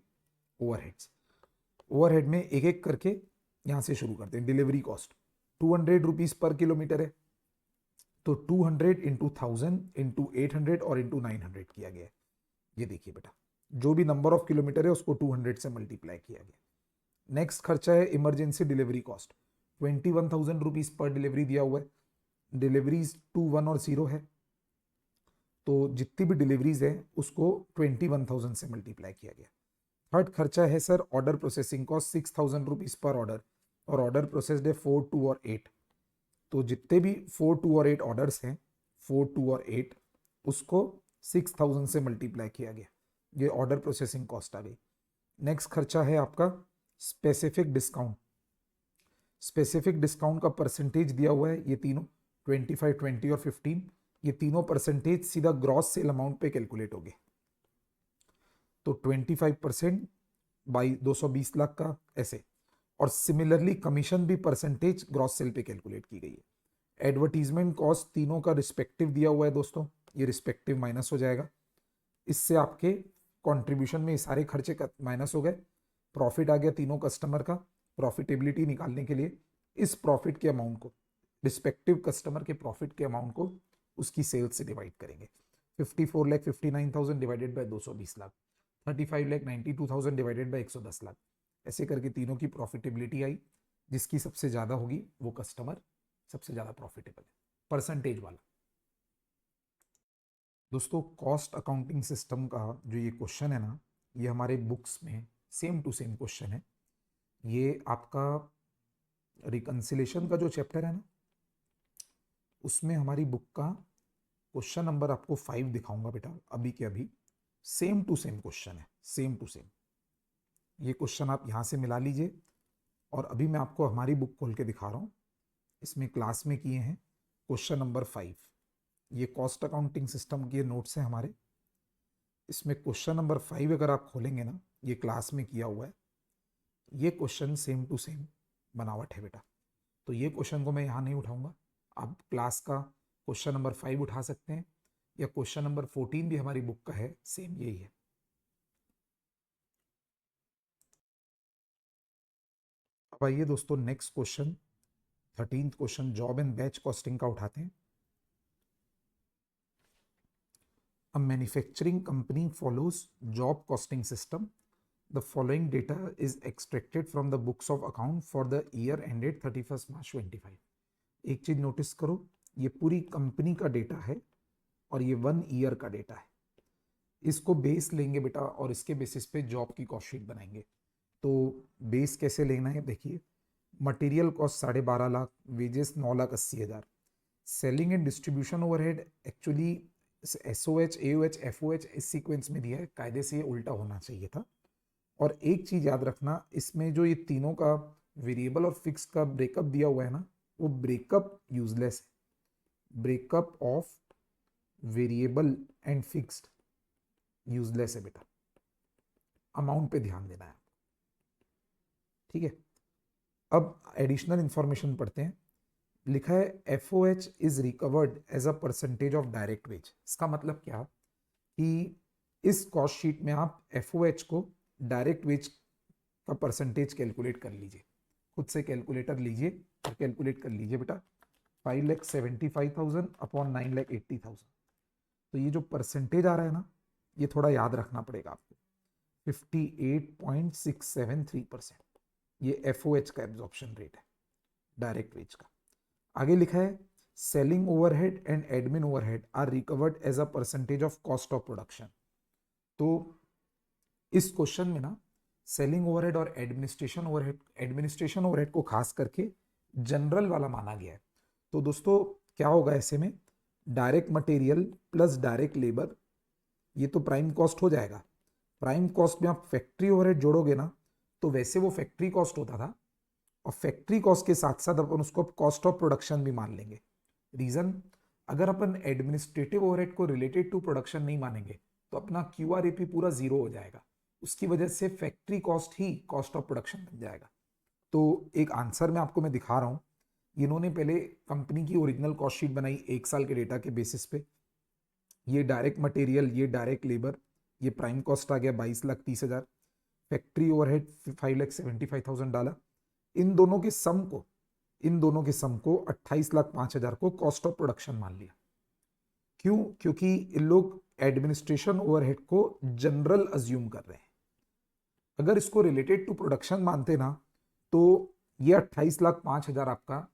ओवरहेड्स, ओवरहेड में एक एक करके यहां से शुरू करते हैं। Delivery cost 200 rupees per kilometre है, तो 200 इंटू 1,000 इंटू 800 और इंटू 900 किया गया है। ये देखिए बेटा, जो भी नंबर ऑफ किलोमीटर है उसको 200 से मल्टीप्लाई किया गया। नेक्स्ट खर्चा है emergency delivery cost, 21,000 rupees per delivery दिया हुआ है। डिलीवरीज 2, 1 और 0 है, तो जितनी भी डिलीवरीज है उसको 21,000 से मल्टीप्लाई किया गया। थर्ड खर्चा है sir order processing cost, 6,000 rupees per order, और ऑर्डर प्रोसेस्ड है 4, 2 और 8, तो जितने भी 4, 2 और 8 ऑर्डर्स हैं, 4, 2 और 8, उसको 6,000 से मल्टीप्लाई किया गया। ये ऑर्डर प्रोसेसिंग कॉस्ट आ गई। नेक्स्ट खर्चा है आपका स्पेसिफिक डिस्काउंट। स्पेसिफिक डिस्काउंट का परसेंटेज दिया हुआ है, ये तीनों 25, 20 और 15, ये तीनों परसेंटेज सीधा ग्रॉस सेल अमाउंट पे कैलकुलेट हो गए। तो 25% बाई 220 लाख का ऐसे, और सिमिलरली कमीशन भी परसेंटेज ग्रॉस सेल पे कैलकुलेट की गई है। एडवर्टीजमेंट कॉस्ट तीनों का रिस्पेक्टिव दिया हुआ है दोस्तों, ये रिस्पेक्टिव माइनस हो जाएगा। इससे आपके कंट्रीब्यूशन में सारे खर्चे माइनस हो गए, प्रॉफिट आ गया तीनों कस्टमर का। प्रॉफिटेबिलिटी निकालने के लिए इस प्रॉफिट के अमाउंट को, रिस्पेक्टिव कस्टमर के प्रॉफिट के अमाउंट को उसकी सेल्स से डिवाइड करेंगे। 54,59,000 divided by 220 lakh, 35,92,000 divided by 110 lakh, ऐसे करके तीनों की प्रॉफिटेबिलिटी आई, जिसकी सबसे ज़्यादा होगी वो कस्टमर सबसे ज़्यादा प्रॉफिटेबल है, परसेंटेज वाला। दोस्तों कॉस्ट अकाउंटिंग सिस्टम का जो ये क्वेश्चन है ना, ये हमारे बुक्स में सेम टू सेम क्वेश्चन है। ये आपका रिकन्सिलेशन का जो चैप्टर है ना, उसमें हमारी बुक का क्वेश्चन नंबर आपको 5 दिखाऊंगा बेटा, अभी के अभी सेम टू सेम क्वेश्चन है, सेम टू सेम। ये क्वेश्चन आप यहाँ से मिला लीजिए, और अभी मैं आपको हमारी बुक खोल के दिखा रहा हूँ, इसमें क्लास में किए हैं क्वेश्चन नंबर 5। ये कॉस्ट अकाउंटिंग सिस्टम के नोट्स हैं हमारे, इसमें क्वेश्चन नंबर 5 अगर आप खोलेंगे ना, ये क्लास में किया हुआ है, ये क्वेश्चन सेम टू सेम बनावट है बेटा। तो ये क्वेश्चन को मैं यहाँ नहीं उठाऊंगा, आप क्लास का क्वेश्चन नंबर 5 उठा सकते हैं, या क्वेश्चन नंबर 14 भी हमारी बुक का है, सेम यही है। अब आइए दोस्तों next question, 13th question job and batch costing का उठाते हैं। A manufacturing company follows job costing system. The following data is extracted from the books of account for the year ended 31st March 25. एक चीज notice करो, ये पूरी company का data है और ये 1 ईयर का डेटा है। इसको बेस लेंगे बेटा और इसके बेसिस पे जॉब की कॉस्ट शीट बनाएंगे। तो बेस कैसे लेना है देखिए, material cost 12.5 lakh, wages 9,80,000, selling and distribution overhead actually SOH, AOH, FOH इस सीक्वेंस में दिया है, कायदे से ये उल्टा होना चाहिए था। और एक चीज याद रखना, इसमें जो ये तीनों का वेरिएबल और फिक्स का ब्रेकअप दिया हुआ है ना, वो ब्रेकअप यूजलेस है। Breakup of variable and fixed useless है बेटा, अमाउंट पे ध्यान देना है, ठीक है। अब एडिशनल इंफॉर्मेशन पढ़ते हैं। लिखा है FOH is recovered as a percentage of direct wage. इसका मतलब क्या कि इस कॉस्ट शीट में आप FOH को डायरेक्ट वेज का परसेंटेज कैलकुलेट कर लीजिए, खुद से कैलकुलेटर लीजिए और कैलकुलेट कर लीजिए बेटा। 5,75,000 अपॉन 9,80,000, तो ये जो परसेंटेज आ रहा है ना, ये थोड़ा याद रखना पड़ेगा आपको, 58.673%। ये FOH का एब्जॉर्प्शन रेट है डायरेक्ट वेज का। आगे लिखा है selling overhead and admin overhead are recovered as a percentage of cost of production. तो इस क्वेश्चन में ना सेलिंग ओवरहेड और एडमिनिस्ट्रेशन ओवरहेड को खास करके जनरल वाला माना गया है। तो दोस्तों क्या होगा ऐसे में, direct material plus direct labour, ये तो प्राइम कॉस्ट हो जाएगा। प्राइम कॉस्ट में आप फैक्ट्री ओवरहेड जोड़ोगे ना, तो वैसे वो फैक्ट्री कॉस्ट होता था, और फैक्ट्री कॉस्ट के साथ साथ अपन उसको कॉस्ट ऑफ प्रोडक्शन भी मान लेंगे। रीजन, अगर अपन एडमिनिस्ट्रेटिव ओवरहेड को रिलेटेड टू प्रोडक्शन नहीं मानेंगे तो अपना QRAP पूरा जीरो हो जाएगा, उसकी वजह से factory cost he cost of production बन जाएगा। तो एक आंसर में आपको मैं दिखा रहा हूं, इन्होंने पहले कंपनी की ओरिजिनल कॉस्ट शीट बनाई 1 साल के डेटा के बेसिस पे। ये डायरेक्ट मटेरियल, ये डायरेक्ट लेबर, ये प्राइम कॉस्ट आ गया 22,30,000, फैक्ट्री ओवरहेड 5,75,000 डाला। इन दोनों के सम को 28,05,000 को कॉस्ट ऑफ प्रोडक्शन मान लिया। क्यों? क्योंकि इन लोग एडमिनिस्ट्रेशन ओवरहेड को जनरल अज्यूम कर रहे हैं। अगर इसको रिलेटेड टू प्रोडक्शन मानते ना, तो ये 28,05,000 आपका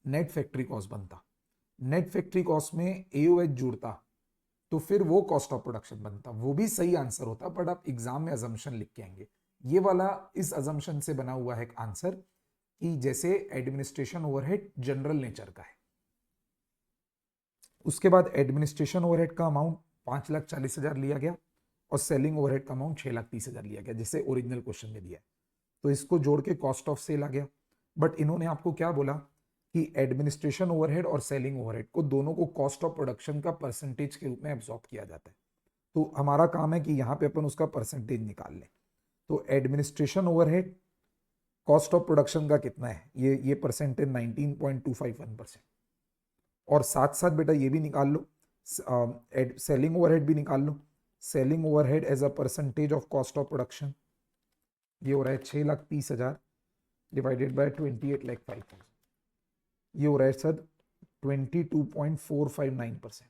नेट फैक्ट्री कॉस्ट बनता। नेट फैक्ट्री कॉस्ट में AOH जुड़ता, तो फिर वो कॉस्ट ऑफ प्रोडक्शन बनता। वो भी सही आंसर होता, बट आप एग्जाम में अजम्पशन लिख के आएंगे। ये वाला इस अजम्पशन से बना हुआ है आंसर कि जैसे एडमिनिस्ट्रेशन ओवरहेड जनरल नेचर का है। उसके बाद एडमिनिस्ट्रेशन ओवरहेड का अमाउंट 5,40,000 लिया गया और सेलिंग ओवरहेड का अमाउंट 6,30,000 लिया गया, जैसे ओरिजिनल क्वेश्चन में दिया है। तो इसको जोड़ के कॉस्ट ऑफ सेल आ गया। बट इन्होंने आपको क्या बोला कि एडमिनिस्ट्रेशन ओवरहेड और सेलिंग ओवरहेड को दोनों को कॉस्ट ऑफ प्रोडक्शन का परसेंटेज के रूप में एब्जॉर्ब किया जाता है। तो हमारा काम है कि यहाँ पे अपन उसका परसेंटेज निकाल लें। तो administration overhead cost of production का कितना है, ये परसेंटेज 19.251%। और साथ साथ बेटा ये भी निकाल लो, सेलिंग ओवरहेड भी निकाल लो। Selling overhead as a percentage of cost of production, ये हो रहा है 6,30,000 डिवाइडेड बाय 28,05,000, ये हो रहा है सर 22.459%,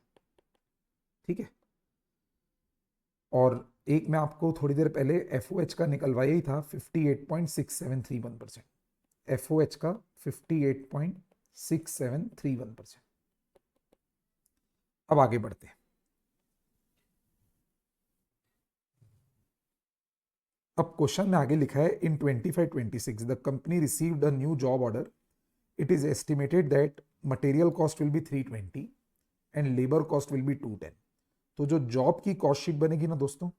ठीक है। और एक मैं आपको थोड़ी देर पहले एफओएच का निकलवाया ही था 58.6731%। एफओएच का 58.6731%। अब आगे बढ़ते हैं। अब क्वेश्चन में आगे लिखा है इन 25-26 the company received a new job order. It is estimated that material cost will be 320 and labour cost will be 210। तो जो जॉब की कॉस्ट शीट बनेगी ना दोस्तों,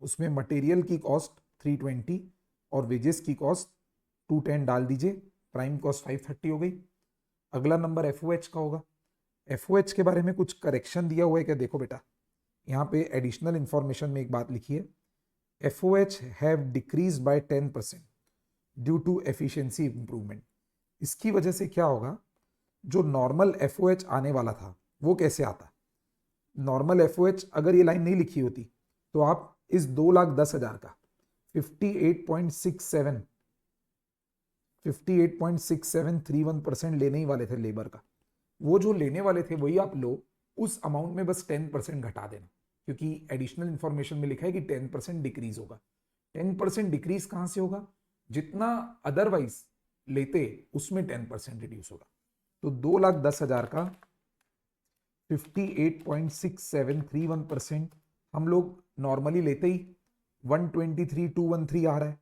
उसमें मटेरियल की कॉस्ट 320 और वेजेस की कॉस्ट 210 डाल दीजिए, प्राइम कॉस्ट 530 हो गई। अगला नंबर एफओएच का होगा। एफओएच के बारे में कुछ करेक्शन दिया हुआ है क्या? देखो बेटा, यहाँ पे एडिशनल इंफॉर्मेशन में एक बात लिखी है, FOH have decrease by 10% due to efficiency improvement. इसकी वजह से क्या होगा, जो नॉर्मल एफओएच आने वाला था वो कैसे आता? नॉर्मल एफओएच अगर ये लाइन नहीं लिखी होती तो आप इस 2,10,000 का 58.61 लेने ही वाले थे लेबर का। वो जो लेने वाले थे वही आप लो, उस अमाउंट में बस 10% घटा देना, क्योंकि एडिशनल इंफॉर्मेशन में लिखा है कि 10% डिक्रीज होगा। 10% डिक्रीज कहां से होगा? जितना अदरवाइज लेते उसमें 10% रिड्यूस होगा। तो 2,10,000 का 58.6731% हम लोग नॉर्मली लेते ही 123,213 आ रहा है,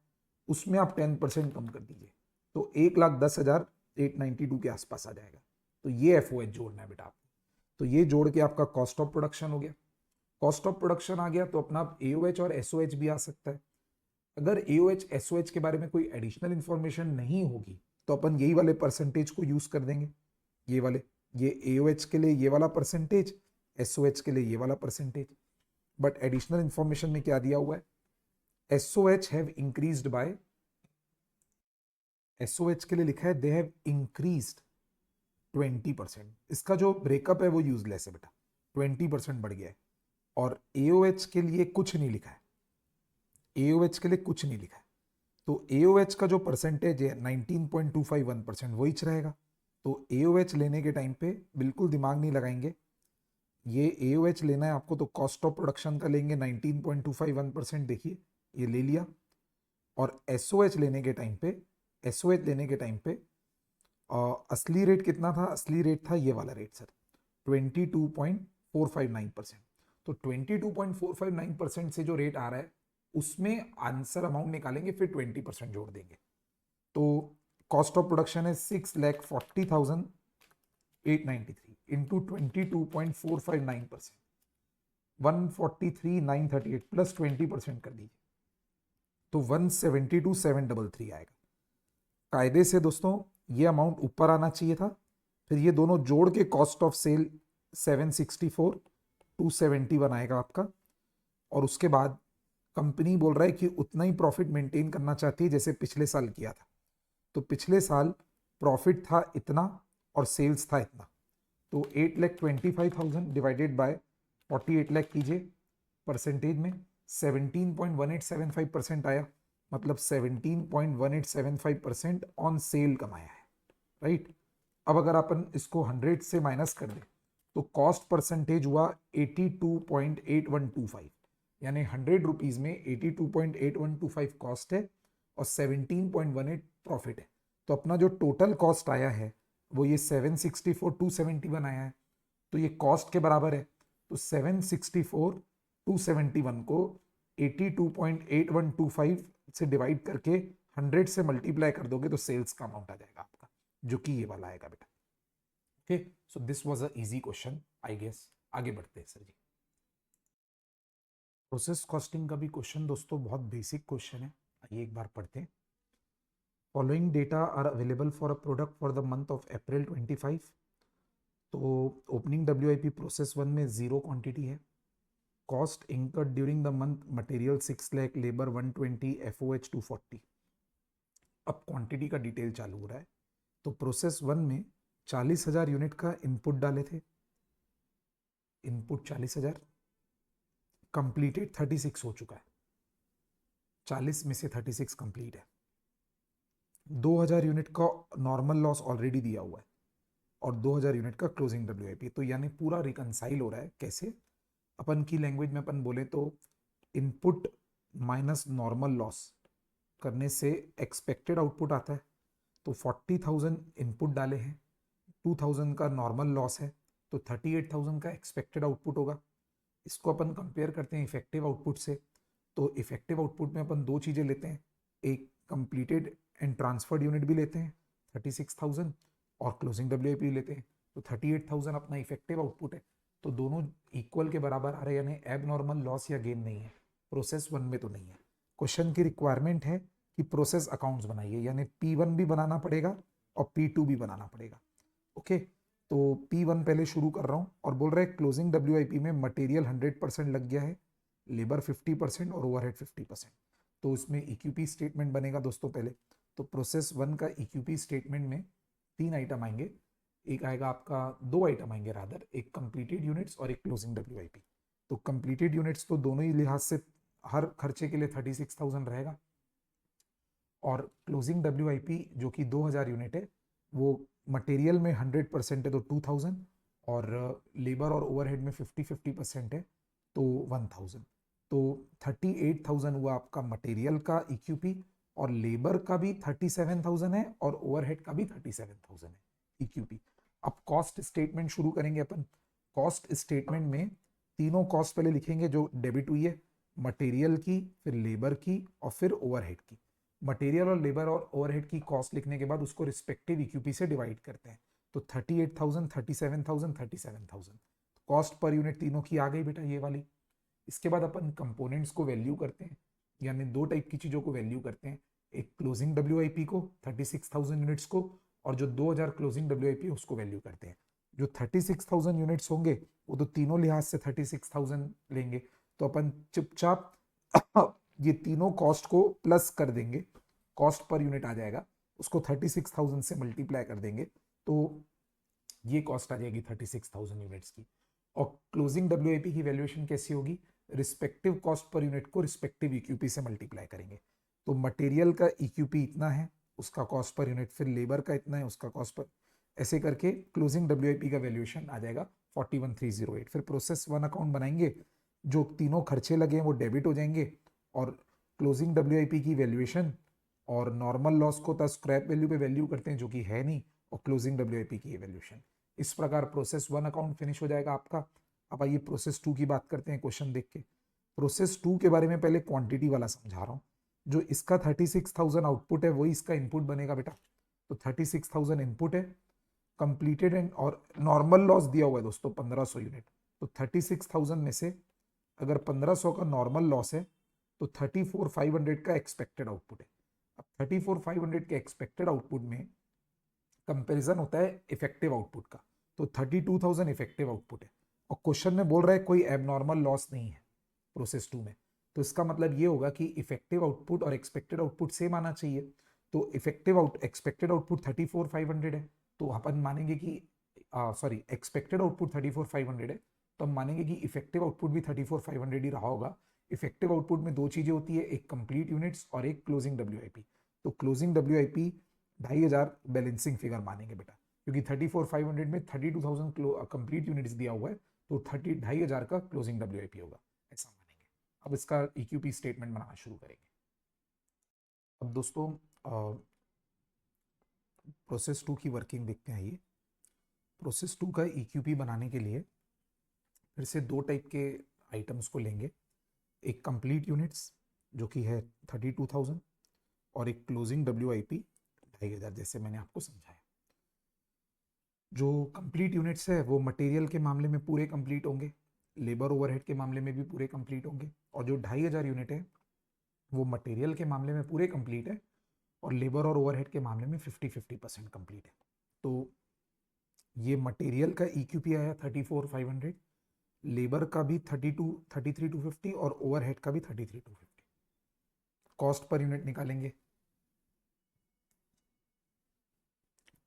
उसमें आप 10% कम कर दीजिए तो 1,10,892 के आसपास आ जाएगा। तो ये एफओएच जोड़ना है बेटा आपको। तो ये जोड़ के आपका कॉस्ट ऑफ प्रोडक्शन हो गया। कॉस्ट ऑफ प्रोडक्शन आ गया तो अपना एओएच और एसओएच भी आ सकता है। अगर एओएच एसओएच के बारे में कोई एडिशनल इंफॉर्मेशन नहीं होगी तो अपन यही वाले परसेंटेज को यूज कर देंगे। ये वाले, ये एओएच के लिए ये वाला परसेंटेज, एसओएच के लिए ये वाला परसेंटेज। बट एडिशनल इंफॉर्मेशन में क्या दिया हुआ है, एसओएच हैव इंक्रीज्ड बाय, एसओएच के लिए लिखा है दे हैव इंक्रीज्ड 20%। इसका जो ब्रेकअप है वो यूजलेस है बेटा, 20% बढ़ गया है। और एओएच के लिए कुछ नहीं लिखा है, एओएच के लिए कुछ नहीं लिखा है। तो एओएच का जो परसेंटेज है 19.251% वही रहेगा। तो एओएच लेने के टाइम पे बिल्कुल दिमाग नहीं लगाएंगे, ये एओएच लेना है आपको तो कॉस्ट ऑफ प्रोडक्शन का लेंगे 19.251%, देखिए ये ले लिया। और एसओएच लेने के टाइम पे, एसओएच लेने के टाइम पे असली रेट कितना था? असली रेट था ये वाला रेट सर, 22.459%। तो 22.459% से जो रेट आ रहा है उसमें आंसर अमाउंट निकालेंगे, फिर 20% जोड़ देंगे। तो कॉस्ट ऑफ प्रोडक्शन है 6,40,893 इंटू 22.459%, 143,938 प्लस 20% कर दीजिए तो 172,733 आएगा। कायदे से दोस्तों ये अमाउंट ऊपर आना चाहिए था, फिर ये दोनों जोड़ के कॉस्ट ऑफ सेल 764,271 आएगा आपका। और उसके बाद कंपनी बोल रहा है कि उतना ही प्रॉफिट मेंटेन करना चाहती है जैसे पिछले साल किया था। तो पिछले साल प्रॉफिट था इतना और सेल्स था इतना, तो 8,25,000 डिवाइडेड बाय 48 लाख कीजिए, परसेंटेज में 17.1875% आया, मतलब 17.1875% ऑन सेल कमाया है, राइट। अब अगर अपन इसको 100 से माइनस कर दें तो कॉस्ट परसेंटेज हुआ 82.8125, यानी 100 रुपीज में 82.8125 कॉस्ट है और 17.18 प्रॉफिट है। तो अपना जो टोटल कॉस्ट आया है वो ये 764,271 आया है। तो ये कॉस्ट के बराबर है, तो 764,271 को 82.8125 से डिवाइड करके 100 से मल्टीप्लाई कर दोगे तो सेल्स का अमाउंट आ जाएगा आपका, जो कि ये वाला आएगा बेटा। Okay, so this was a easy question I guess. आगे बढ़ते हैं सर जी। प्रोसेस कॉस्टिंग का भी क्वेश्चन दोस्तों बहुत बेसिक क्वेश्चन है, आइए एक बार पढ़ते हैं। Following data are available for a product for the month of April 25। तो ओपनिंग WIP प्रोसेस 1 में 0 क्वांटिटी है। Cost incurred during the month material 6 lakh, labour 120, FOH 240। अब क्वांटिटी का डिटेल चालू हो रहा है। तो प्रोसेस 1 में 40,000 यूनिट का इनपुट डाले थे, इनपुट 40,000, कंप्लीटेड 36 हो चुका है, 40 में से 36 कंप्लीट है। 2,000 यूनिट का नॉर्मल लॉस ऑलरेडी दिया हुआ है और 2,000 यूनिट का क्लोजिंग WIP। तो यानी पूरा रिकंसाइल हो रहा है। कैसे? अपन की लैंग्वेज में अपन बोले तो इनपुट माइनस नॉर्मल लॉस करने से एक्सपेक्टेड आउटपुट आता है। तो 40,000 इनपुट डाले हैं, 2,000 का नॉर्मल लॉस है, तो 38,000 का एक्सपेक्टेड आउटपुट होगा। इसको अपन कंपेयर करते हैं इफेक्टिव आउटपुट से। तो इफेक्टिव आउटपुट में अपन दो चीज़ें लेते हैं, एक कंप्लीटेड एंड ट्रांसफर्ड यूनिट भी लेते हैं 36,000 और क्लोजिंग डब्ल्यूआईपी लेते हैं। तो 38,000 अपना इफेक्टिव आउटपुट है। तो दोनों इक्वल के बराबर आ रहे हैं, यानी एब नॉर्मल लॉस या गेन नहीं है। प्रोसेस वन में तो नहीं है। क्वेश्चन की रिक्वायरमेंट है कि प्रोसेस अकाउंट्स बनाइए, यानी P1 भी बनाना पड़ेगा और P2 भी बनाना पड़ेगा। ओके, तो P1 पहले शुरू कर रहा हूँ और बोल रहा है क्लोजिंग डब्ल्यूआईपी में मटेरियल 100% लग गया है, लेबर 50% और ओवरहेड 50%। तो इसमें इक्यूपी स्टेटमेंट बनेगा दोस्तों पहले। तो प्रोसेस वन का इक्यूपी स्टेटमेंट में 3 आइटम आएंगे। एक आएगा आपका, 2 आइटम आएंगे रादर, एक कंप्लीटेड यूनिट्स और एक क्लोजिंग डब्ल्यूआईपी। तो कंप्लीटेड यूनिट्स तो दोनों ही लिहाज से हर खर्चे के लिए 36,000 रहेगा, और क्लोजिंग डब्ल्यूआईपी जो कि 2,000 यूनिट है वो मटेरियल में 100% है तो 2,000, और लेबर और ओवरहेड में 50-50% है तो 1,000। तो 38,000 हुआ आपका मटेरियल का इक्यूपी, और लेबर का भी 37,000 है और ओवरहेड का भी 37,000 है इक्यूपी। अब कॉस्ट स्टेटमेंट शुरू करेंगे अपन। कॉस्ट स्टेटमेंट में तीनों कॉस्ट पहले लिखेंगे जो डेबिट हुई है, मटेरियल की, फिर लेबर की और फिर ओवरहेड की। मटेरियल और लेबर और ओवरहेड की कॉस्ट लिखने के बाद उसको रिस्पेक्टिव इक्यूपी से डिवाइड करते हैं। तो 38,000, 37,000, 37,000 कॉस्ट पर यूनिट तीनों की आ गई बेटा ये वाली। इसके बाद अपन कंपोनेंट्स को वैल्यू करते हैं, यानी दो टाइप की चीज़ों को वैल्यू करते हैं, एक क्लोजिंग डब्ल्यूआईपी को 36,000 यूनिट्स को, और जो 2,000 क्लोजिंग डब्ल्यूआईपी उसको वैल्यू करते हैं। जो 36,000 यूनिट्स होंगे वो तो तीनों लिहाज से 36,000 लेंगे, तो अपन चुपचाप ये तीनों कॉस्ट को प्लस कर देंगे, कॉस्ट पर यूनिट आ जाएगा, उसको 36,000 से मल्टीप्लाई कर देंगे, तो ये कॉस्ट आ जाएगी 36,000 यूनिट्स की। और क्लोजिंग डब्ल्यूआईपी की वैल्यूएशन कैसी होगी, रिस्पेक्टिव कॉस्ट पर यूनिट को रिस्पेक्टिव इक्यूपी से मल्टीप्लाई करेंगे। तो मटेरियल का इक्यूपी इतना है, उसका कॉस्ट पर यूनिट, फिर लेबर का इतना है, उसका कॉस्ट पर, ऐसे करके क्लोजिंग डब्ल्यूआईपी का वैल्यूएशन आ जाएगा 41,308। फिर प्रोसेस वन अकाउंट बनाएंगे, जो तीनों खर्चे लगे हैं वो डेबिट हो जाएंगे, और क्लोजिंग डब्ल्यूआईपी की वैल्यूएशन और नॉर्मल लॉस को तो स्क्रैप वैल्यू पे वैल्यू करते हैं जो कि है नहीं, और क्लोजिंग डब्ल्यूआईपी की वैल्यूएशन। इस प्रकार प्रोसेस वन अकाउंट फिनिश हो जाएगा आपका। अब आइए प्रोसेस टू की बात करते हैं क्वेश्चन देख के। प्रोसेस टू के बारे में पहले क्वांटिटी वाला समझा रहा हूँ। जो इसका 36,000 आउटपुट है वही इसका इनपुट बनेगा बेटा। तो 36,000 इनपुट है, कंप्लीटेड एंड और नॉर्मल लॉस दिया हुआ है दोस्तों 1,500 यूनिट। तो 36,000 में से अगर 1,500 का नॉर्मल लॉस है तो 34,500 का एक्सपेक्टेड आउटपुट है। अब 34,500 के एक्सपेक्टेड आउटपुट में कंपैरिजन होता है इफेक्टिव आउटपुट का, तो 32,000 इफेक्टिव आउटपुट है, और क्वेश्चन में बोल रहा है कोई एबनॉर्मल लॉस नहीं है प्रोसेस टू में। तो इसका मतलब ये होगा कि इफेक्टिव आउटपुट और एक्सपेक्टेड आउटपुट सेम आना चाहिए। तो एक्सपेक्टेड आउटपुट 34,500 है, तो अपन मानेंगे कि सॉरी एक्सपेक्टेड आउटपुट 34,500 है, तो हम मानेंगे कि इफेक्टिव आउटपुट भी 34,500 ही रहा होगा। इफेक्टिव आउटपुट में दो चीजें होती है, एक कंप्लीट यूनिट्स और एक क्लोजिंग डब्ल्यूआईपी। तो क्लोजिंग डब्ल्यूआईपी 2,500 बैलेंसिंग फिगर मानेंगे बेटा, क्योंकि 34,500 में 32,000 कंप्लीट यूनिट्स दिया हुआ है, तो 2,500 का क्लोजिंग डब्ल्यूआईपी होगा, ऐसा मानेंगे। अब इसका इक्यूपी स्टेटमेंट बनाना शुरू करेंगे। अब दोस्तों प्रोसेस टू की वर्किंग देखते हैं। ये प्रोसेस टू का इक्यूपी बनाने के लिए फिर से दो टाइप के आइटम्स को लेंगे, एक कंप्लीट यूनिट्स जो कि है 32,000 और एक क्लोजिंग डब्ल्यूआईपी 2,500, जैसे मैंने आपको समझाया। जो कंप्लीट यूनिट्स है वो मटेरियल के मामले में पूरे कंप्लीट होंगे, लेबर ओवरहेड के मामले में भी पूरे कंप्लीट होंगे, और जो 2,500 यूनिट है वो मटेरियल के मामले में पूरे कंप्लीट है और लेबर और ओवरहेड के मामले में 50-50% कंप्लीट है। तो ये मटेरियल का इक्यूपी आया 34,500, लेबर का भी 33,250 और ओवरहेड का भी 33,250। कॉस्ट पर यूनिट निकालेंगे।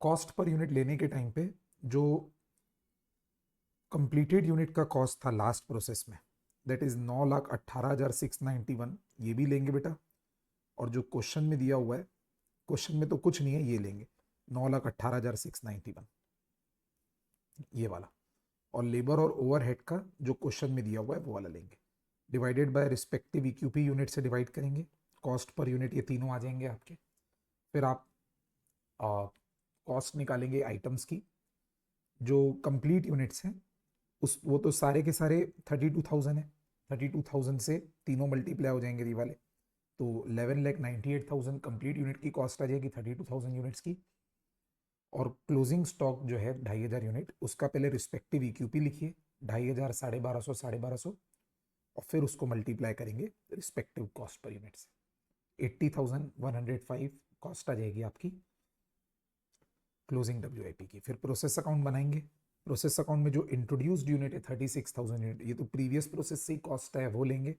कॉस्ट पर यूनिट लेने के टाइम पे जो कंप्लीटेड यूनिट का कॉस्ट था लास्ट प्रोसेस में, दैट इज 9,18,691, ये भी लेंगे बेटा। और जो क्वेश्चन में दिया हुआ है, क्वेश्चन में तो कुछ नहीं है, ये लेंगे 9,18,691, ये वाला। और लेबर और ओवरहेड का जो क्वेश्चन में दिया हुआ है वो वाला लेंगे। डिवाइडेड बाय रिस्पेक्टिव इक्यूपी यूनिट से डिवाइड करेंगे, कॉस्ट पर यूनिट ये तीनों आ जाएंगे आपके। फिर आप कॉस्ट निकालेंगे आइटम्स की, जो कंप्लीट यूनिट्स हैं उस वो तो सारे के सारे 32,000 है, 32,000 से तीनों मल्टीप्लाई हो जाएंगे ये वाले, तो 11,98,000 कंप्लीट यूनिट की कॉस्ट आ जाएगी 32,000 यूनिट्स की। और क्लोजिंग स्टॉक जो है 2,500 यूनिट, उसका पहले रिस्पेक्टिव इक्यूपी लिखिए, 2,500, 1,250, 1,250, और फिर उसको मल्टीप्लाई करेंगे रिस्पेक्टिव कॉस्ट पर यूनिट से, 80,105 कॉस्ट आ जाएगी आपकी क्लोजिंग WIP की। फिर प्रोसेस अकाउंट बनाएंगे, प्रोसेस अकाउंट में जो इंट्रोड्यूस्ड यूनिट है 36,000 यूनिट, ये तो प्रीवियस प्रोसेस से ही कॉस्ट है वो लेंगे,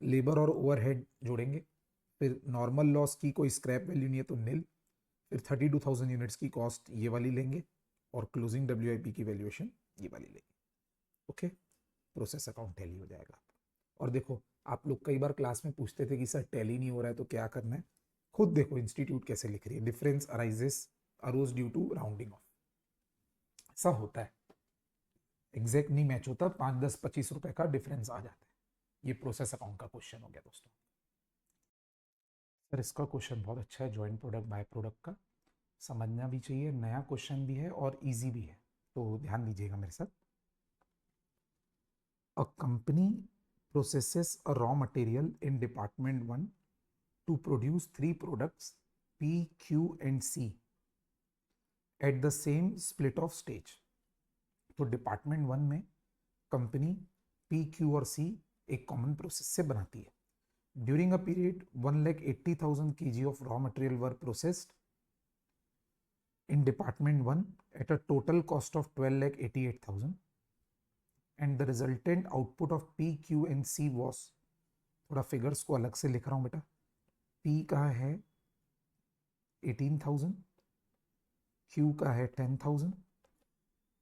लेबर और ओवरहेड जोड़ेंगे, फिर नॉर्मल लॉस की कोई स्क्रैप वैल्यू नहीं है तो निल, फिर 32,000 यूनिट्स की कॉस्ट ये वाली लेंगे, और क्लोजिंग WIP की वैल्यूएशन ये वाली लेंगे। ओके, प्रोसेस अकाउंट टैली हो जाएगा। और देखो, आप लोग कई बार क्लास में पूछते थे कि सर टैली नहीं हो रहा है तो क्या करना है, खुद देखो इंस्टीट्यूट कैसे लिख रही है, difference arose due to rounding off. ऐसा होता है, एग्जैक्ट नहीं मैच होता, 5, 10, 25 रुपए का डिफरेंस आ जाता है। ये प्रोसेस अकाउंट का क्वेश्चन हो गया दोस्तों। सर इसका क्वेश्चन बहुत अच्छा है, जॉइंट प्रोडक्ट बाय प्रोडक्ट का, समझना भी चाहिए, नया क्वेश्चन भी है और इजी भी है, तो ध्यान दीजिएगा मेरे साथ। A company processes a raw material in department 1 to produce 3 products P, Q and C at the same split of stage। तो डिपार्टमेंट 1 में कंपनी P, Q और C एक कॉमन प्रोसेस से बनाती है। During a period 1,80,000 kg of raw material were processed in department 1 at a total cost of 12,88,000 and the resultant output of P, Q and C was, थोड़ा figures को अलग से लिख रहा हूं बेटा, P का है 18,000, Q का है 10,000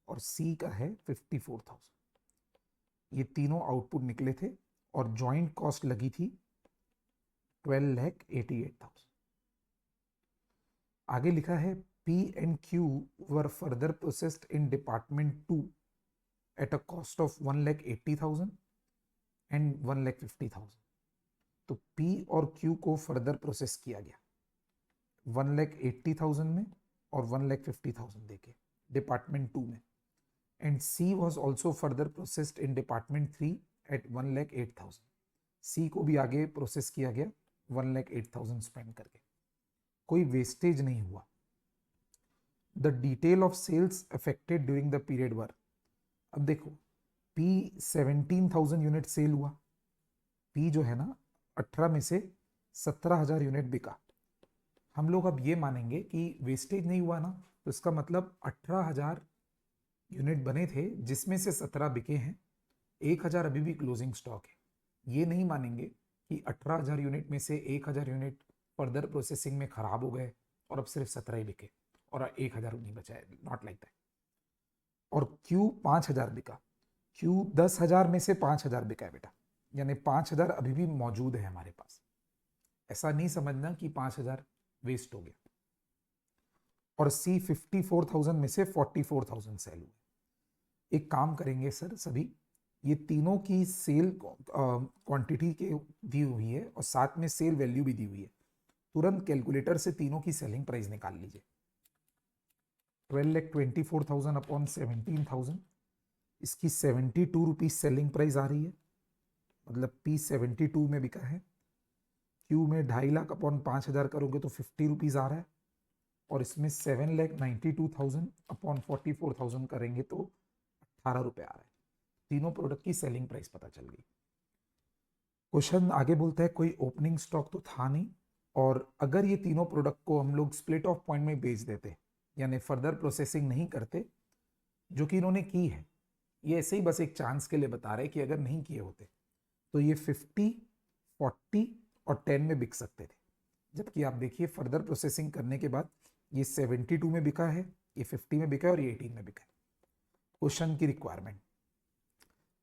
और C का है 54,000। ये तीनों आउटपुट निकले थे और जॉइंट कॉस्ट लगी थी 12,88,000। आगे लिखा है P and Q were further processed in department 2 at a cost of 1,80,000 and 1,50,000। तो P और Q को फर्दर प्रोसेस किया गया 1,80,000 में और 1,50,000 देके डिपार्टमेंट 2 में, and C was also further processed in department 3 at 1,08,000। C को भी आगे प्रोसेस किया गया 1,08,000 स्पेंड करके, कोई वेस्टेज नहीं हुआ। The detail of sales affected during the period वर, अब देखो P 17,000 यूनिट सेल हुआ, P जो है ना 18 में से 17,000 यूनिट बिका। हम लोग अब ये मानेंगे कि वेस्टेज नहीं हुआ ना, तो इसका मतलब 18,000 यूनिट बने थे जिसमें से 17 बिके हैं, 1,000 अभी भी क्लोजिंग स्टॉक है। ये नहीं मानेंगे कि 18,000 यूनिट में से 1,000 यूनिट फर्दर प्रोसेसिंग में खराब हो गए और अब सिर्फ 17 ही बिके और 1,000 नहीं बचा है, नॉट लाइक दैट। और Q 5,000 बिका, Q 10,000 में से 5,000 बिका है बेटा, यानी 5,000 अभी भी मौजूद है हमारे पास। ऐसा नहीं समझना कि 5,000 वेस्ट हो गया। और C 54,000 में से 44,000 सेल हुए। एक काम करेंगे सर, सभी ये तीनों की सेल क्वांटिटी के दी हुई है और साथ में सेल वैल्यू भी दी हुई है, तुरंत कैलकुलेटर से तीनों की सेलिंग प्राइस निकाल लीजिए। 12,24,000 अपॉन 17,000, इसकी 72 रुपीज सेलिंग प्राइस आ रही है, मतलब P 72 में बिका है। Q में 2.5 लाख अपॉन 5,000 करोगे तो 50 रुपीज आ रहा है, और इसमें 7,92,000 अपॉन 44,000 करेंगे तो 18 रुपये आ रहा है। तीनों प्रोडक्ट की सेलिंग प्राइस पता चल गई। क्वेश्चन आगे बोलता है कोई ओपनिंग स्टॉक तो था नहीं, और अगर ये तीनों प्रोडक्ट को हम लोग स्प्लिट ऑफ पॉइंट में बेच देते, यानी फर्दर प्रोसेसिंग नहीं करते, जो कि इन्होंने की है, ये ऐसे ही बस एक चांस के लिए बता रहे कि अगर नहीं किए होते तो ये 50, 40 और 10 में बिक सकते थे, जबकि आप देखिए फर्दर प्रोसेसिंग करने के बाद ये 72 में बिका है, ये 50 में बिका है और ये 18 में बिका है। क्वेश्चन की रिक्वायरमेंट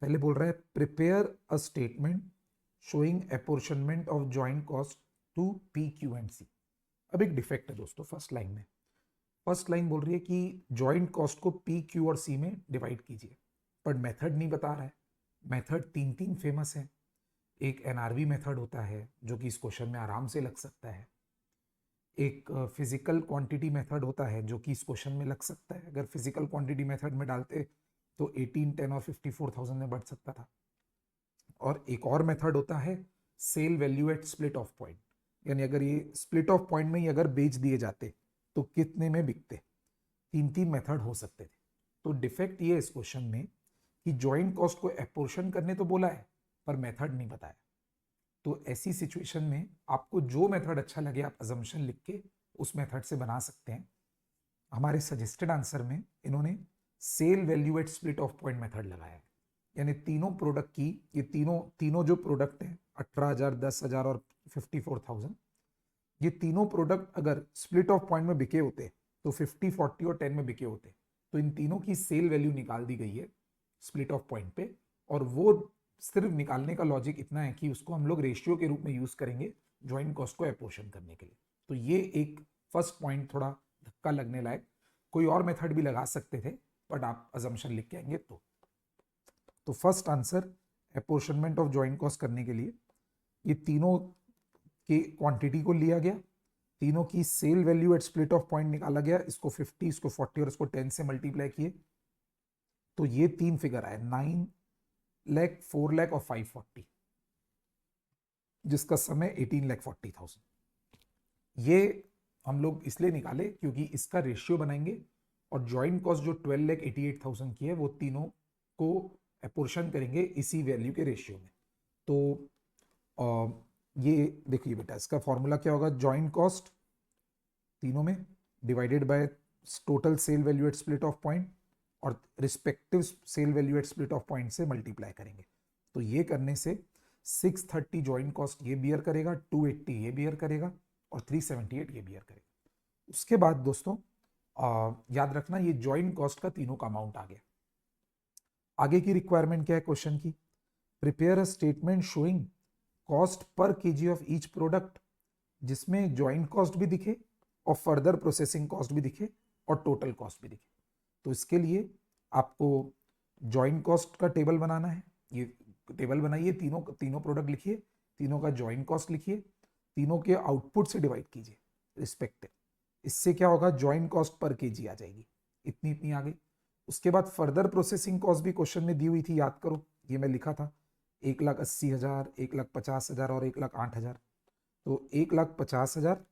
पहले बोल रहा है prepare a statement showing apportionment of joint cost to P, Q and C। अब एक डिफेक्ट है दोस्तों फर्स्ट लाइन में, फर्स्ट लाइन बोल रही है कि जॉइंट कॉस्ट को P, Q और C में डिवाइड कीजिए, पर मेथड नहीं बता रहा है। मेथड 3 फेमस है, एक एनआरवी मेथड होता है जो कि इस क्वेश्चन में आराम से लग सकता है, एक फिजिकल क्वांटिटी मेथड होता है जो कि इस क्वेश्चन में लग सकता है। अगर फिजिकल क्वांटिटी मेथड में डालते तो 18, 10 और 54,000 में बढ़ सकता था। और एक और मेथड होता है sale value at split off point, यानी अगर ये स्प्लिट ऑफ पॉइंट में ही अगर बेच दिए जाते तो कितने में बिकते। तीन तीन मेथड हो सकते थे। तो डिफेक्ट ये इस क्वेश्चन में कि ज्वाइंट कॉस्ट को एपोर्शन करने तो बोला है पर मेथड नहीं बताया। तो ऐसी सिचुएशन में आपको जो मेथड अच्छा लगे आप अजम्पशन लिख के उस मेथड से बना सकते हैं। हमारे सजेस्टेड आंसर में इन्होंने sale value at split off point method लगाया है, यानी तीनों प्रोडक्ट की, ये तीनों तीनों जो प्रोडक्ट हैं 18,000, 10,000 और 54,000, ये तीनों प्रोडक्ट अगर स्प्लिट ऑफ पॉइंट में बिके होते तो 50, 40 और 10 में बिके होते। तो इन तीनों की सेल वैल्यू निकाल दी गई है स्प्लिट ऑफ पॉइंट पे, और वो सिर्फ निकालने का लॉजिक इतना है कि उसको हम लोग रेशियो के रूप में यूज करेंगे ज्वाइंट कॉस्ट को एपोर्शन करने के लिए। तो ये एक फर्स्ट पॉइंट थोड़ा धक्का लगने लायक, कोई और मेथड भी लगा सकते थे बट आप अजम्पशन लिख के आएंगे तो first answer apportionment of joint cost करने के लिए ये तीनों की क्वांटिटी को लिया गया, तीनों की sale value at split off point निकाला गया, इसको 50, इसको 40 और इसको 10 से मल्टीप्लाई किए तो ये तीन फिगर आए 9 लाख, 4 लाख और 540, जिसका समय 18,40,000। ये हम लोग इसलिए निकाले क्योंकि इसका रेशियो बनाएंगे और ज्वाइंट कॉस्ट जो 12,88,000 की है वो तीनों को एपोर्शन करेंगे इसी वैल्यू के रेशियो में। तो ये देखिए बेटा, इसका फॉर्मूला क्या होगा, ज्वाइंट कॉस्ट तीनों में divided by total sale value at split off point और respective sale value at split off point से मल्टीप्लाई करेंगे। तो ये करने से 630 ज्वाइंट कॉस्ट ये बियर करेगा, 280 ये बियर करेगा और 378 ये बियर करेगा। उसके बाद दोस्तों याद रखना ये ज्वाइंट कॉस्ट का तीनों का अमाउंट आ गया। आगे की रिक्वायरमेंट क्या है क्वेश्चन की, prepare a statement showing cost per KG of each product, जिसमें ज्वाइंट कॉस्ट भी दिखे और फर्दर प्रोसेसिंग कॉस्ट भी दिखे और टोटल कॉस्ट भी दिखे। तो इसके लिए आपको ज्वाइंट कॉस्ट का टेबल बनाना है। ये टेबल बनाइए, तीनों प्रोडक्ट लिखिए, तीनों का ज्वाइंट कॉस्ट लिखिए, तीनों के आउटपुट से डिवाइड कीजिए रिस्पेक्टिव। इससे क्या होगा, ज्वाइंट कॉस्ट पर केजी आ जाएगी, इतनी इतनी आ गई। उसके बाद फर्दर प्रोसेसिंग कॉस्ट भी क्वेश्चन में दी हुई थी, याद करो, ये मैं लिखा था 1,80,000, 1,50,000 और 1,08,000। तो 1,50,000,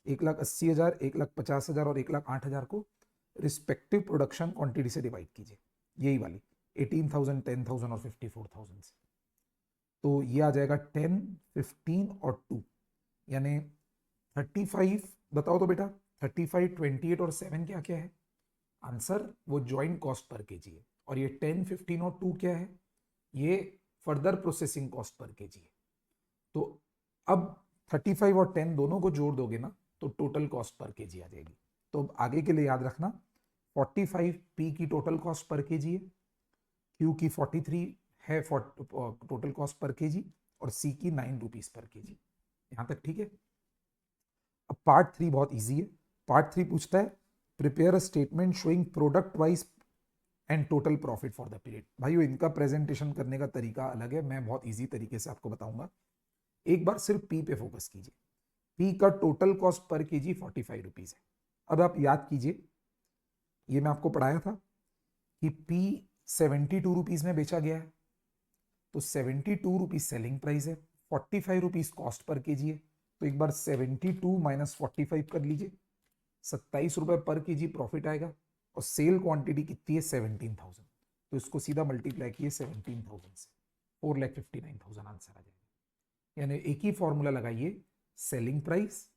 1,80,000, 1,50,000 और 1,08,000 को रिस्पेक्टिव प्रोडक्शन क्वांटिटी से डिवाइड कीजिए, यही वाली 18,000, 10,000 और 54,000 से। तो ये आ जाएगा 10, 15 और 2, यानी 35। बताओ तो बेटा 35, 28 और 7 क्या क्या है आंसर, वो ज्वाइंट कॉस्ट पर केजी है। और ये 10, 15 और 2 क्या है, ये further processing cost per KG है। तो अब 35 और 10 दोनों को जोड़ दोगे ना तो टोटल कॉस्ट पर केजी आ जाएगी। तो आगे के लिए याद रखना 45 पी की टोटल कॉस्ट पर केजी है, क्यू की 43 है टोटल कॉस्ट पर केजी और सी की 9 रुपीज पर केजी। यहां तक ठीक है। अब पार्ट 3 बहुत इजी है। पार्ट 3 पूछता है prepare a statement showing product wise and total profit for the period. भाइयों इनका प्रेजेंटेशन करने का तरीका अलग है, मैं बहुत इजी तरीके से आपको बताऊंगा। एक बार सिर्फ पी पे फोकस कीजिए। पी का total cost per KG 45 rupees है। अब आप याद कीजिए, ये मैं आपको पढ़ाया था कि पी 72 रुपीज में बेचा गया है, तो 72 रुपीज सेलिंग प्राइस है, 45 रुपीज कॉस्ट पर केजी है। तो एक बार 72 माइनस 45 कर लीजिए, 27 रुपए पर केजी प्रॉफिट आएगा। और सेल क्वांटिटी कितनी है 17,000, तो इसको सीधा मल्टीप्लाई किए 17,000 से, 4,59,000 आंसर आ जाएगा। यानी एक ही फॉर्मूला लगाइए, selling price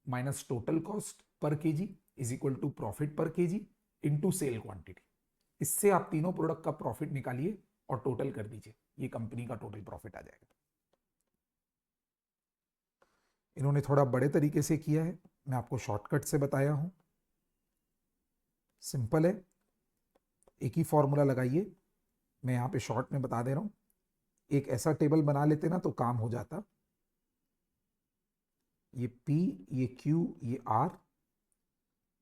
minus total cost per KG is equal to profit per KG into sale quantity. इससे आप तीनों प्रोडक्ट का प्रॉफिट निकालिए और टोटल कर दीजिए, ये कंपनी का टोटल प्रॉफिट आ जाएगा। इन्होंने थोड़ा बड़े तरीके से किया है, मैं आपको शॉर्टकट से बताया हूं, सिंपल है। एक ही फॉर्मूला लगाइए, मैं यहां पे शॉर्ट में बता दे रहा हूं। एक ऐसा टेबल बना लेते ना तो काम हो जाता। ये P, ये Q, ये R,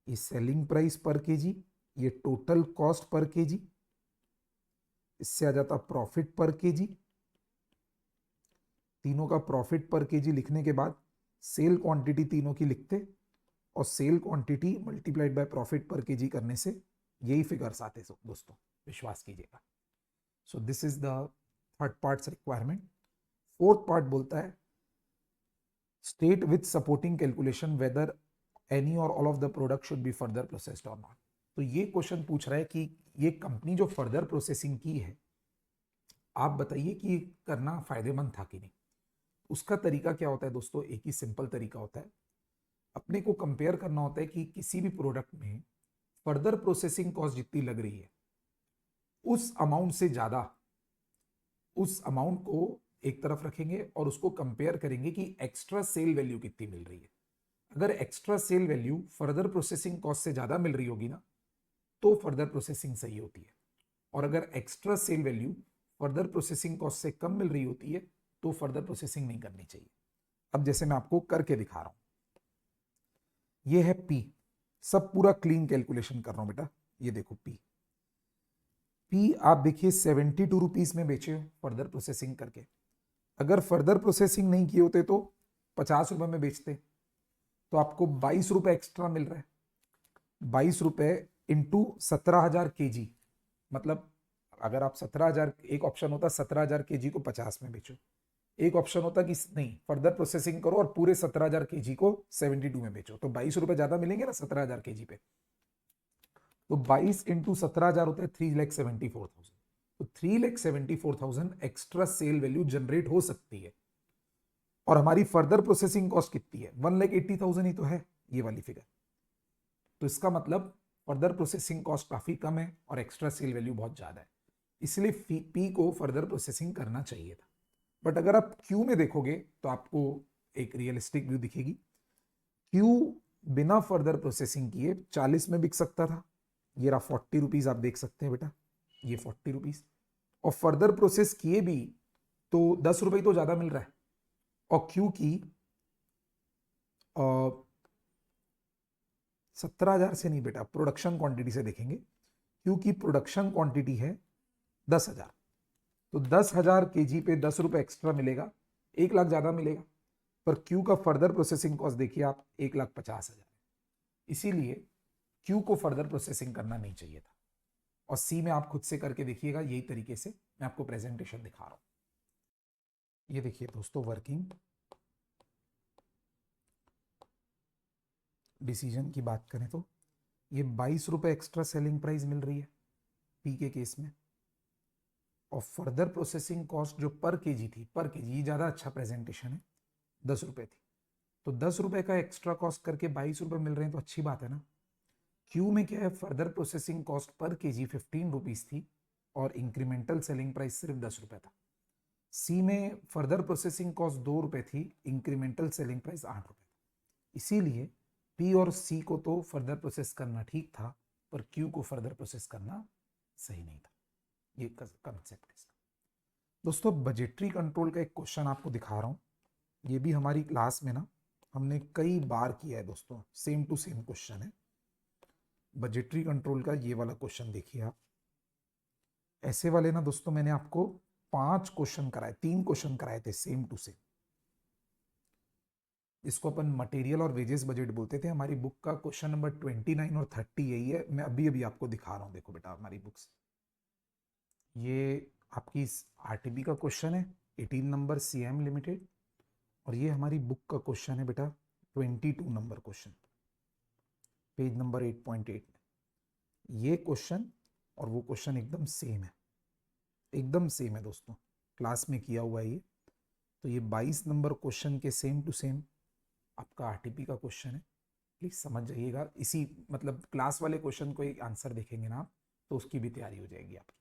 ये सेलिंग प्राइस पर केजी, ये टोटल कॉस्ट पर केजी, इससे आ जाता प्रॉफिट पर केजी, तीनों का प्रॉफिट पर केजी लिखने के बाद सेल क्वांटिटी तीनों की लिखते और sale quantity multiplied by profit per KG करने से यही फिगर्स आते दोस्तों, विश्वास कीजिएगा। So this is the third part requirement. Fourth part बोलता है state with supporting calculation whether any और all of the product should be further processed और नॉट। तो ये क्वेश्चन पूछ रहा है कि ये कंपनी जो फर्दर प्रोसेसिंग की है, आप बताइए कि करना फायदेमंद था कि नहीं। उसका तरीका क्या होता है दोस्तों, एक ही सिंपल तरीका होता है। अपने को कंपेयर करना होता है कि किसी भी प्रोडक्ट में फर्दर प्रोसेसिंग कॉस्ट जितनी लग रही है उस अमाउंट से ज्यादा, उस अमाउंट को एक तरफ रखेंगे और उसको कंपेयर करेंगे कि एक्स्ट्रा सेल वैल्यू कितनी मिल रही है। अगर extra sale value further processing cost से ज्यादा मिल रही होगी ना, तो फर्दर प्रोसेसिंग सही होती है। और अगर extra sale value further processing cost से कम मिल रही होती है तो फर्दर प्रोसेसिंग नहीं करनी चाहिए। अब जैसे मैं आपको करके दिखा रहा हूं, ये है पी, सब पूरा क्लीन कैलकुलेशन कर रहा हूं बेटा। ये देखो पी, पी आप देखिए 72 रुपीज में बेचे हो फर्दर प्रोसेसिंग करके। अगर फर्दर प्रोसेसिंग नहीं किए होते तो 50 रुपए में बेचते, तो आपको 22 रुपए एक्स्ट्रा मिल रहा है। 22 रुपए इंटू 17,000 केजी, मतलब अगर आप 17,000, एक ऑप्शन होता 17,000 केजी को 50 में बेचो, एक ऑप्शन होता कि नहीं फर्दर प्रोसेसिंग करो और पूरे 17,000 केजी को 72 में बेचो, तो 22 रुपए ज्यादा मिलेंगे ना 17,000 केजी पे। तो 22 इंटू 17,000 होता है 3,74,000। तो 3,74,000 एक्स्ट्रा सेल वैल्यू जनरेट हो सकती है। और हमारी फर्दर प्रोसेसिंग कॉस्ट कितनी है, 1,80,000 ही तो है ये वाली फिगर। तो इसका मतलब फर्दर प्रोसेसिंग कॉस्ट काफी कम है और एक्स्ट्रा सेल वैल्यू बहुत ज्यादा है, इसलिए पी को फर्दर प्रोसेसिंग करना चाहिए था। बट अगर आप क्यू में देखोगे तो आपको एक रियलिस्टिक व्यू दिखेगी। क्यू बिना फर्दर प्रोसेसिंग किए 40 में बिक सकता था, ये रहा 40 रुपीज, आप देख सकते हैं बेटा ये 40 रुपीज। और फर्दर प्रोसेस किए भी तो 10 रुपए तो ज्यादा मिल रहा है। और क्यू की 17,000 से नहीं बेटा, प्रोडक्शन क्वांटिटी से देखेंगे। क्यू की प्रोडक्शन क्वांटिटी है 10,000, तो 10,000 केजी पे 10 रुपए एक्स्ट्रा मिलेगा, 1 लाख ज्यादा मिलेगा। पर क्यू का फर्दर प्रोसेसिंग कॉस्ट देखिए आप 1,50,000, इसीलिए क्यू को फर्दर प्रोसेसिंग करना नहीं चाहिए था। और सी में आप खुद से करके देखिएगा, यही तरीके से मैं आपको प्रेजेंटेशन दिखा रहा हूं। ये देखिए दोस्तों वर्किंग डिसीजन की बात करें तो ये 22 रुपए एक्स्ट्रा सेलिंग प्राइस मिल रही है पी के केस में। और फर्दर प्रोसेसिंग कॉस्ट जो पर केजी थी, पर केजी ये ज्यादा अच्छा प्रेजेंटेशन है, 10 रुपए थी। तो 10 रुपए का एक्स्ट्रा कॉस्ट करके 22 रुपए मिल रहे हैं तो अच्छी बात है ना। क्यू में क्या है, further processing cost per KG 15 rupees थी और इंक्रीमेंटल सेलिंग प्राइस सिर्फ 10 रुपए था। सी में फर्दर प्रोसेसिंग कॉस्ट 2 रुपए थी, इंक्रीमेंटल सेलिंग प्राइस 8 रुपए था। इसीलिए पी और सी को तो फर्दर प्रोसेस करना ठीक था, पर क्यू को फर्दर प्रोसेस करना सही नहीं था। ये कंसेप्ट है इसका। दोस्तों बजटरी कंट्रोल का एक क्वेश्चन आपको दिखा रहा हूं, ये भी हमारी क्लास में ना हमने कई बार किया है दोस्तों, सेम टू सेम क्वेश्चन है। बजटरी कंट्रोल का ये वाला क्वेश्चन देखिए आप। ऐसे वाले ना दोस्तों मैंने आपको 5 क्वेश्चन कराए, 3 क्वेश्चन कराए थे सेम टू सेम। इसको अपन मटेरियल और वेजेस बजट बोलते थे। हमारी बुक का क्वेश्चन नंबर 29 और 30 यही है। मैं अभी अभी आपको दिखा रहा हूँ, देखो बेटा हमारी बुक्स, ये आपकी आरटीबी का क्वेश्चन है 18 नंबर सीएम लिमिटेड, और ये हमारी बुक का क्वेश्चन है बेटा 22 नंबर क्वेश्चन, पेज नंबर 8.8 में। ये क्वेश्चन और वो क्वेश्चन एकदम सेम है, एकदम सेम है दोस्तों, क्लास में किया हुआ है ये। तो ये 22 नंबर क्वेश्चन के सेम टू सेम आपका आरटीपी का क्वेश्चन है। प्लीज समझ जाइएगा, इसी मतलब क्लास वाले क्वेश्चन को एक आंसर देखेंगे ना आप तो उसकी भी तैयारी हो जाएगी आपकी।